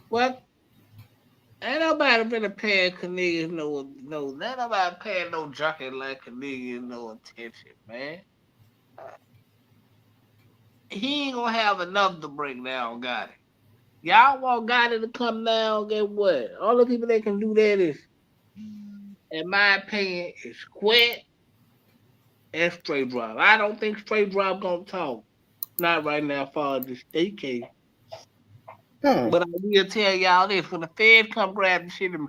What? Ain't nobody been paying Canadians ain't nobody paying no junkie like Canadians no attention, man. He ain't gonna have enough to bring down Gotti. Y'all want Gotti to come down, get what? All the people that can do that is, in my opinion, is Quit and Straight Drop. I don't think Straight Drop gonna talk. Not right now, for the state case. Hmm. But I will tell y'all this: when the Fed come grab the shit and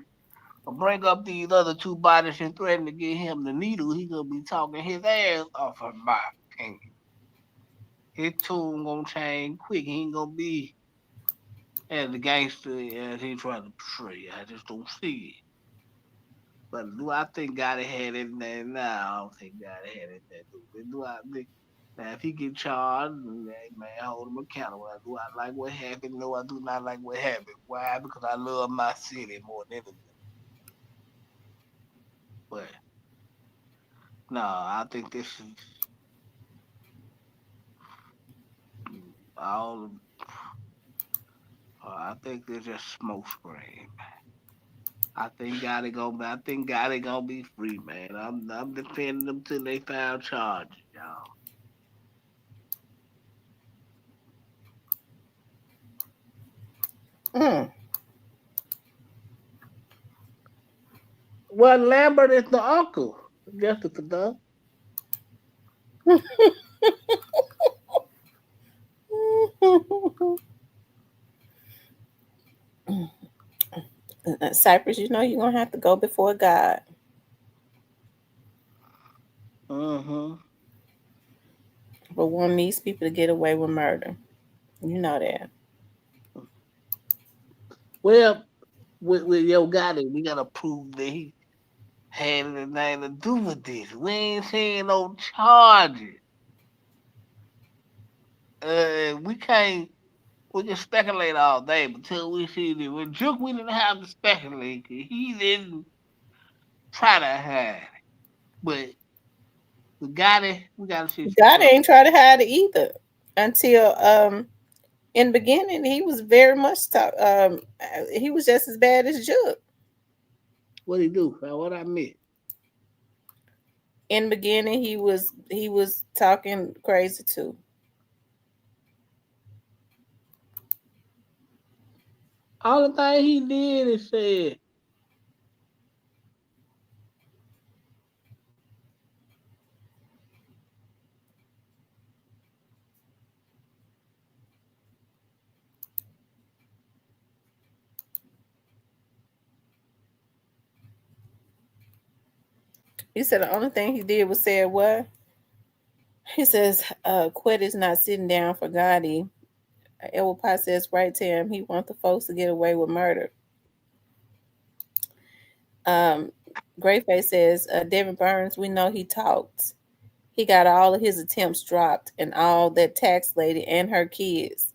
bring up these other two bodies and threaten to get him the needle, he gonna be talking his ass off of my opinion. His tune gonna change quick. He ain't gonna be as the gangster as he trying to portray. I just don't see it. But do I think God had anything? Nah, I don't think God had anything to do with it. Do I think now if he get charged, hey, man, hold him accountable. Do I like what happened? No, I do not like what happened. Why? Because I love my city more than anything. But no, I think this is all. I think they're just smoke screen. I think Gotti gonna. I think Gotti gonna be free, man. I'm defending them till they found charges, y'all. Mm. Well, Lambert is the uncle, Jessica Dunn. Cypress, you know you're gonna have to go before God. For wanting these people to get away with murder. You know that. Well, with your guy, we gotta prove that he had anything to do with this. We ain't seeing no charges. We can't. We can speculate all day, but until we see this. With Juke, we didn't have to speculate. He didn't try to hide. But we gotta see some God stuff. ain't try to hide it either. Until in the beginning he was very much he was just as bad as Juke. What he do? What I missed? In the beginning he was talking crazy too. All the thing he did is said, He said the only thing he did was say what? He says, Quet is not sitting down for Gotti. Elwood Pie says right to him, he wants the folks to get away with murder. Greyface says, Devin Burns, we know he talks. He got all of his attempts dropped and all that tax lady and her kids.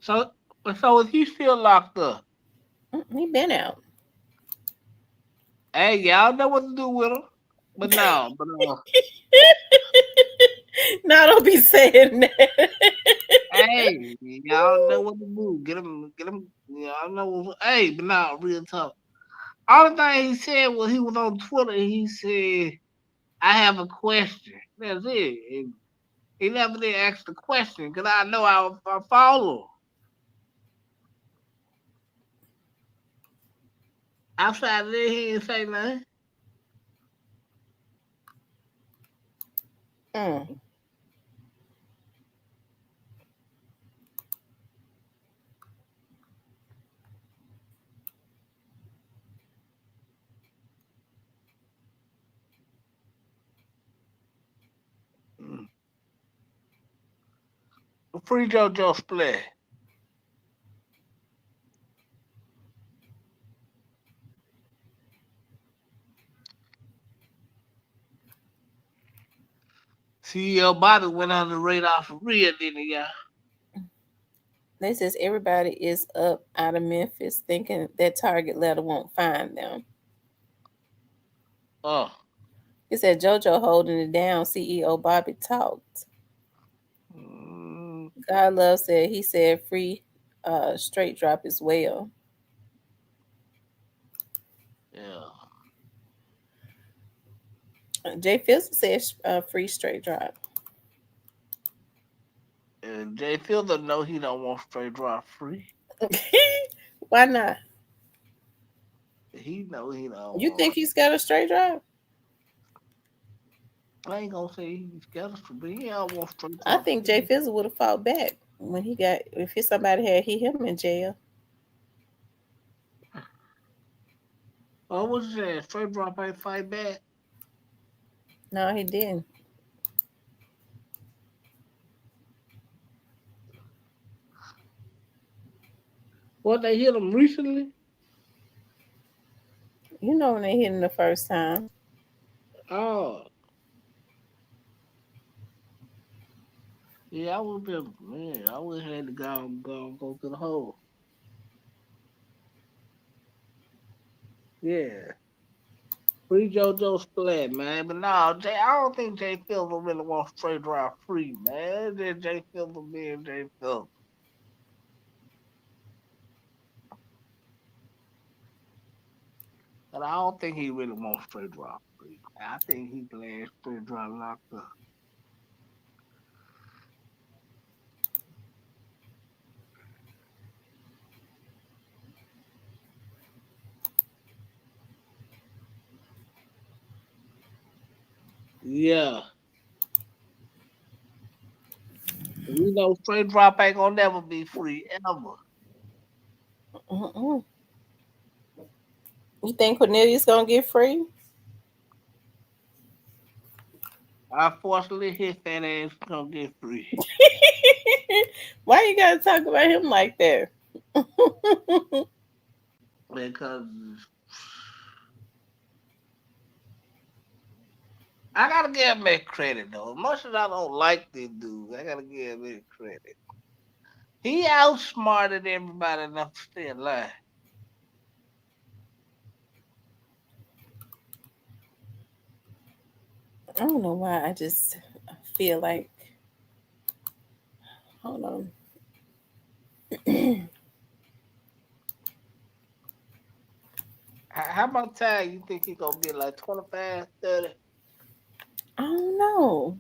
So is he still locked up? He been out. Hey, y'all know what to do with him. But no, No, don't be saying that. hey, y'all know what to do. Get him. Y'all know what. Hey, but no, real tough. All the thing he said was he was on Twitter. He said, "I have a question." That's it. And he never did ask the question because I know I follow. Outside of that, he didn't say nothing. Mm. Free JoJo Split. CEO Bobby went on the radar for real, didn't he, y'all? They says everybody is up out of Memphis thinking that Target letter won't find them. Oh. He said JoJo holding it down. CEO Bobby talked. God Love said he said free straight drop as well. Yeah. Jay Fields says free straight drop. And Jay Fielder know he don't want straight drop free. Why not? He know he don't. You think he's got a straight drop? I ain't gonna say he's got a straight, but he don't want straight I drop. think Jay Fields would have fought back when he got if somebody had him in jail. Oh, what's that? Straight drop ain't fight back. No, he didn't. What, they hit him recently? You know when they hit him the first time. Oh. Yeah, I would have been, man, I would have had to go to the hole. Yeah. Free JoJo Splat, man. But no, Jay, I don't think Jay Fielder really wants straight drop free, man. It's just Jay Fielder being Jay Fielder. But I don't think he really wants straight drop free. I think he glad straight drop locked up. Yeah. You know, straight drop ain't gonna never be free ever. Mm-mm. You think Cornelius gonna get free? Unfortunately, his fat ass gonna get free. Why you gotta talk about him like that? Because I gotta give him credit though. Much as I don't like this dude, I gotta give him credit. He outsmarted everybody enough to stay alive. I don't know why. I just feel like, hold on. How about time you think he gonna get like 25, 30? I don't know.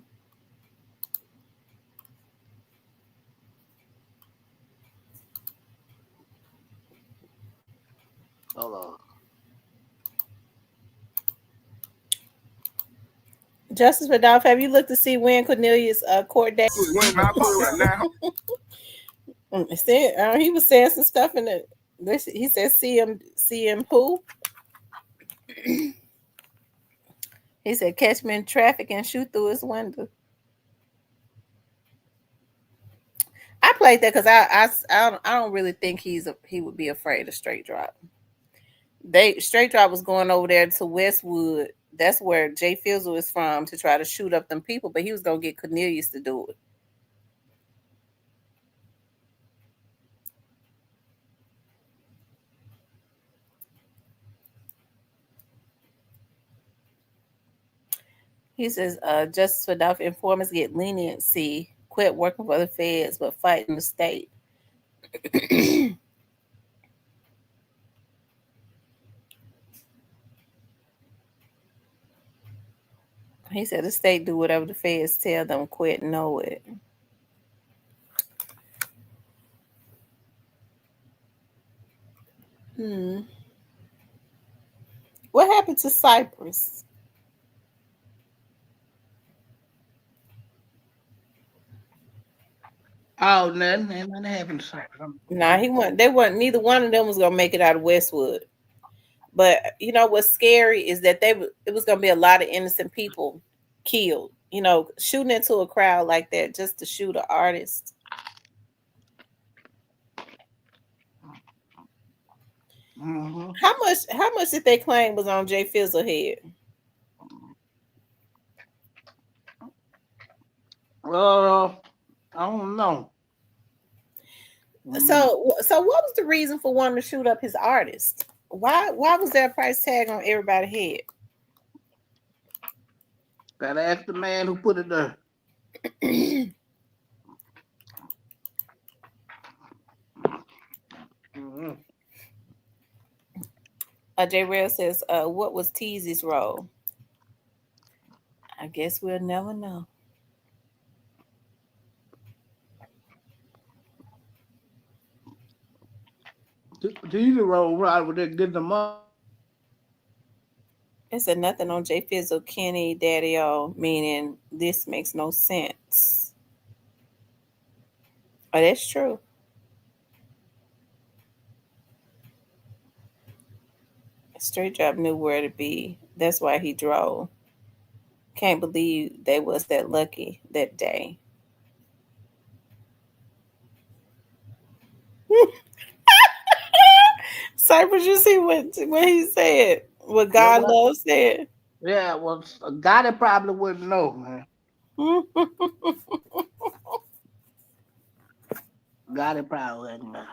Hold on. Justice for Dolph, have you looked to see when Cornelius' court date? He was saying some stuff in the. He said, "See him who?" He said, "Catch me in traffic and shoot through his window." I played that because I don't really think he would be afraid of straight drop. Straight drop was going over there to Westwood. That's where Jay Fizzle is from to try to shoot up them people, but he was gonna get Cornelius to do it. He says, Justice for Dolph informers get leniency, quit working for the feds, but fighting the state. He said the state do whatever the feds tell them, quit, know it. What happened to Cypress? Oh, nothing. Ain't nothing happened to Cypress. Nah, he wasn't. They weren't. Neither one of them was gonna make it out of Westwood. But you know what's scary is that it was gonna be a lot of innocent people killed. You know, shooting into a crowd like that just to shoot an artist. Mm-hmm. How much did they claim was on Jay Fizzle head? I don't know. So what was the reason for wanting to shoot up his artist? Why was there a price tag on everybody's head? Gotta ask the man who put it there. Mm-hmm. J. Rail says, what was Teasy's role? I guess we'll never know. Teaser roll right with that get them up. It said nothing on Jay Fizzle, Kenny, Daddy O, meaning this makes no sense. Oh, that's true. Straight Drop knew where to be. That's why he drove. Can't believe they was that lucky that day. Cypress, you see what he said? What God loves said. Yeah, well, a guy that probably wouldn't know, man. Guy that probably wouldn't know.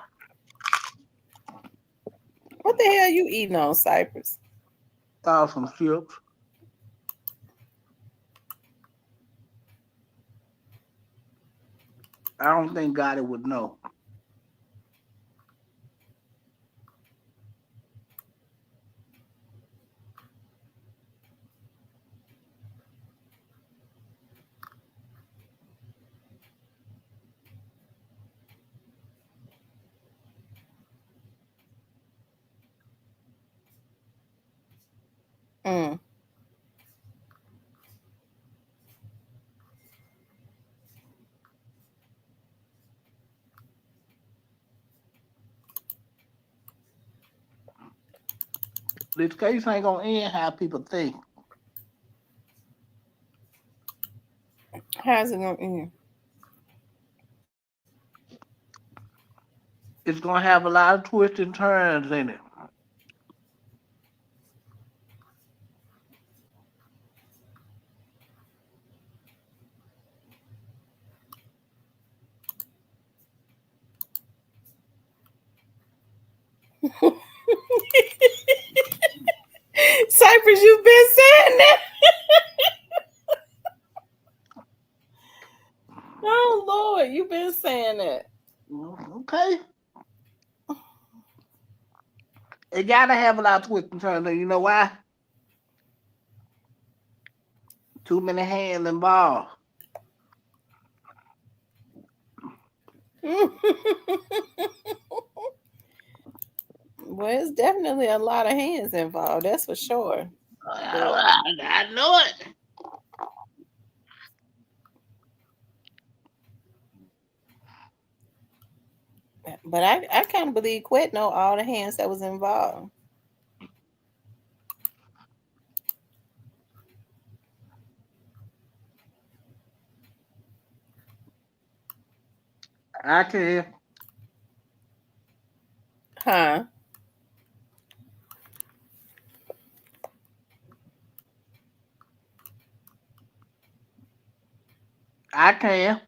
What the hell you eating on, Cypress? Thought some chips. I don't think Gotti would know. Mm. This case ain't gonna end how people think. How's it gonna end? It's gonna have a lot of twists and turns in it. Cypress, you've been saying that. Oh Lord, you've been saying that. Okay. It gotta have a lot of twists and turns. And you know why? Too many hands involved. Well, it's definitely a lot of hands involved. That's for sure. I know it. But I can't believe Quet know all the hands that was involved. I can. Huh? I can.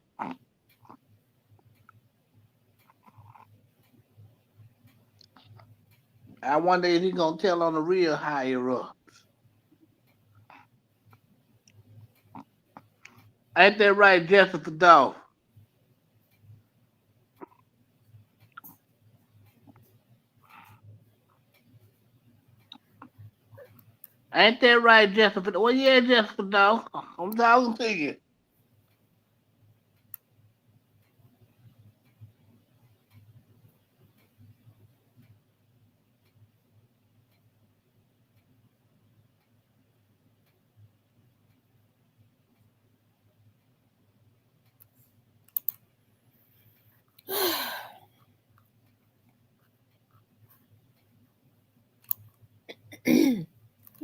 I wonder if he gonna tell on the real higher up. Ain't that right, Jessica Dolph? Ain't that right, Jessica? Well, yeah, Jessica Dolph. I'm talking to you.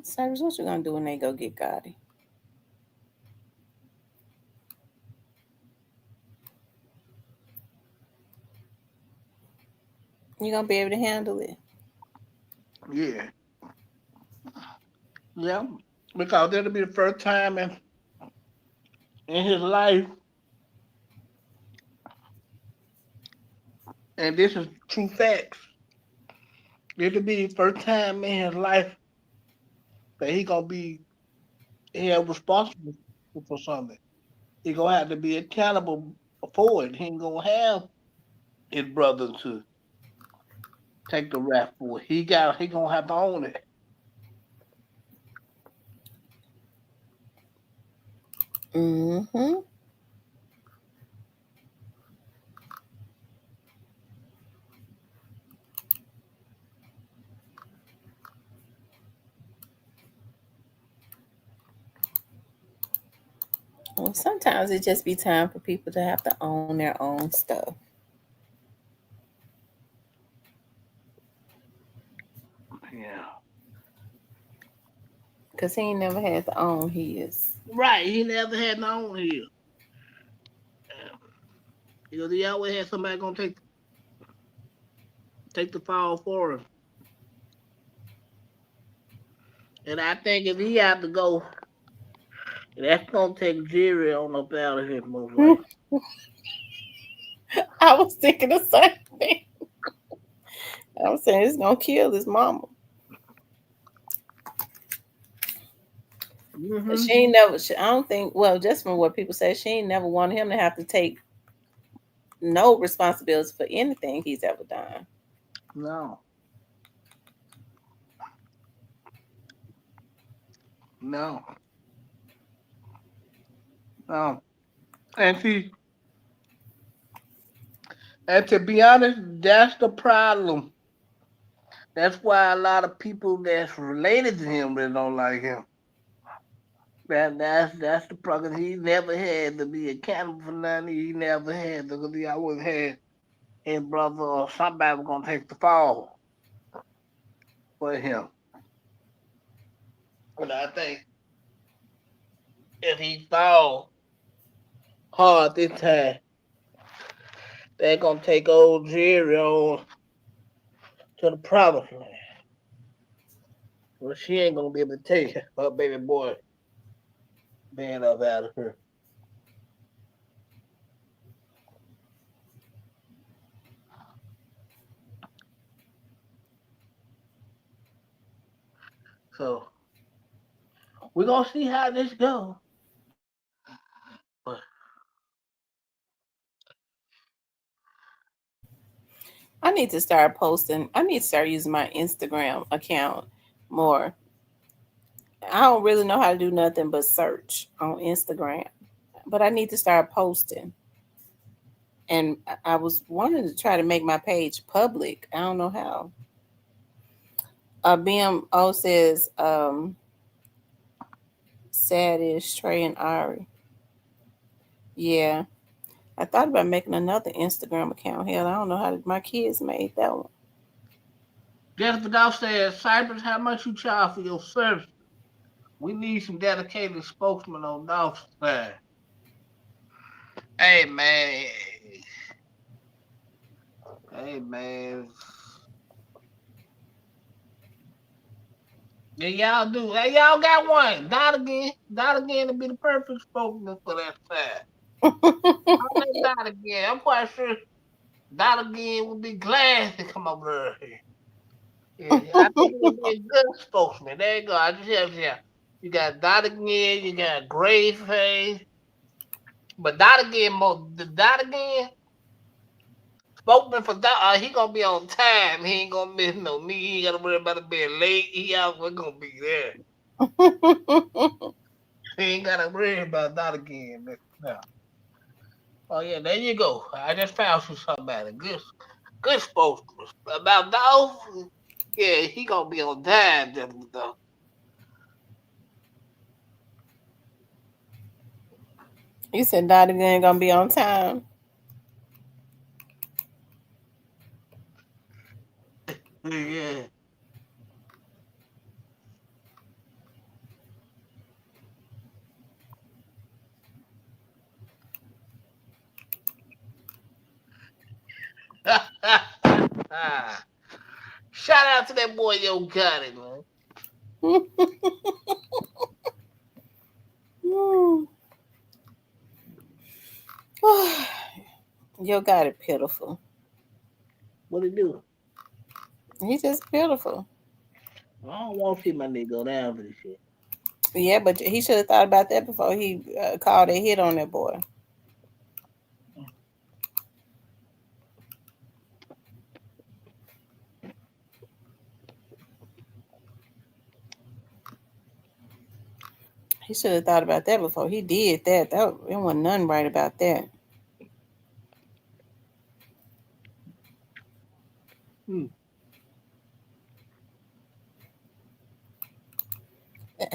Cyrus, what you gonna do when they go get Gotti? You gonna be able to handle it? Yeah. Yeah. Because that'll be the first time in his life, and this is true facts. It'll be the first time in his life that he gonna be held responsible for something. He gonna have to be accountable for it. He ain't gonna have his brother to take the rap for it. He gonna have to own it. Mm-hmm. Well, sometimes it just be time for people to have to own their own stuff. Yeah. Cause he ain't never had to own his. Right. He never had no own here. Because he always had somebody gonna take the fall for him. And I think if he had to go, that's gonna take Jerry on up out of here most likely. I was thinking the same thing. I was saying it's gonna kill his mama. Mm-hmm. She ain't never. I don't think. Well, just from what people say, she ain't never wanted him to have to take no responsibility for anything he's ever done. No. No. No. And see, and to be honest, that's the problem. That's why a lot of people that's related to him really don't like him. That's the problem. He never had to be accountable for nothing. He never had to, because he always had his brother or somebody was gonna take the fall for him. But I think if he fall hard this time, they're gonna take old Jerry on to the promised land. Well, she ain't gonna be able to take her baby boy being up out of her. So we're gonna see how this goes. But I need to start posting. I need to start using my Instagram account more. I don't really know how to do nothing but search on Instagram, but I need to start posting. And I was wanting to try to make my page public. I don't know how. BMO says, Sadish, Trey, and Ari. Yeah. I thought about making another Instagram account. Hell, I don't know how my kids made that one. Jennifer Dolph says, Cypress, how much you charge for your service? We need some dedicated spokesman on Dolph's side. Hey man. Hey man. Yeah, y'all do. Hey, y'all got one. Not again. Not again to be the perfect spokesman for that side. Not again. I'm quite sure Not again would be glad to come over here. Yeah, I think he would be a good spokesman. There you go. I just have yeah. You got Dot again, you got Gray Face, but Dot again, the Dot again spokesman for Dot. He gonna be on time. He ain't gonna miss no me. He ain't gotta worry about it being late. He always gonna be there. He ain't gotta worry about Dot again. No. Oh yeah, there you go. I just found you somebody good spokesman about Dolph. Yeah, he gonna be on time, though. You said Dottie ain't gonna be on time. Yeah. Shout out to that boy Yo Gotti, man. Yo got it pitiful. What he do? He's just pitiful. I don't want to see my nigga go down for this shit. Yeah, but he should have thought about that before he called a hit on that boy. He should have thought about that before he did that. There wasn't nothing right about that.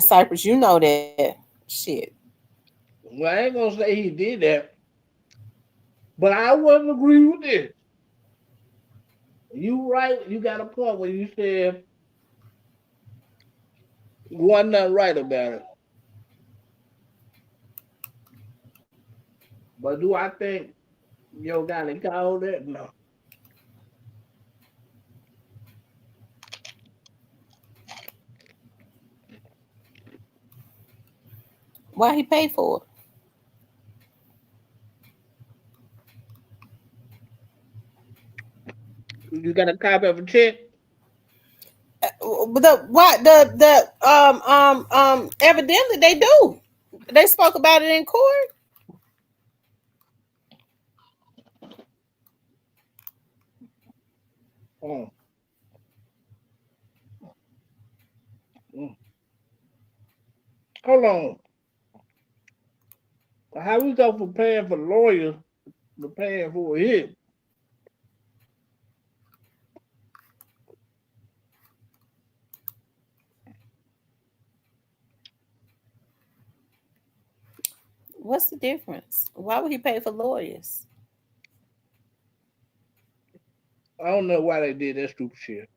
Cypress, you know that shit. Well, I ain't gonna say he did that, but I wouldn't agree with this. You right. You got a point where you said wasn't nothing right about it. But do I think Yo Gotti called that? No. Why he paid for You got a copy of a check? it? Evidently they do. They spoke about it in court. Oh. Mm. Hold on. How we go from paying for lawyers to paying for a hit? What's the difference? Why would he pay for lawyers? I don't know why they did that stupid shit.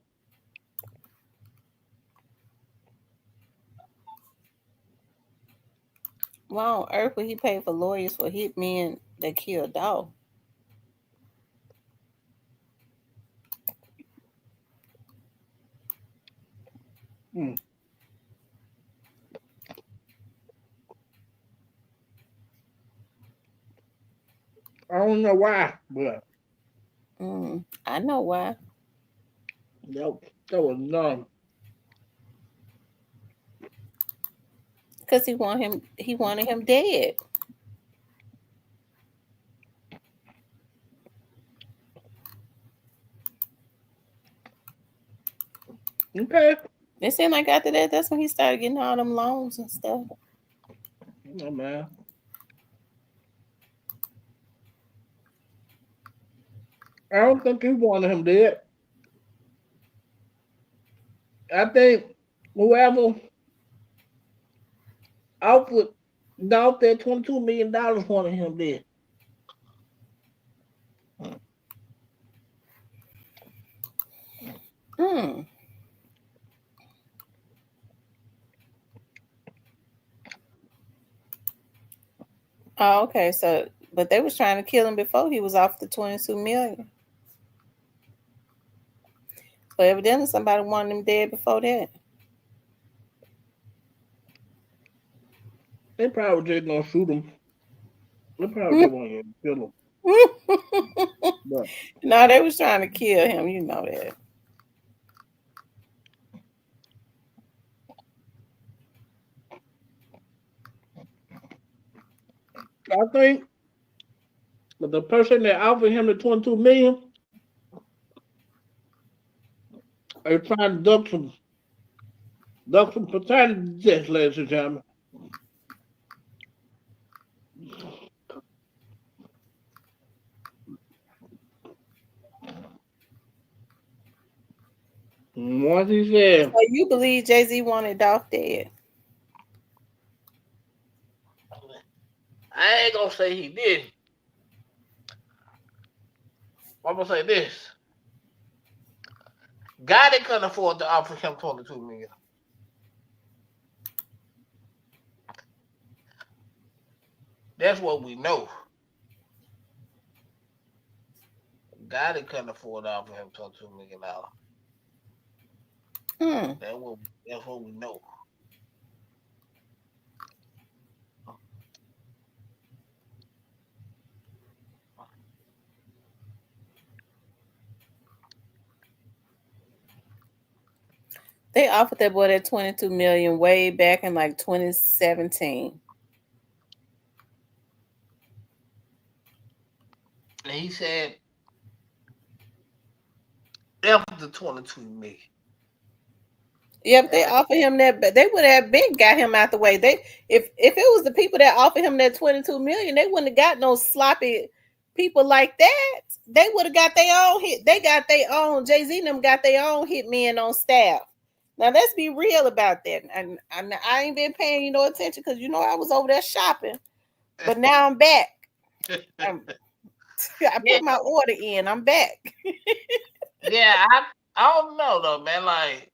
Why on earth would he pay for lawyers for hitmen that killed Dolph? I don't know why, but I know why. that was dumb. Because he wanted him dead. Okay. It seemed like after that, that's when he started getting all them loans and stuff. Oh man. I don't think he wanted him dead. I think whoever offered Dolph that $22 million wanted him dead. Hmm. Oh, okay. So, but they was trying to kill him before he was off the 22 million. So evidently somebody wanted him dead before that. They probably just gonna shoot him. They probably just want to kill him. But No, they was trying to kill him. You know that. I think the person that offered him the 22 million is trying to duck some paternity test, ladies and gentlemen. And once he said, So you believe Jay-Z wanted Dolph dead? I ain't gonna say he did. I'm gonna say this. Guy that couldn't afford to offer him 22 million. That's what we know. Guy that couldn't afford to offer him $22 million. That's what we know. They offered that boy that 22 million way back in like 2017. And he said, F the 22 million. Yeah, but they offered him that, but they would have been got him out the way. If it was the people that offered him that 22 million, they wouldn't have got no sloppy people like that. They would have got their own hit. They got their own. Jay-Z and them got their own hitmen on staff. Now let's be real about that. And I ain't been paying you no attention because I was over there shopping, but now I'm back. I put my order in. I'm back. Yeah, I don't know though, man. Like,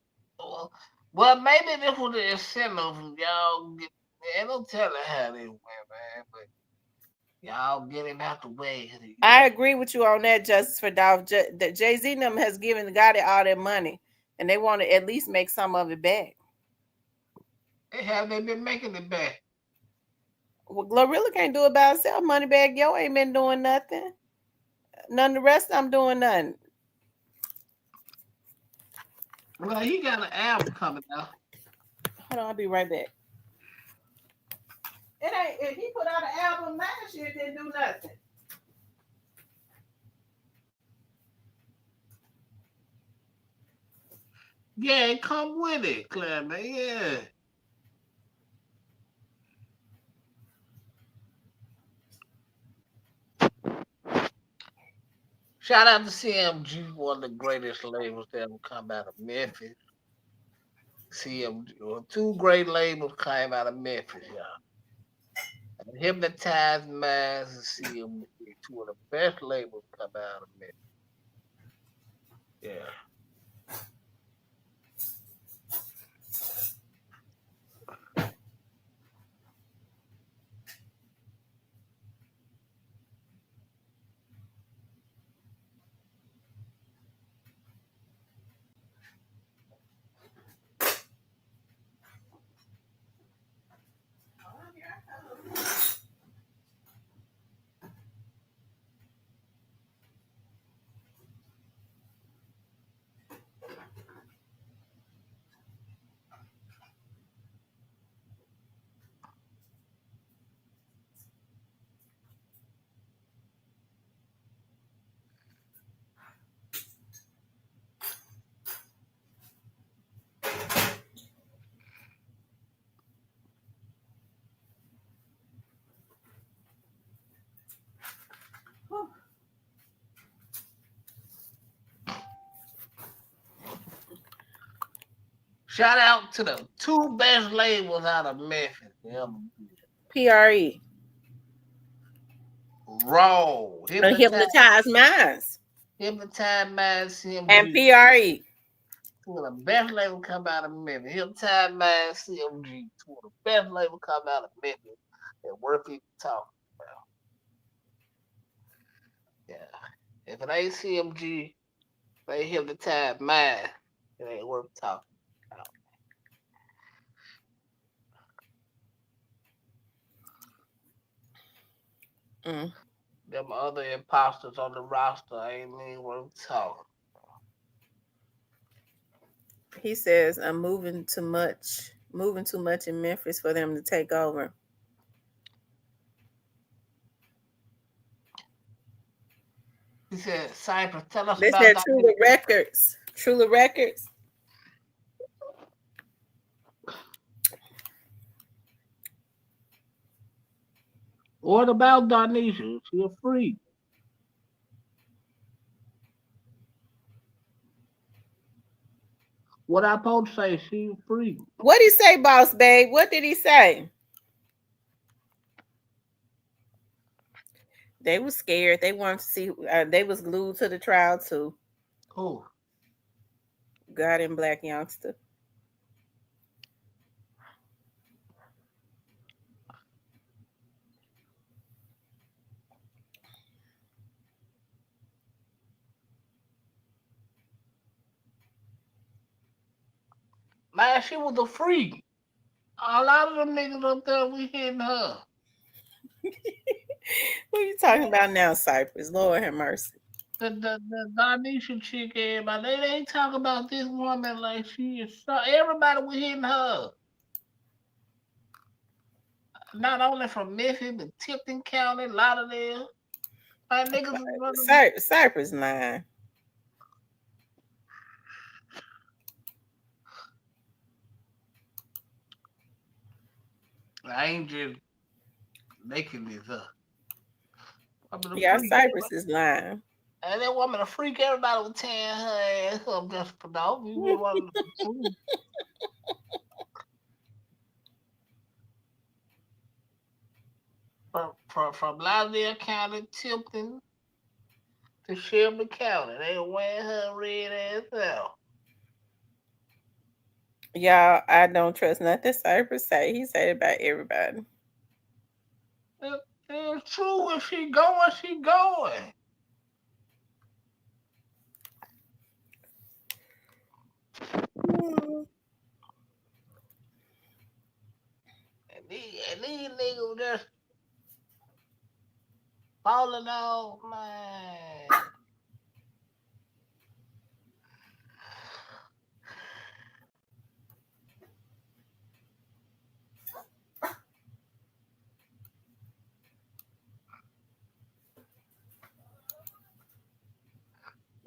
well, maybe this was the incentive. Y'all get, man, don't tell it how they went, man. But y'all get him out the way. I agree with you on that, Justice for Dolph. That Jay-Z and them has given the guy all their money, and they want to at least make some of it back. Have they been making it back? Well, Glorilla can't do it by herself. Moneybag Yo ain't been doing nothing. None of the rest of them doing nothing. Well, he got an album coming out. Hold on, I'll be right back. It ain't. If he put out an album last year, it didn't do nothing. Yeah, come with it, Claire, man. Yeah. Shout out to CMG, one of the greatest labels that ever come out of Memphis. CMG, two great labels came out of Memphis, y'all. Hypnotized Minds and CMG, two of the best labels come out of Memphis. Yeah. Shout out to the 2 best labels out of Memphis. PRE. Raw. Hypnotize Minds. Hypnotize Minds, CMG. And PRE. Two of the best labels come out of Memphis. Hypnotize Minds, CMG. Two of the best labels come out of Memphis. They're worth people talking about. Yeah. If it ain't CMG, if it ain't Hypnotize Minds, it ain't worth talking about. Them other imposters on the roster ain't even worth talking. He says, I'm moving too much in Memphis for them to take over. He said, Cypress, tell us they about said that. Trula Records. Trula Records. What about Donisha? She a freak. What I supposed to say? She a freak. What did he say, boss babe? What did he say? They was scared. They wanted to see. They was glued to the trial too. Who? God and Black Youngster. Man, she was a freak. A lot of them niggas up there, we hitting her. What are you talking about now, Cypress? Lord have mercy. The Donisha chick, everybody, they ain't talking about this woman like she is. Everybody was hitting her. Not only from Memphis, but Tipton County, Lauderdale. My niggas was running. Cypress lying. I ain't just making this up. Yeah, Cypress is lying. And that woman a freak, everybody was tearing her ass up just for dog. You really want to from Lauderdale County, Tipton to Shelby County. They wearing her red ass out. Y'all, I don't trust nothing Cypress say. He said about everybody. It's true. If she going, she going. And these niggas just falling off, man.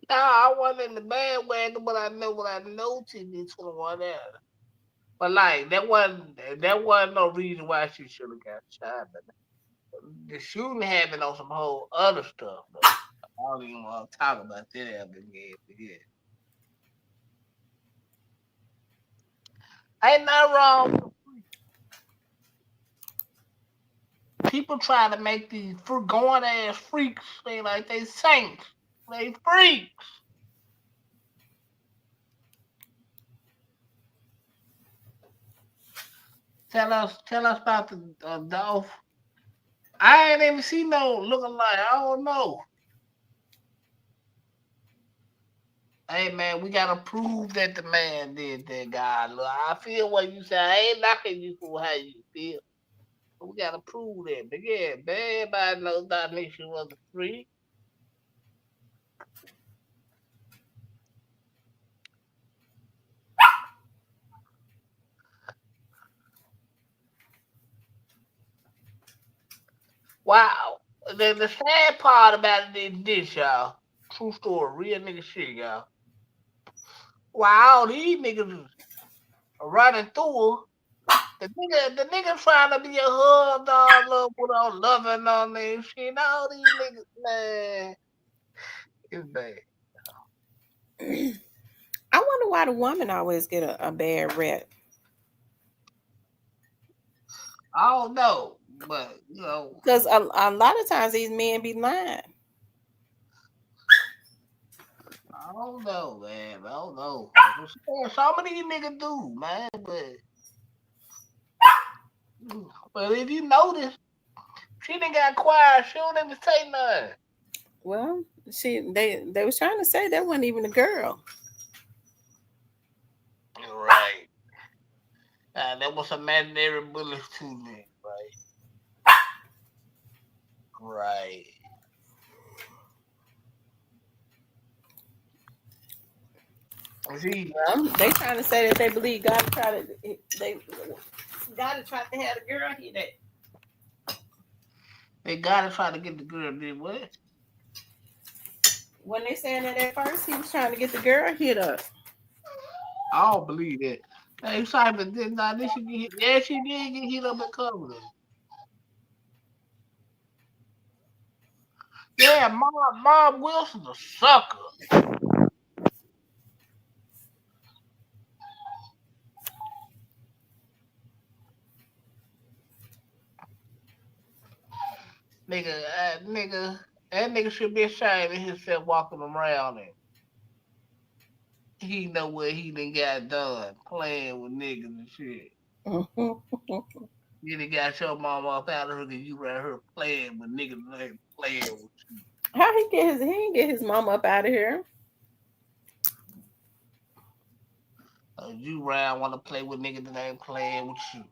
Nah, I wasn't in the bandwagon, but I know TV 21 there. But like that wasn't no reason why she should have got shot. But the shooting happened on some whole other stuff. Though. I don't even want to talk about that ever again. Ain't nothing wrong. People try to make these going ass freaks seem like they saints. They freaks. Tell us about the Dolph. I ain't even seen no looking like. I don't know. Hey man, we gotta prove that the man did that, guy. Look, I feel what you say. I ain't knocking you for how you feel. But we gotta prove that. But yeah, everybody knows Donisha was a freak. Wow. The sad part about it is this, y'all. True story, real nigga shit, y'all. Wow, these niggas are running through her. The nigga trying to be a hug dog, love with all loving on this shit. All these niggas, man, it's bad. I wonder why the woman always get a bad rep. I don't know, but you know, Because a lot of times these men be lying. I don't know, man. I don't know. Some of these niggas do, man, but if you notice, she done got quiet. She don't even say nothing. Well, they was trying to say that wasn't even a girl. Right. That was imaginary bullets too, then, right? Right. See, They trying to say that they believe God tried to have the girl hit that. they gotta try to get the girl. Did what? When they saying that at first, he was trying to get the girl hit up. I don't believe that. Hey, Simon did not. This should get hit. Yeah, she did get hit up and covered. Yeah, Mom Wilson a sucker. That nigga should be ashamed of himself walking around and he know what he done got done playing with niggas and shit. You done got your mama up out of her because you right here playing with niggas that ain't playing with you. How he didn't get his mama up out of here. You round want to play with niggas that ain't playing with you.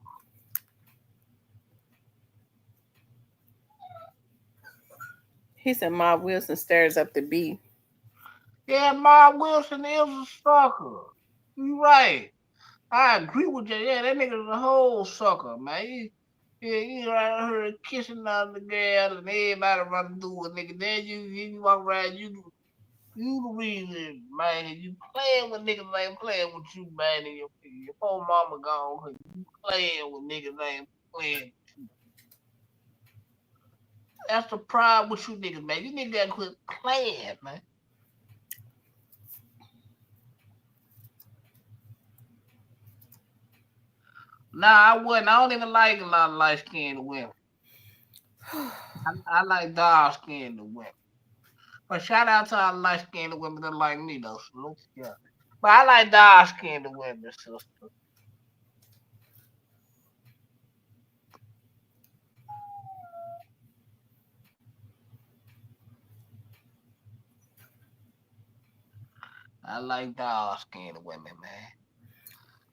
He said Ma Wilson stares up the B. Yeah, Mom Wilson is a sucker. You right. I agree with you. Yeah, that nigga's a whole sucker, man. You right here kissing on the girl and everybody running through a nigga. Then you walk around, you the reason, man. You playing with niggas that ain't playing with you, man. And your poor mama gone because you playing with niggas that ain't playing. That's the problem with you niggas, man. You niggas gotta quit playing, man. Nah, I wouldn't. I don't even like a lot of light skinned women. I like dark skinned women. But shout out to all the light skinned women that like me though. So yeah. But I like dark skinned women, sister. I like dark skinned women, man.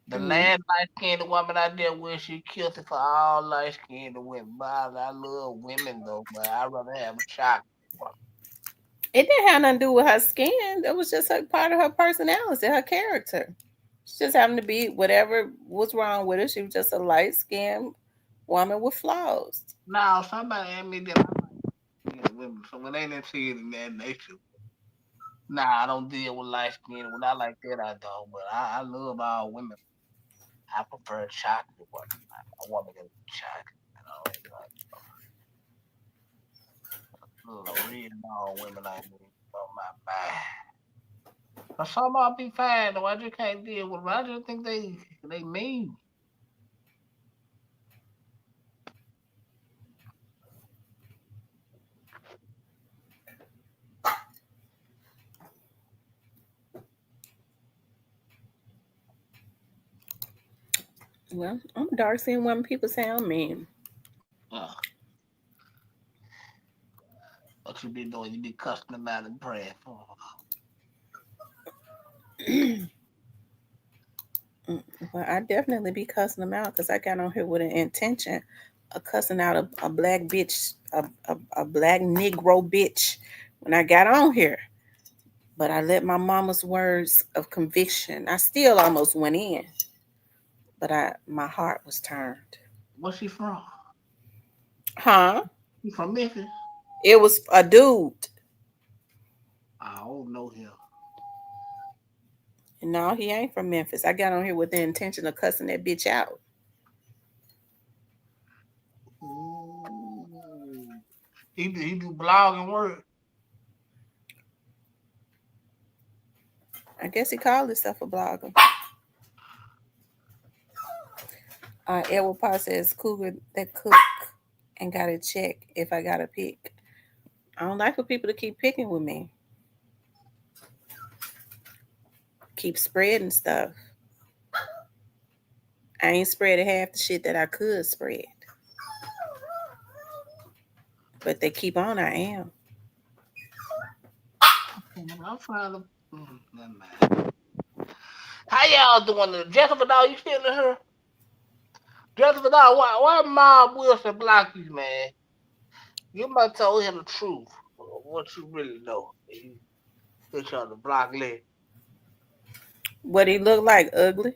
The last light skinned woman I dealt with, she killed it for all light skinned women. But I love women though, but I'd rather have a chocolate one. It didn't have nothing to do with her skin. That was just a part of her personality, her character. She just happened to be whatever was wrong with her. She was just a light skinned woman with flaws. Now somebody asked me that I like women, so when they didn't see it in that nature. Nah, I don't deal with light skin. When I like that, I don't. But I love all women. I prefer chocolate one. I want to get chocolate. Little red all women I need on my mind. But some I'll be fine though. I just can't deal with them. I just think they mean. Well, I'm dark skinned woman. People say I'm mean. What you be doing? You be cussing them out and praying for Well, I definitely be cussing them out because I got on here with an intention of cussing out a black bitch, a black Negro bitch when I got on here. But I let my mama's words of conviction. I still almost went in, but my heart was turned. Where's she from? Huh? He from Memphis? It was a dude. I don't know him. No, he ain't from Memphis. I got on here with the intention of cussing that bitch out. Ooh. He do blogging work. I guess he called himself a blogger. Edward Paul says, cougar that cook and got a check if I got a pick. I don't like for people to keep picking with me. Keep spreading stuff. I ain't spreading half the shit that I could spread. But they keep on, I am. I'm trying to. Never mind. How y'all doing? Jessica Dawg, you still in her? Jessica Dawg, why Mom Wilson block you, man? You must tell him the truth. What you really know. You put you on the block list. What he look like? Ugly?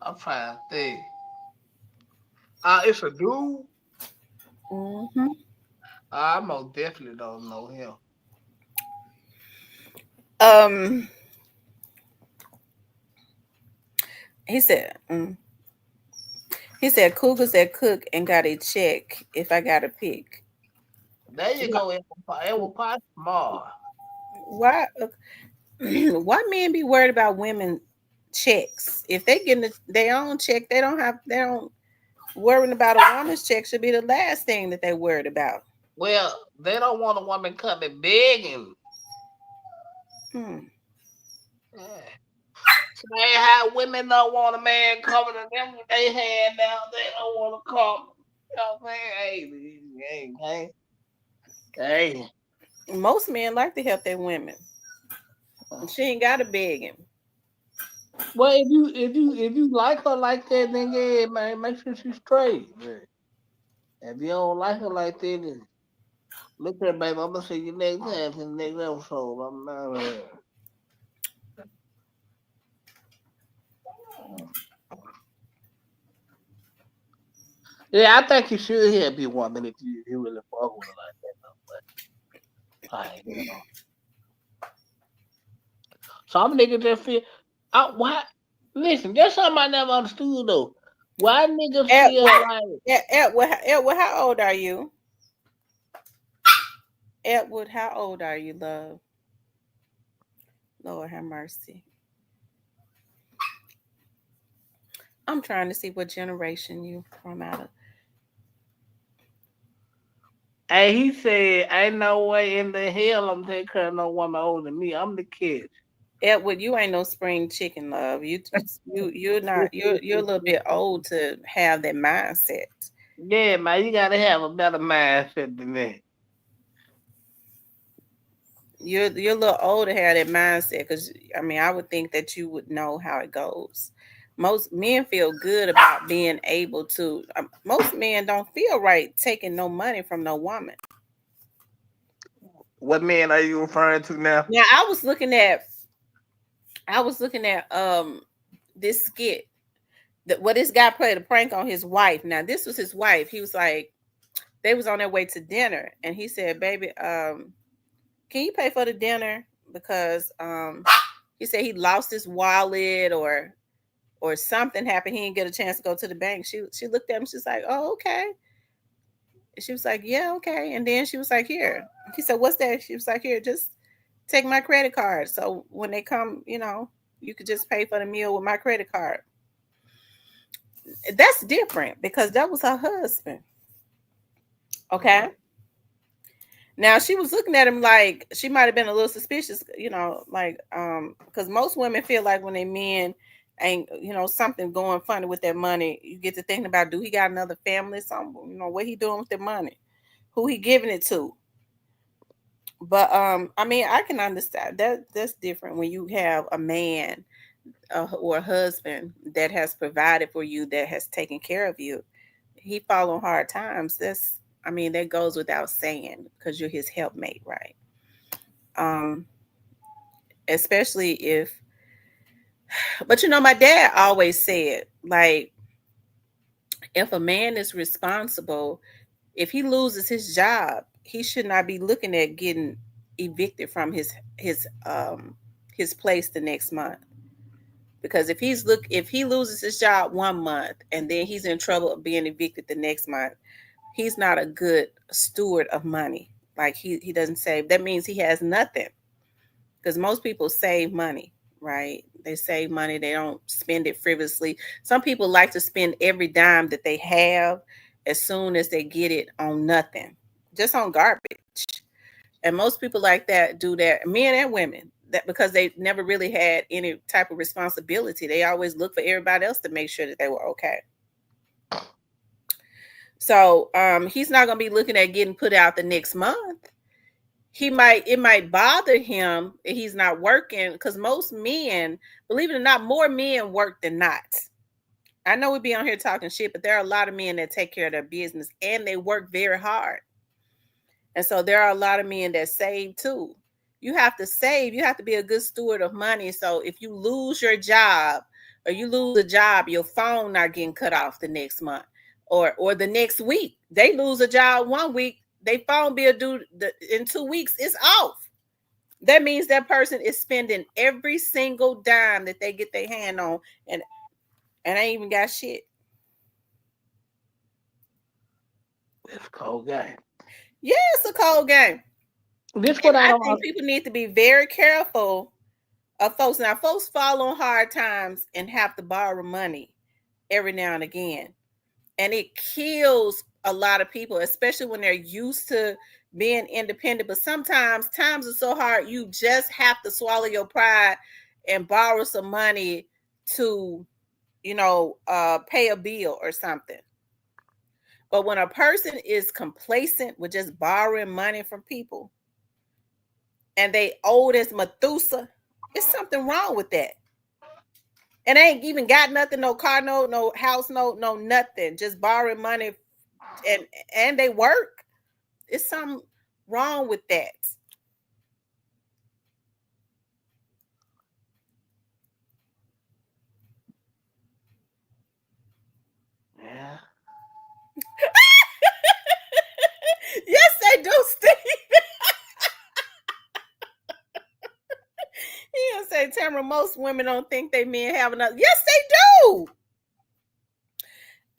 I'm trying to think. It's a dude. Mm-hmm. I most definitely don't know him. He said, cougars that cook and got a check if I got a pick. There you go. It will pop more. Why? Why men be worried about women checks? If they getting their own check, they don't worrying about a woman's check should be the last thing that they worried about. Well, they don't want a woman coming begging. Yeah. So they how women don't want a man coming to them with their hand down. They don't want to come. You know what I'm saying? Hey. Most men like to help their women. She ain't got to beg him. Well, if you like her like that, then yeah, man, make sure she's straight. Man. If you don't like her like that, then look at her, baby. I'm gonna see you next time in the next episode. I'm not. Yeah, I think you should help your woman if you really fuck with her like that. But, you know. Some niggas just feel. Why? Listen, there's something I never understood though. Why niggas feel like? Edward, how old are you? Edward, how old are you, love? Lord have mercy. I'm trying to see what generation you from out of. Hey, he said, "Ain't no way in the hell I'm taking care of no woman older than me. I'm the kid." Edward, you ain't no spring chicken, love. You're not. You're a little bit old to have that mindset. Yeah, man, you gotta have a better mindset than that. You're a little old to have that mindset because I would think that you would know how it goes. Most men feel good about being able to. Most men don't feel right taking no money from no woman. What men are you referring to now? Now I was looking at this skit. This guy played a prank on his wife. Now this was his wife. He was like, they was on their way to dinner, and he said, "Baby, can you pay for the dinner?" Because he said he lost his wallet or something happened. He didn't get a chance to go to the bank. She looked at him. She's like, "Oh, okay." And she was like, "Yeah, okay." And then she was like, "Here." He said, "What's that?" She was like, "Here, just take my credit card. So when they come, you could just pay for the meal with my credit card." That's different because that was her husband. Okay. Now she was looking at him like she might have been a little suspicious, because most women feel like when they men ain't, something going funny with their money, you get to thinking about, do he got another family? Something, what he doing with their money? Who he giving it to? But I can understand that's different when you have a man or a husband that has provided for you, that has taken care of you. He fall on hard times. That goes without saying because you're his helpmate, right? Especially if, but my dad always said, like, if a man is responsible, if he loses his job, he should not be looking at getting evicted from his place the next month. Because if he loses his job 1 month and then he's in trouble of being evicted the next month, he's not a good steward of money. Like he doesn't save. That means he has nothing. Because most people save money, right? They save money. They don't spend it frivolously. Some people like to spend every dime that they have as soon as they get it on nothing, just on garbage. And most people like that do that, men and women, that because they never really had any type of responsibility. They always look for everybody else to make sure that they were okay. So he's not going to be looking at getting put out the next month. It might bother him if he's not working, because most men, believe it or not, more men work than not. I know we be on here talking shit, but there are a lot of men that take care of their business and they work very hard. And so there are a lot of men that save too. You have to save. You have to be a good steward of money. So if you lose your job or you lose a job, your phone not getting cut off the next month or the next week. They lose a job 1 week, their phone bill due in 2 weeks, it's off. That means that person is spending every single dime that they get their hand on and ain't even got shit. It's a cold game. Yeah, it's a cold game. This what I think people need to be very careful of folks. Now, folks fall on hard times and have to borrow money every now and again. And it kills a lot of people, especially when they're used to being independent. But sometimes times are so hard, you just have to swallow your pride and borrow some money to, pay a bill or something. But when a person is complacent with just borrowing money from people and they old as Methuselah, it's something wrong with that. And they ain't even got nothing, no car note, no house note, no nothing. Just borrowing money and they work. It's something wrong with that. Yeah. Yes, they do, Steve. He gonna say, Tamara, most women don't think they men have enough. Yes, they do.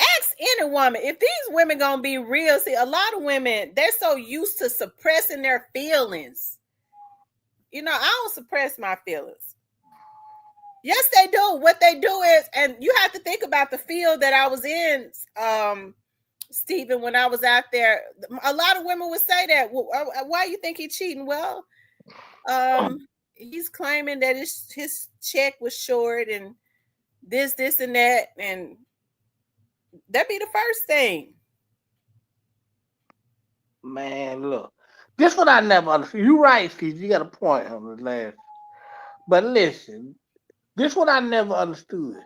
Ask any woman. If these women gonna be real, see, a lot of women, they're so used to suppressing their feelings. I don't suppress my feelings. Yes, they do. What they do is, and you have to think about the field that I was in, Stephen, when I was out there. A lot of women would say that. Why you think he's cheating? Well, he's claiming that his check was short and this and that, and that'd be the first thing. Man, look. This what I never understood. You right, Steve. You got a point on the last. But listen, this what I never understood.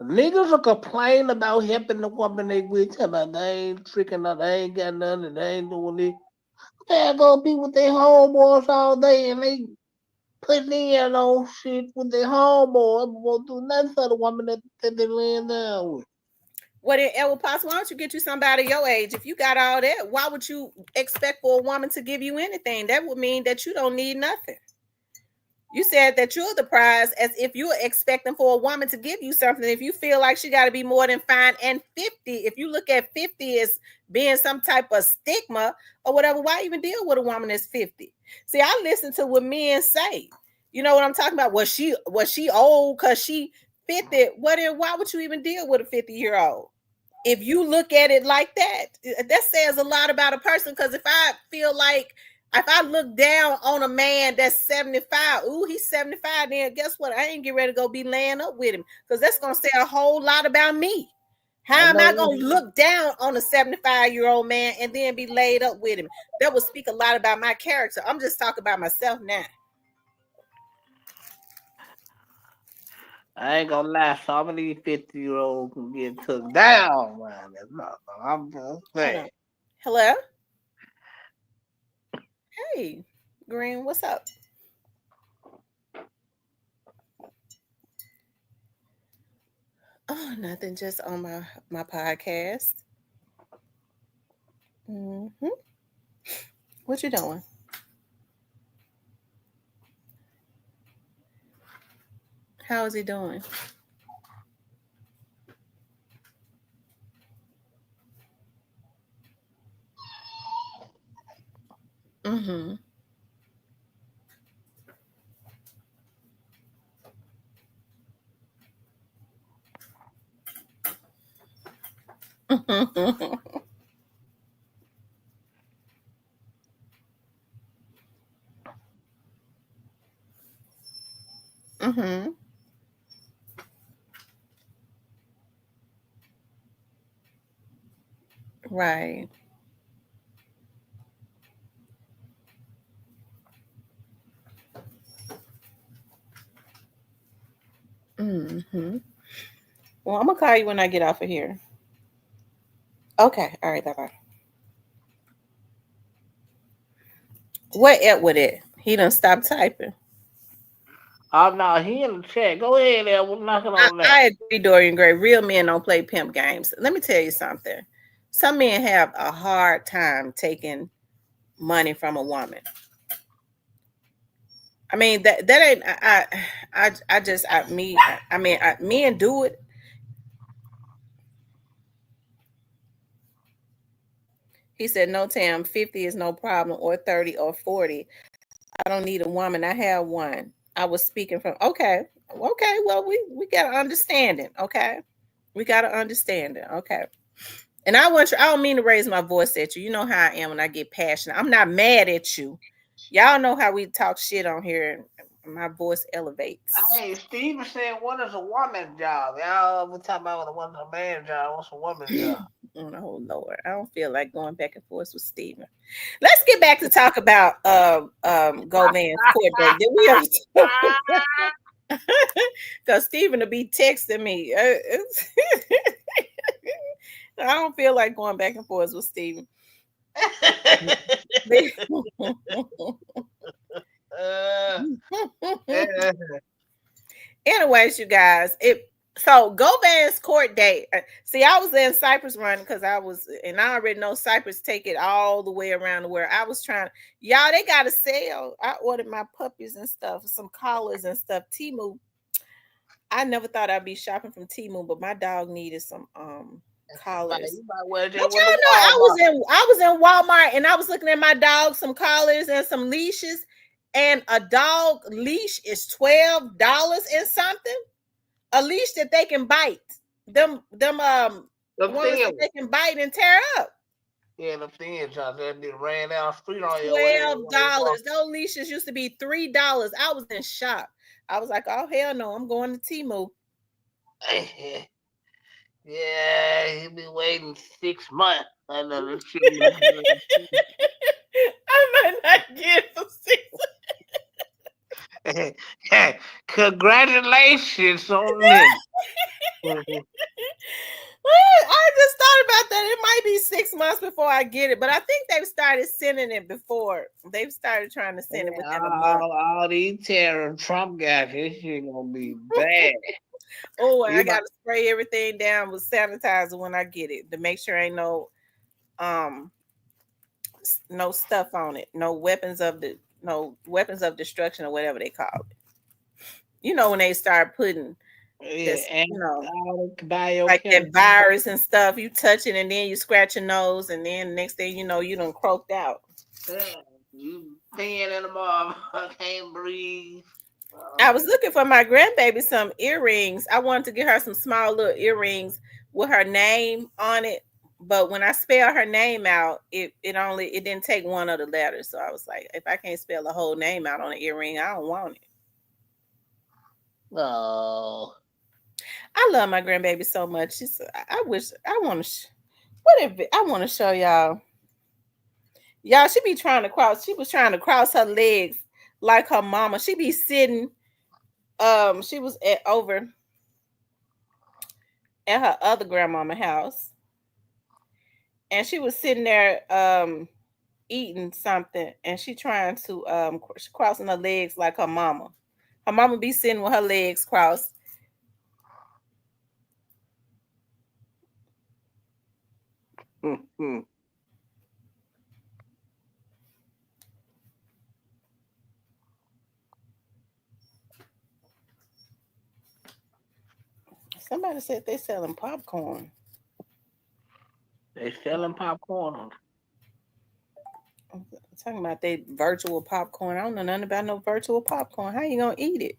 Niggas will complain about helping the woman they with, about they ain't tricking out, they ain't got nothing, they ain't doing it. They're gonna be with their homeboys all day and they putting in on shit with their homeboys, but won't do nothing for the woman that they laying down with. Well, then, Pops, why don't you get you somebody your age? If you got all that, why would you expect for a woman to give you anything? That would mean that you don't need nothing. You said that you're the prize, as if you're expecting for a woman to give you something. If you feel like she got to be more than fine and 50, if you look at 50 as being some type of stigma or whatever, why even deal with a woman that's 50? See, I listen to what men say. You know what I'm talking about? Was she old because she 50? Why would you even deal with a 50-year-old? If you look at it like that, that says a lot about a person. Because if I look down on a man that's 75, he's 75, then guess what? I ain't get ready to go be laying up with him, because that's going to say a whole lot about me. How am I going to look down on a 75-year-old man and then be laid up with him? That would speak a lot about my character. I'm just talking about myself now. I ain't gonna lie, some of these 50-year-olds can get took down, man. That's not, I'm just saying. Hello? Hey, Green, what's up? Oh, nothing, just on my podcast. Mm-hmm. What you doing? How is he doing? Mm-hmm. Mm-hmm. Right. Mm-hmm. Well, I'm gonna call you when I get off of here. Okay. All right. Bye bye. What at with it? He done stop typing. Oh no, he in the chat. Go ahead, there. We're knocking on that. I agree, Dorian Gray. Real men don't play pimp games. Let me tell you something. Some men have a hard time taking money from a woman. I mean that ain't men do it. He said no, Tam, 50 is no problem, or 30 or 40. I don't need a woman. I have one. I was speaking from okay. Well, we got an understanding. Okay. We got an understanding. Okay. And I don't mean to raise my voice at you. You know how I am when I get passionate. I'm not mad at you. Y'all know how we talk shit on here and my voice elevates. Hey, Steven said, what is a woman's job? Y'all ever talk about what's a man's job? What's a woman's job? Oh Lord. I don't feel like going back and forth with Steven. Let's get back to talk about Govan's court date. Did we because Steven will be texting me. I don't feel like going back and forth with Steven. Anyways, you guys, so Govan's court date. See, I was in Cyprus running because I already know Cyprus take it all the way around the world. I was trying, y'all, they got a sale. I ordered my puppies and stuff, some collars and stuff. Temu. I never thought I'd be shopping from Temu, but my dog needed some collars. But y'all know I was in Walmart and I was looking at my dog some collars and some leashes, and a dog leash is $12 and something. A leash that they can bite. Them ones that they can bite and tear up. Yeah, the things out there be ran down the street on you. $12. Those leashes used to be $3. I was in shock. I was like, oh hell no, I'm going to Temu. Yeah, he'll be waiting 6 months. I know this shit. I might not get some 6. Congratulations on this. I just thought about that. It might be 6 months before I get it, but I think they've started sending it before. They've started trying to send it within a month. All these terror Trump guys, this shit gonna be bad. Oh, I gotta spray everything down with sanitizer when I get it to make sure ain't no stuff on it, no weapons of destruction or whatever they call it. You know when they start putting this, like that virus and stuff, you touch it and then you scratch your nose and then next thing you know you done croaked out. You thin in the mom, can't breathe. I was looking for my grandbaby some earrings. I wanted to get her some small little earrings with her name on it, but when I spelled her name out, it didn't take one of the letters. So I was like, if I can't spell the whole name out on an earring, I don't want it. Oh, I love my grandbaby so much. I want to show y'all. Y'all, she be trying to cross. She was trying to cross her legs like her mama. She be sitting. She was over at her other grandmama house, and she was sitting there eating something, and she trying to crossing her legs like her mama. Her mama be sitting with her legs crossed. Somebody said they selling popcorn. They selling popcorn. I'm talking about they virtual popcorn. I don't know nothing about no virtual popcorn. How you gonna eat it?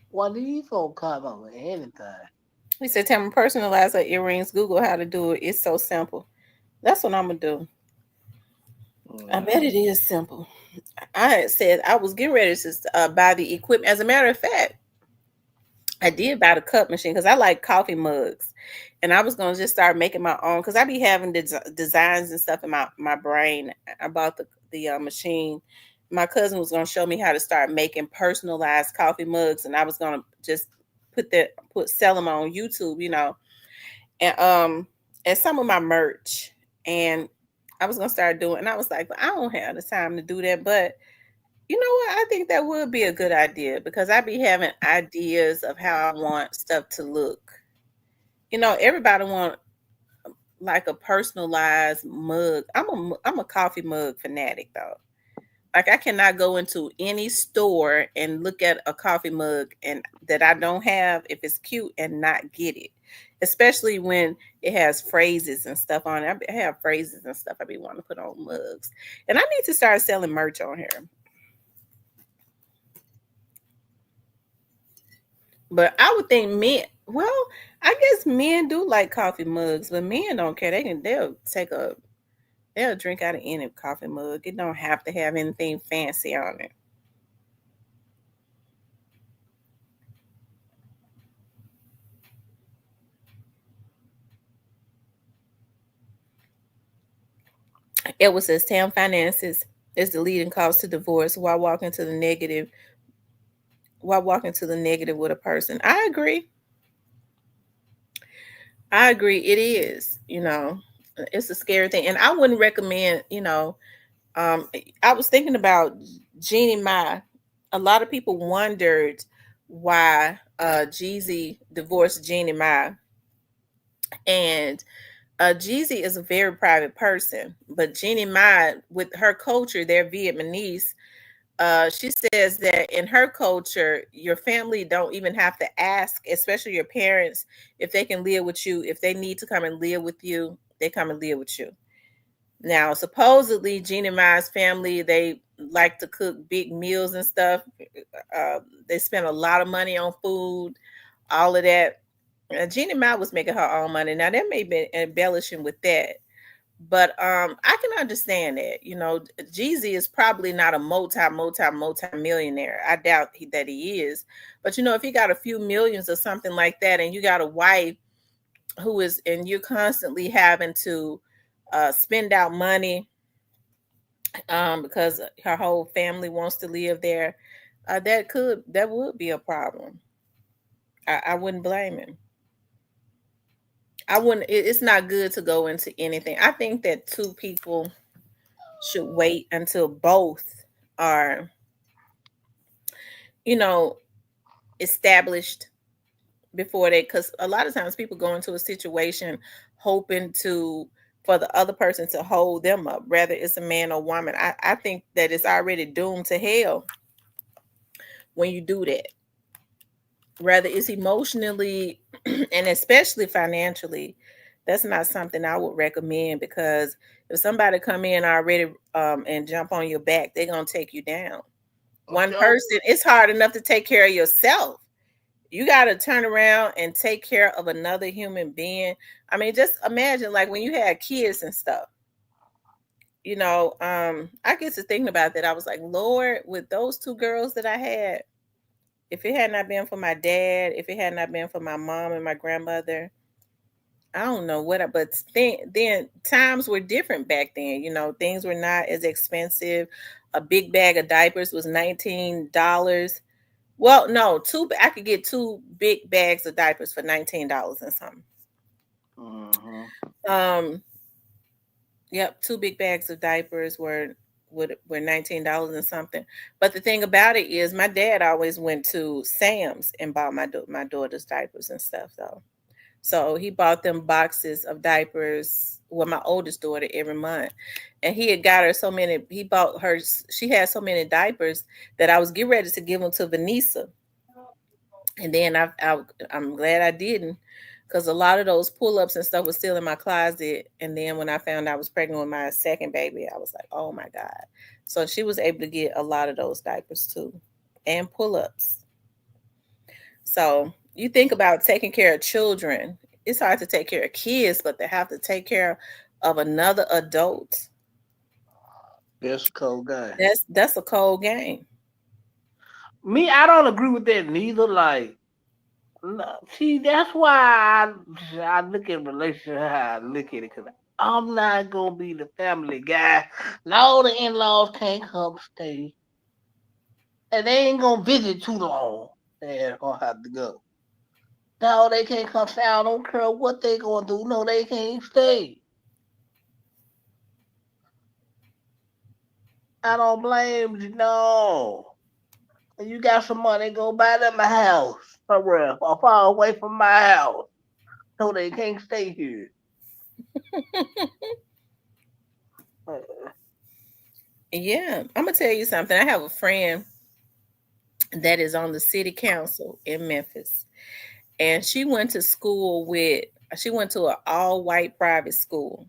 What these folks come up with anything? He said, "Tell me personalize her earrings. Google how to do it. It's so simple." That's what I'm gonna do. I bet it is simple. I had said I was getting ready to buy the equipment. As a matter of fact, I did buy the cup machine because I like coffee mugs, and I was gonna just start making my own because I be having designs and stuff in my brain. I bought the machine. My cousin was gonna show me how to start making personalized coffee mugs, and I was gonna just sell them on YouTube, and some of my merch, and I was gonna start doing. And I was like, well, I don't have the time to do that, but you know what? I think that would be a good idea because I be having ideas of how I want stuff to look. Everybody want like a personalized mug. I'm a coffee mug fanatic though. Like I cannot go into any store and look at a coffee mug and that I don't have if it's cute and not get it. Especially when it has phrases and stuff on it. I have phrases and stuff I be wanting to put on mugs. And I need to start selling merch on here. But I would think men, well, I guess men do like coffee mugs, but men don't care. They'll drink out of any coffee mug. It don't have to have anything fancy on it. Edward says town finances is the leading cause to divorce while walking to the negative with a person. I agree. It is, it's a scary thing. And I wouldn't recommend, I was thinking about Jeannie Mai. A lot of people wondered why Jeezy divorced Jeannie Mai. And Jeezy is a very private person, but Jeannie Mai, with her culture, they're Vietnamese. She says that in her culture, your family don't even have to ask, especially your parents, if they can live with you. If they need to come and live with you, they come and live with you. Now, supposedly, Jeannie Mai's family, they like to cook big meals and stuff. They spend a lot of money on food, all of that. Jeannie Mai was making her own money. Now, that may be embellishing with that. But I can understand that. Jeezy is probably not a multi-millionaire. I doubt that he is. But, if you got a few millions or something like that, and you got a wife and you're constantly having to spend out money because her whole family wants to live there, that would be a problem. I wouldn't blame him. It's not good to go into anything. I think that two people should wait until both are, established before because a lot of times people go into a situation hoping for the other person to hold them up, whether it's a man or woman. I think that it's already doomed to hell when you do that. Rather it's emotionally and especially financially, that's not something I would recommend, because if somebody come in already and jump on your back, they're going to take you down. One person, it's hard enough to take care of yourself. You got to turn around and take care of another human being. I mean, just imagine like when you had kids and stuff, I get to thinking about that. I was like, Lord, with those two girls that I had, if it had not been for my dad, if it had not been for my mom and my grandmother, I don't know but then times were different back then. Things were not as expensive. A big bag of diapers was $19. Well, no, I could get 2 big bags of diapers for $19 and something. Yep, 2 big bags of diapers were $19 and something. But the thing about it is, my dad always went to Sam's and bought my daughter's diapers and stuff, though. So he bought them boxes of diapers, my oldest daughter, every month. And he had got her so many, she had so many diapers that I was getting ready to give them to Vanessa. And then I'm glad I didn't, because a lot of those pull-ups and stuff was still in my closet. And then when I found I was pregnant with my second baby, I was like, oh my God. So she was able to get a lot of those diapers too, and pull-ups. So you think about taking care of children. It's hard to take care of kids, but to have to take care of another adult, That's a cold guy. that's a cold game. Me, I don't agree with that neither. Like, no, see, that's why I look at relationship how I look at it, because I'm not gonna be the family guy. No, the in-laws can't come stay, and they ain't gonna visit too long. They're gonna have to go. No, they can't come stay. I don't care what they gonna do. No, they can't stay. I don't blame you. No, if you got some money, go buy them a house somewhere far away from my house. No, they can't stay here. Yeah, I'm gonna tell you something. I have a friend that is on the city council in Memphis, and she went to an all white private school.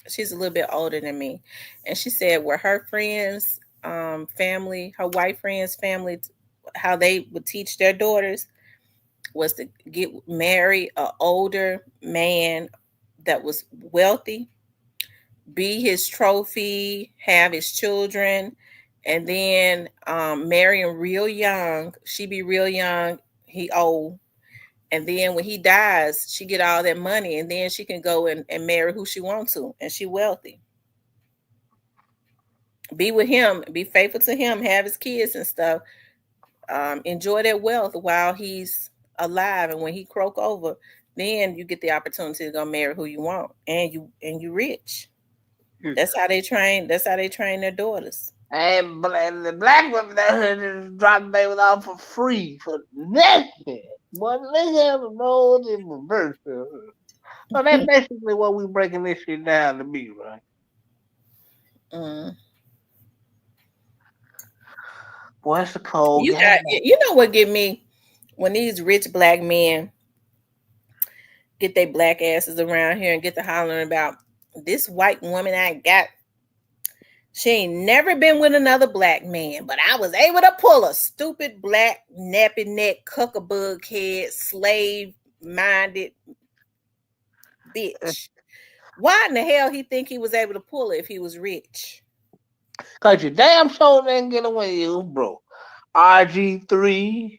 She's a little bit older than me, and she said where her friends, family, her white friends, family, how they would teach their daughters was to get marry a older man that was wealthy, be his trophy, have his children, and then marry him real young. She be real young, he old. And then when he dies, she get all that money, and then she can go and marry who she wants to, and she wealthy. Be with him, be faithful to him, have his kids and stuff. Enjoy that wealth while he's alive, and when he croak over, then you get the opportunity to go marry who you want, and you rich. That's how they train. That's how they train their daughters. And the black women that just drop babies off for free for nothing. But they have the roles in reverse. So that's basically what we breaking this shit down to be, right? Mm. Boy, it's a cold You game. got, you know what get me when these rich black men get their black asses around here and get to hollering about this white woman I got. She ain't never been with another black man, but I was able to pull a stupid black nappy neck cuckabug head slave minded bitch. Why in the hell he think he was able to pull it if he was rich? Cause you damn sure didn't get away, you bro. RG3,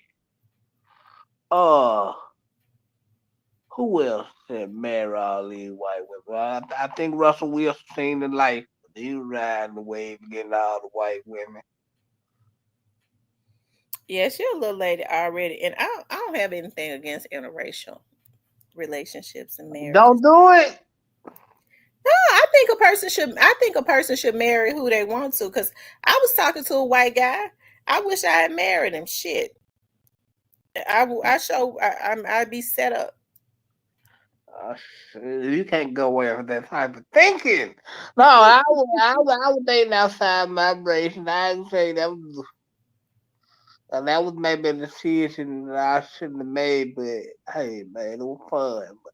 uh, who else said marry all these white women? Well, I think Russell Wilson seen the life. He was riding the wave getting all the white women. Yeah, she a little lady already, and I don't have anything against interracial relationships and marriages. Don't do it. No, I think a person should marry who they want to. Cause I was talking to a white guy. I wish I had married him. Shit, I'd be set up. Uh, you can't go away with that type of thinking. No, I was dating outside my race, and I would say that was maybe a decision that I shouldn't have made. But hey, man, it was fun, but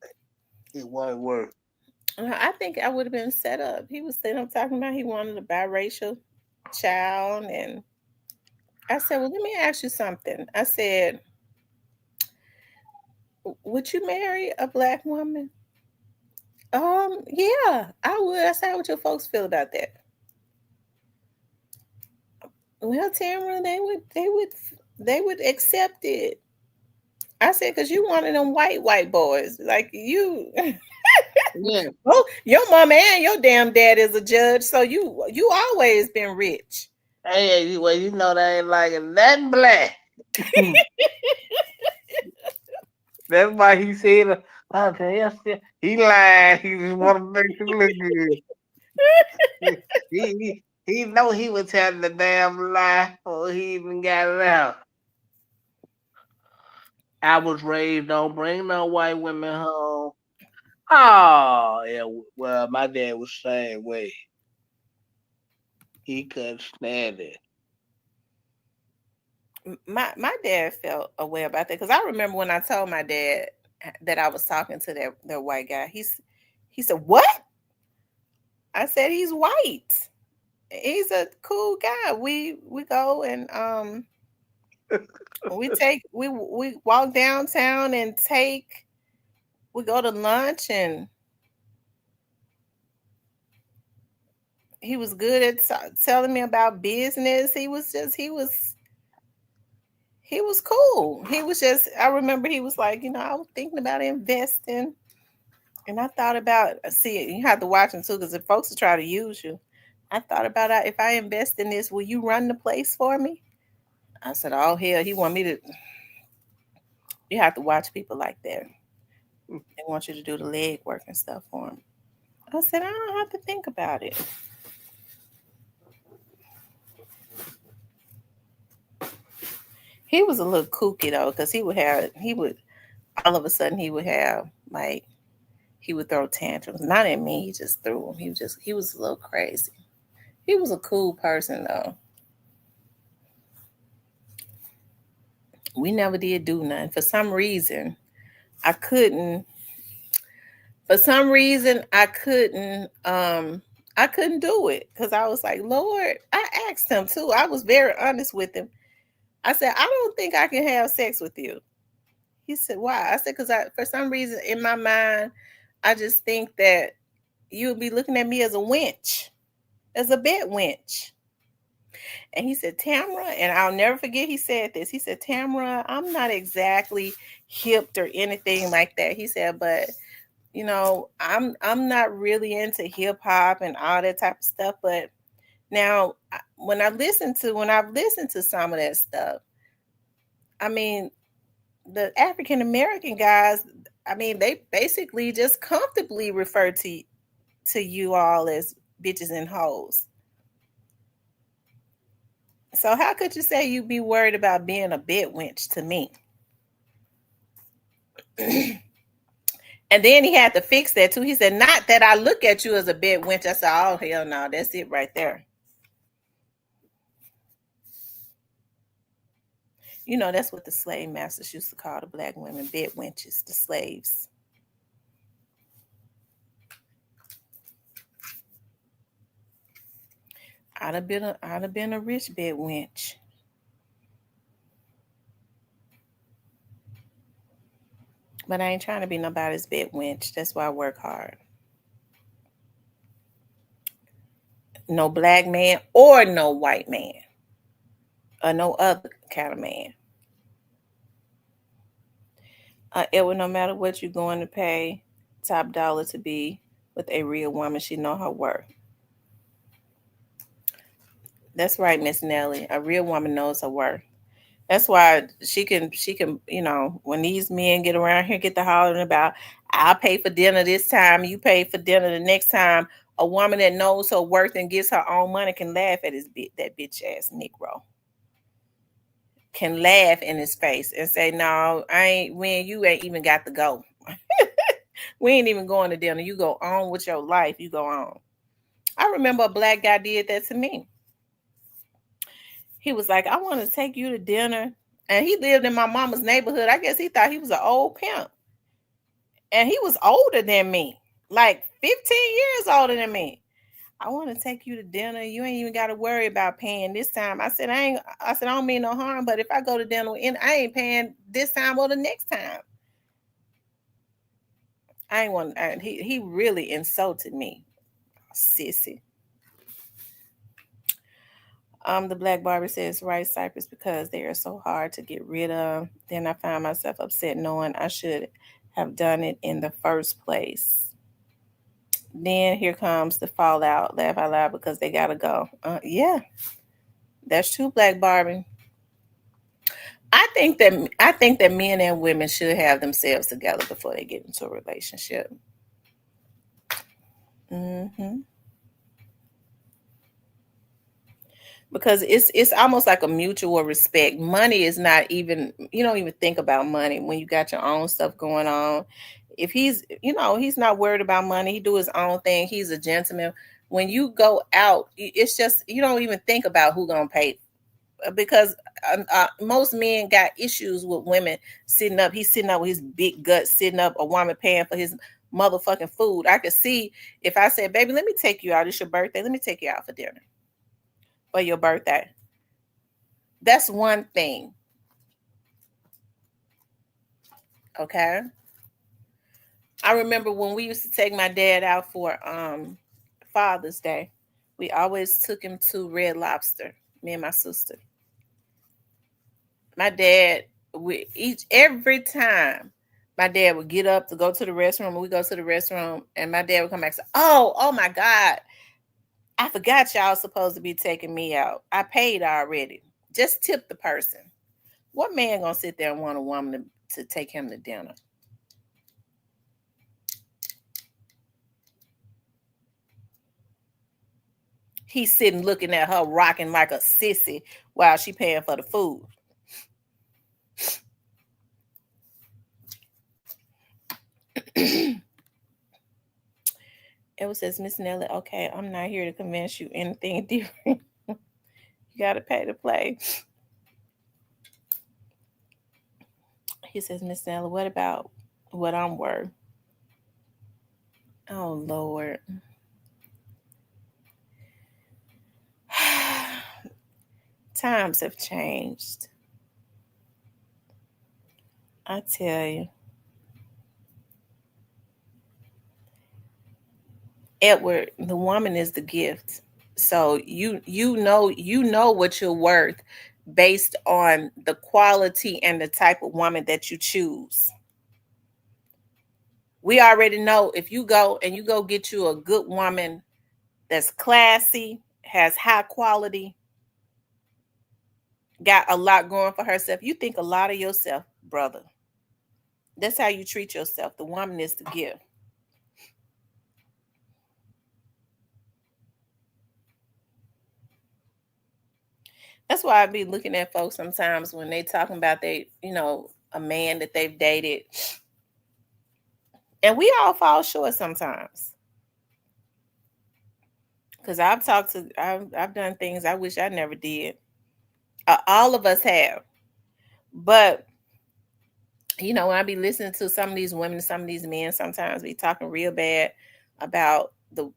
it wasn't worth. I think I would have been set up. He was sitting up talking about he wanted a biracial child, and I said, "Well, let me ask you something." I said, "Would you marry a black woman?" Yeah, I would. I said, "How would your folks feel about that?" Well, Tamara, they would accept it. I said, "Cause you one of them white boys, like you." Yeah. Oh, your mama and your damn dad is a judge, so you always been rich. Hey, well, you know they ain't like nothing black. That's why he said, okay, yes, he lied. He just want to make you look good. He know he was telling the damn lie before he even got it out. I was raised, don't bring no white women home. Oh, yeah, well, my dad was the same way. He couldn't stand it. my dad felt a way about that because I remember when I told my dad that I was talking to that white guy. He said, "What?" I said, "He's white. He's a cool guy. We go and we walk downtown and we go to lunch, and he was good at telling me about business. He was cool. He was just, I remember he was like, I was thinking about investing. And I thought about, see, you have to watch him too, because if folks will try to use you, I thought about if I invest in this, will you run the place for me? I said, oh, hell, he want me to. You have to watch people like that. They want you to do the leg work and stuff for them. I said, I don't have to think about it. He was a little kooky though, because he would all of a sudden he would have like, he would throw tantrums. Not at me, he just threw them. He was a little crazy. He was a cool person though. We never did do nothing. For some reason, I couldn't do it because I was like, Lord, I asked him too. I was very honest with him. I said, I don't think I can have sex with you. He said, why? I said, because for some reason in my mind, I just think that you would be looking at me as a wench, as a bed wench. And he said, Tamara, and I'll never forget he said this. He said, Tamara, I'm not exactly hipped or anything like that. He said, but I'm not really into hip hop and all that type of stuff. But now when I've listened to some of that stuff, I mean, the African American guys, I mean, they basically just comfortably refer to you all as bitches and hoes. So how could you say you'd be worried about being a bed wench to me? And then he had to fix that too. He said, not that I look at you as a bed wench. I said, oh, hell no, that's it right there. That's what the slave masters used to call the black women, bed wenches, the slaves. I'd have been a rich bed wench. But I ain't trying to be nobody's bed wench. That's why I work hard. No black man or no white man. Or no other kind of man. Edward, no matter what you're going to pay top dollar to be with a real woman, she know her worth. That's right, Miss Nelly. A real woman knows her worth. That's why she can, when these men get around here, get to hollering about, I'll pay for dinner this time, you pay for dinner the next time. A woman that knows her worth and gets her own money can laugh at that bitch ass Negro. Can laugh in his face and say, no, you ain't even got to go. We ain't even going to dinner. You go on with your life. You go on. I remember a black guy did that to me. He was like, I want to take you to dinner. And he lived in my mama's neighborhood. I guess he thought he was an old pimp. And he was older than me, like 15 years older than me. I want to take you to dinner. You ain't even got to worry about paying this time. I said, I don't mean no harm, but if I go to dinner, I ain't paying this time or the next time. He really insulted me. Sissy. The Black Barbie says, right, Cypress, because they are so hard to get rid of. Then I found myself upset knowing I should have done it in the first place. Then here comes the fallout, laugh out loud, because they gotta go. Yeah, that's true, Black Barbie. I think that men and women should have themselves together before they get into a relationship. Mm-hmm. Because it's almost like a mutual respect. Money is not even, you don't even think about money when you got your own stuff going on. If he's not worried about money, he do his own thing. He's a gentleman. When you go out, it's just, you don't even think about who gonna pay, because most men got issues with women sitting up. He's sitting up with his big gut, sitting up, a woman paying for his motherfucking food. I could see if I said, baby, let me take you out. It's your birthday. Let me take you out for dinner for your birthday. That's one thing. Okay. I remember when we used to take my dad out for Father's Day. We always took him to Red Lobster, me and my sister. My dad, every time my dad would get up to go to the restroom, and we go to the restroom, and my dad would come back and say, oh my God, I forgot y'all supposed to be taking me out. I paid already. Just tip the person. What man gonna sit there and want a woman to take him to dinner? He's sitting looking at her rocking like a sissy while she paying for the food. It was says, Miss Nelly, okay, I'm not here to convince you anything different. You gotta pay to play. He says, Miss Nelly, what about what I'm worth? Oh Lord. Times have changed. I tell you. Edward, the woman is the gift. So you know what you're worth based on the quality and the type of woman that you choose. We already know if you go get you a good woman that's classy, has high quality, got a lot going for herself, you think a lot of yourself, brother. That's how you treat yourself. The woman is the gift. That's why I be looking at folks sometimes when they talking about a man that they've dated. And we all fall short sometimes. Because I've done things I wish I never did. All of us have. But, when I be listening to some of these women, some of these men sometimes be talking real bad about the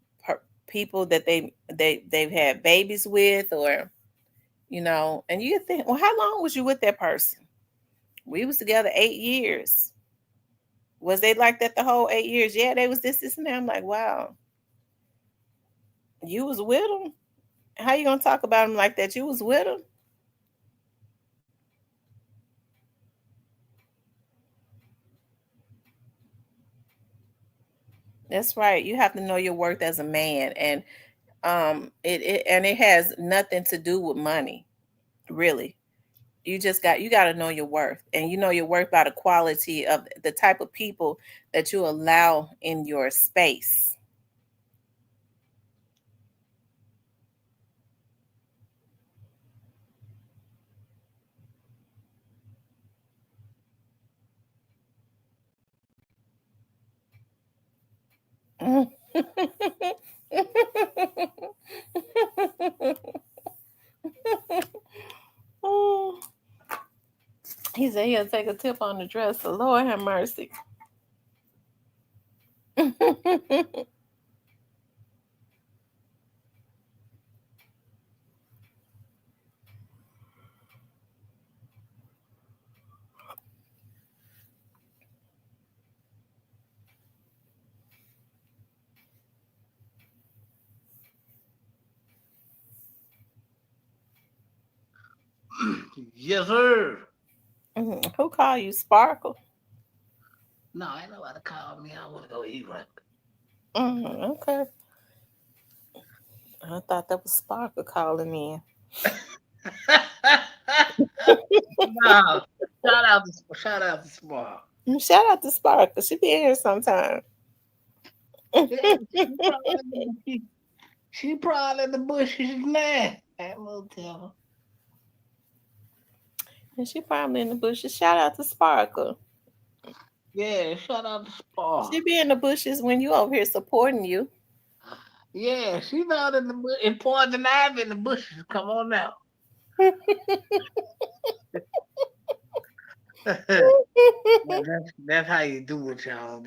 people that they've had babies with, or, and you think, well, how long was you with that person? We was together 8 years. Was they like that the whole 8 years? Yeah, they was this, and that. I'm like, wow. You was with them? How you gonna talk about them like that? You was with them? That's right. You have to know your worth as a man, and it has nothing to do with money, really. You got to know your worth, and you know your worth by the quality of the type of people that you allow in your space. Oh. He said he'll take a tip on the dresser. Lord have mercy. Yes, sir. Who called you Sparkle? No, ain't nobody called me. I want to go eat right. Okay. I thought that was Sparkle calling in. No, shout out to Sparkle. Shout out to Sparkle. She be here sometime. Yeah, she probably in the bushes now. I will tell her. And she probably in the bushes. Shout out to Sparkle. Yeah, shout out to Sparkle. She be in the bushes when you over here supporting you. Yeah, she's out in the bush, in Poison Ivy in the bushes. Come on now. That's how you do it, y'all.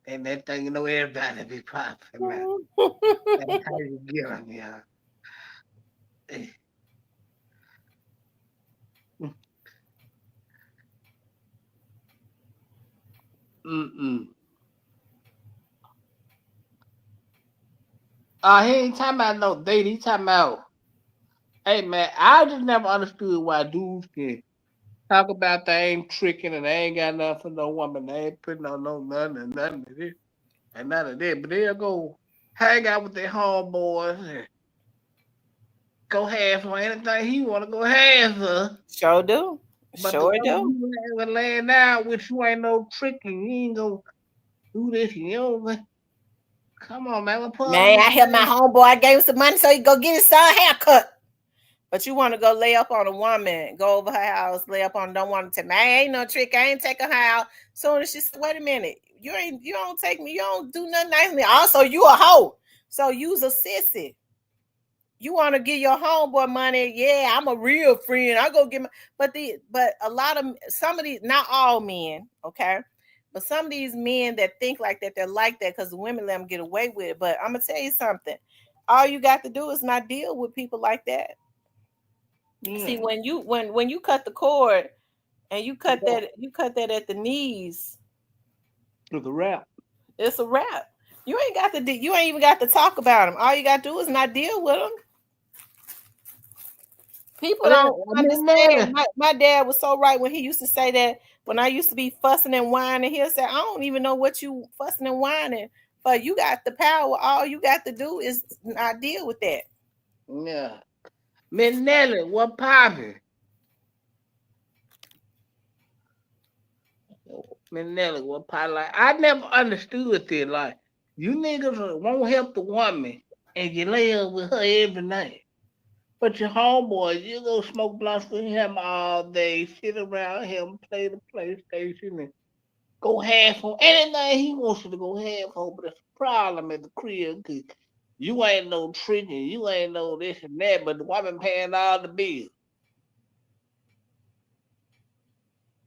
And that thing, you know, everybody be popping, man. That's how you get them, y'all. Mm-mm. He ain't talking about no date. He talking about, hey, man, I just never understood why dudes can talk about they ain't tricking and they ain't got nothing for no woman. They ain't putting on no nothing and nothing of this and none of that. But they'll go hang out with their homeboys and go half on anything he want to go half for. Sure do. But the Sure do. woman you ever laying down with you ain't no tricking. You ain't gonna do this. You know, come on, man. What part of Man, I helped my homeboy. I gave him some money so he could go get his son a haircut. But you want to go lay up on a woman, go over her house, lay up on, don't want to take me. I ain't no trick. I ain't taking her out. Soon as she said, wait a minute, you don't take me, you don't do nothing nice to me. Also, you a hoe. So you's a sissy. You want to give your homeboy money. Yeah, I'm a real friend. I go get my but a lot of some of these, not all men, okay. But some of these men that think like that, they're like that because the women let them get away with it. But I'm gonna tell you something. All you got to do is not deal with people like that. See, when you cut the cord and you cut that at the knees, it's a wrap. It's a wrap. You ain't even got to talk about them. All you got to do is not deal with them. People don't understand. My dad was so right when he used to say that when I used to be fussing and whining, he'll say, I don't even know what you fussing and whining, but you got the power. All you got to do is not deal with that. Yeah. Miss Nelly, what poppin'? Miss Nelly, what poppin'? Like, I never understood this. Like, you niggas won't help the woman and you lay up with her every night. But your homeboy, you go smoke blunts with him all day, sit around him, play the PlayStation, and go half on anything he wants you to go half on. But it's a problem at the crib because you ain't no tricking, you ain't no this and that, but the woman paying all the bills.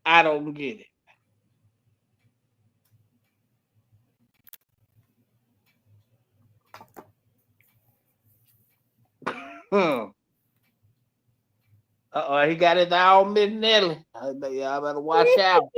I don't get it. He got his eye on Miss Nelly. Y'all better watch out.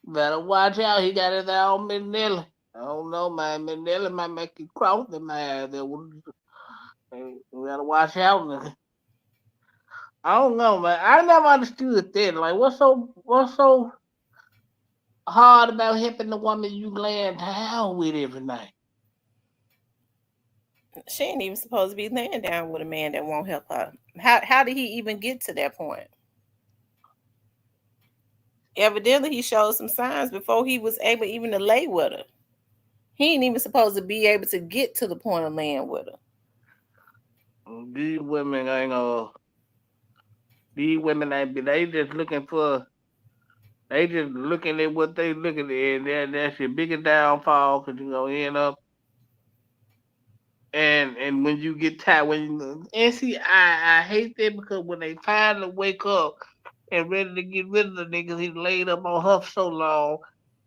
Better watch out. He got his eye on Miss Nelly. I don't know, man. Miss Nelly might make you cross the man. We gotta watch out. I don't know, man. I never understood that. Like, what's so hard about helping the woman you laying down with every night? She ain't even supposed to be laying down with a man that won't help her. How did he even get to that point? Evidently, he showed some signs before he was able even to lay with her. He ain't even supposed to be able to get to the point of laying with her. These women ain't they just looking for. They just looking at what they looking at, and that's your biggest downfall because you're gonna end up. And when you get tired, and see, I hate that because when they finally wake up and ready to get rid of the niggas he laid up on her for so long,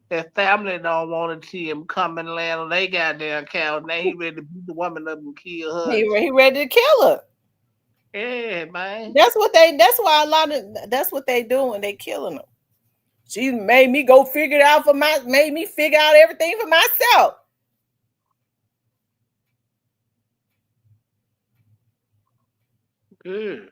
their family don't want to see him come and land on they goddamn couch. Now he ready to beat the woman up and kill her. He ready to kill her. Yeah, man. That's what they doing. They killing them. She made me go figure it out made me figure out everything for myself. Good.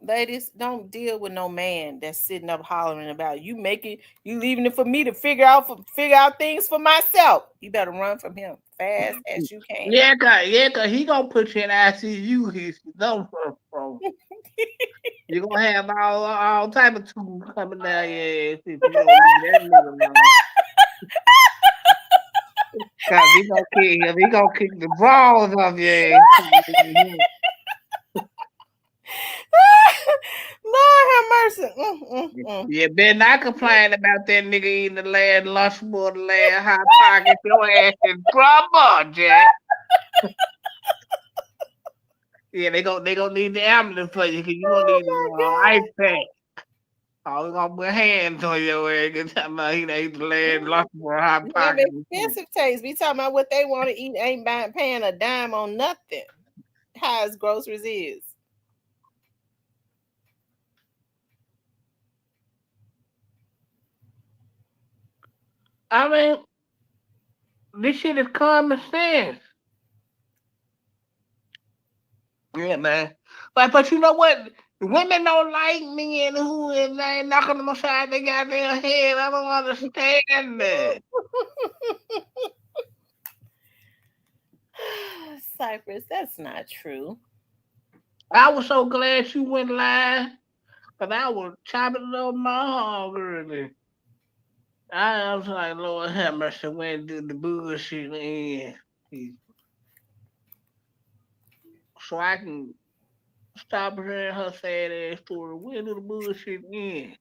Ladies, don't deal with no man that's sitting up hollering about you leaving it for me to figure out things for myself. You better run from him fast as you can. Yeah, cause he gonna put you in ICU. He's don't run from. You're gonna have all type of tools coming down your ass if you don't leave that nigga alone. Cause he gonna kill him. He gonna kick the balls off your ass. No, listen. Yeah, better not complain about that nigga eating the last lunchable, the last hot pocket. Your ass in trouble, Jack. Yeah, they gonna need the ambulance for you because you gonna need Oh an ice pack. Oh, we gonna put hands on your ass. Good time about he ate the last lunchable hot Them pocket. expensive taste. We talking about what they want to eat. Ain't paying a dime on nothing. How his groceries is. I mean, this shit is common sense. Yeah, man. But you know what? Women don't like men who is ain't knocking them upside their goddamn head. I don't understand that. Cypress, that's not true. I was so glad you went live, because I was chopping up my hog early. I was like, Lord have mercy, when did the bullshit end? So I can stop hearing her sad ass story. When did the bullshit end?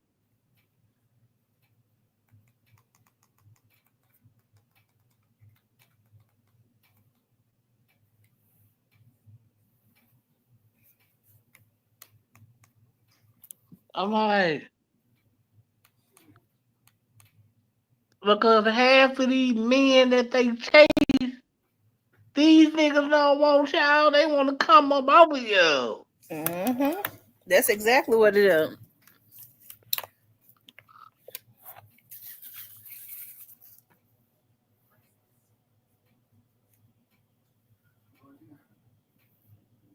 I'm like, because half of these men that they chase, these niggas don't want y'all. They want to come up over you. Mm-hmm. That's exactly what it is.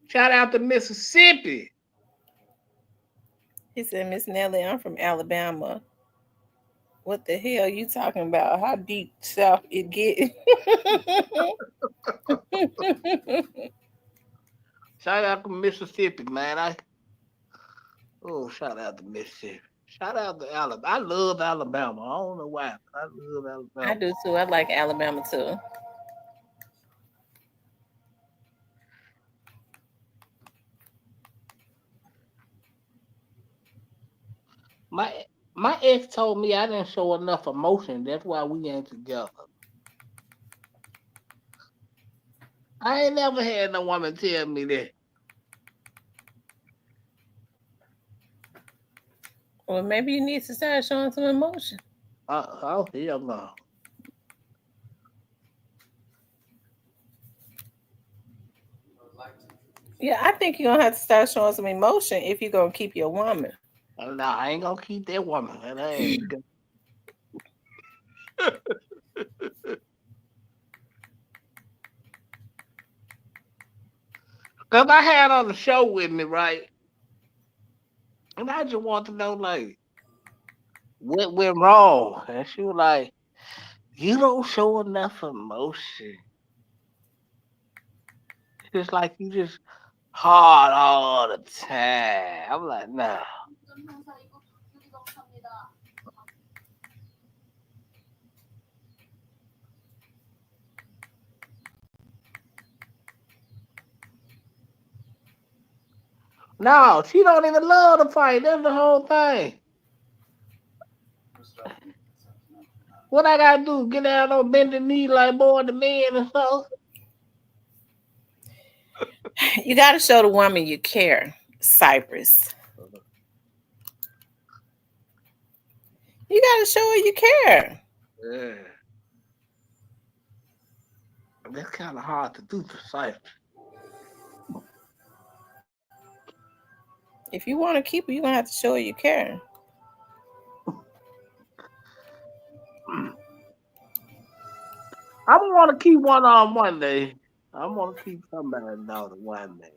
Shout out to Mississippi. He said, Miss Nelly, I'm from Alabama. What the hell you talking about? How deep south it get? Shout out to Mississippi, man. Shout out to Mississippi. Shout out to Alabama. I love Alabama. I don't know why, but I love I Alabama. do too. I like Alabama too. My ex told me I didn't show enough emotion. That's why we ain't together. I ain't never had no woman tell me that. Well, maybe you need to start showing some emotion. Oh, hell no. Yeah, I think you're gonna have to start showing some emotion if you're gonna keep your woman. No, I ain't gonna keep that woman. That ain't good. Cause I had on the show with me, right? And I just want to know, like, what went wrong? And she was like, "You don't show enough emotion. It's like you just hard all the time." I'm like, nah. No, she don't even love to fight. That's the whole thing. What I gotta do? Get down on bending knee like boy the man and stuff? You got to show the woman you care, Cypress. You got to show her you care. Yeah. That's kind of hard to do, precisely. If you want to keep her, you're gonna have to show her you care. I'm gonna want to keep one on one day. I'm gonna keep somebody's daughter one day.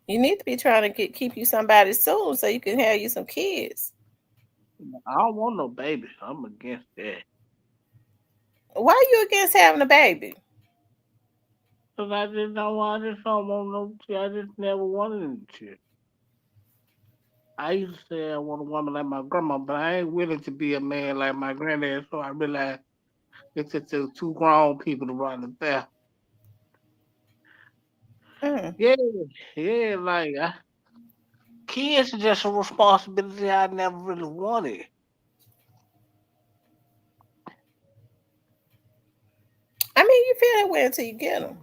You need to be trying to keep you somebody soon so you can have you some kids. I don't want no baby. I'm against that. Why are you against having a baby? Cause I just don't want no shit. I just never wanted any shit. I used to say I want a woman like my grandma, but I ain't willing to be a man like my granddad. So I realized it's just two grown people to run the fair. Yeah, like kids are just a responsibility I never really wanted. I mean, you feel that way until you get them.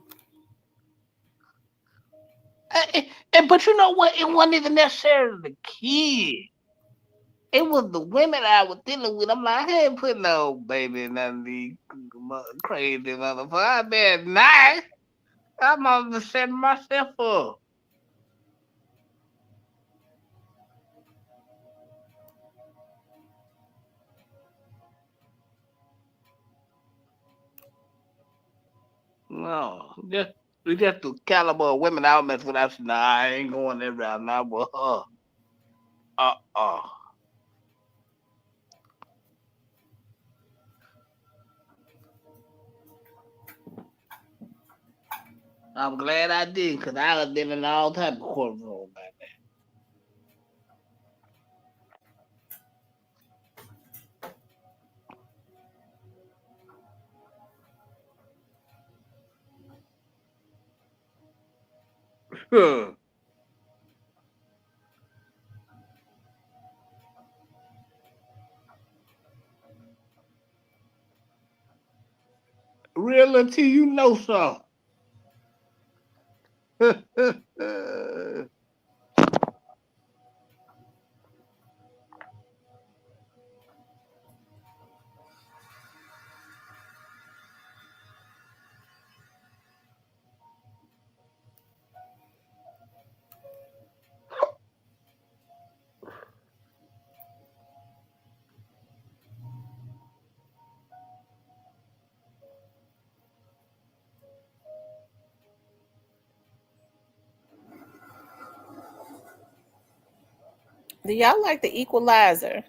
But you know what? It wasn't even necessarily the kid. It was the women I was dealing with. I'm like, I ain't putting no baby in none of these crazy motherfuckers. I been nice. I'm almost setting myself up. No, just the caliber of women I mess with. I said, nah, I ain't going that route now with her. Uh. I'm glad I did, because I have been in all type of courtroom back there. Real until you know something. Do y'all like the Equalizer?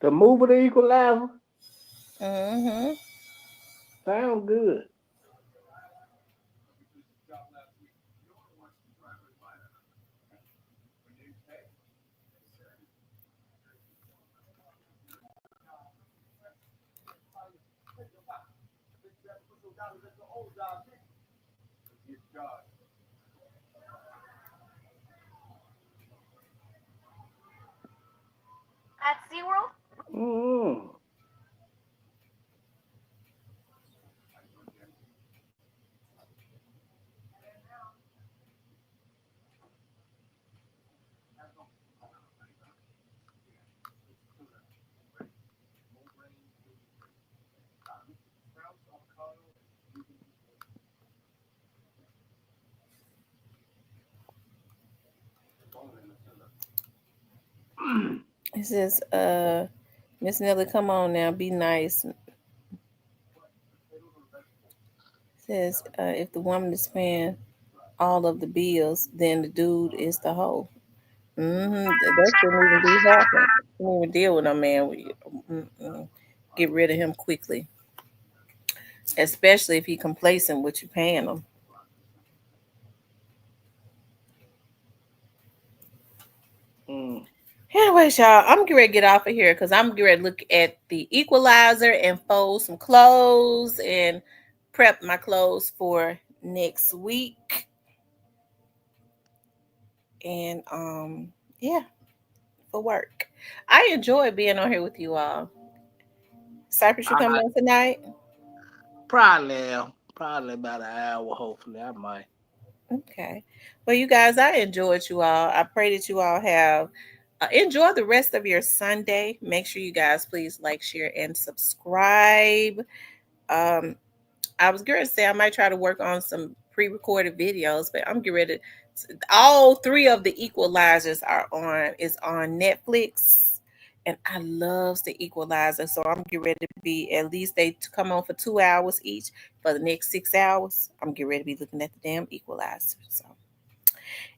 The movie The Equalizer Mm-hmm. sound good. At SeaWorld? Mm. It says, Miss Nelly, come on now, be nice. It says, if the woman is paying all of the bills, then the dude is the hoe. Mm-hmm. That shouldn't even be happening. You don't even deal with no man. Mm-mm. Get rid of him quickly, especially if he complacent with you paying him. Mm. Anyways, y'all, I'm getting ready to get off of here because I'm getting ready to look at the Equalizer and fold some clothes and prep my clothes for next week. And yeah, for work. I enjoy being on here with you all. Cypress, you coming I on tonight? probably am. Probably about an hour, hopefully. I might. Okay. Well, you guys, I enjoyed you all. I pray that you all have enjoy the rest of your Sunday. Make sure you guys please like, share, and subscribe. Um, I was going to say I might try to work on some pre-recorded videos, but I'm getting ready to. All three of the Equalizers is on Netflix, and I loves the Equalizer, so I'm getting ready to be at least they come on for 2 hours each for the next 6 hours. I'm getting ready to be looking at the damn Equalizer. So,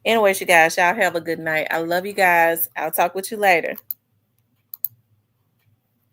anyways, you guys, y'all have a good night. I love you guys. I'll talk with you later.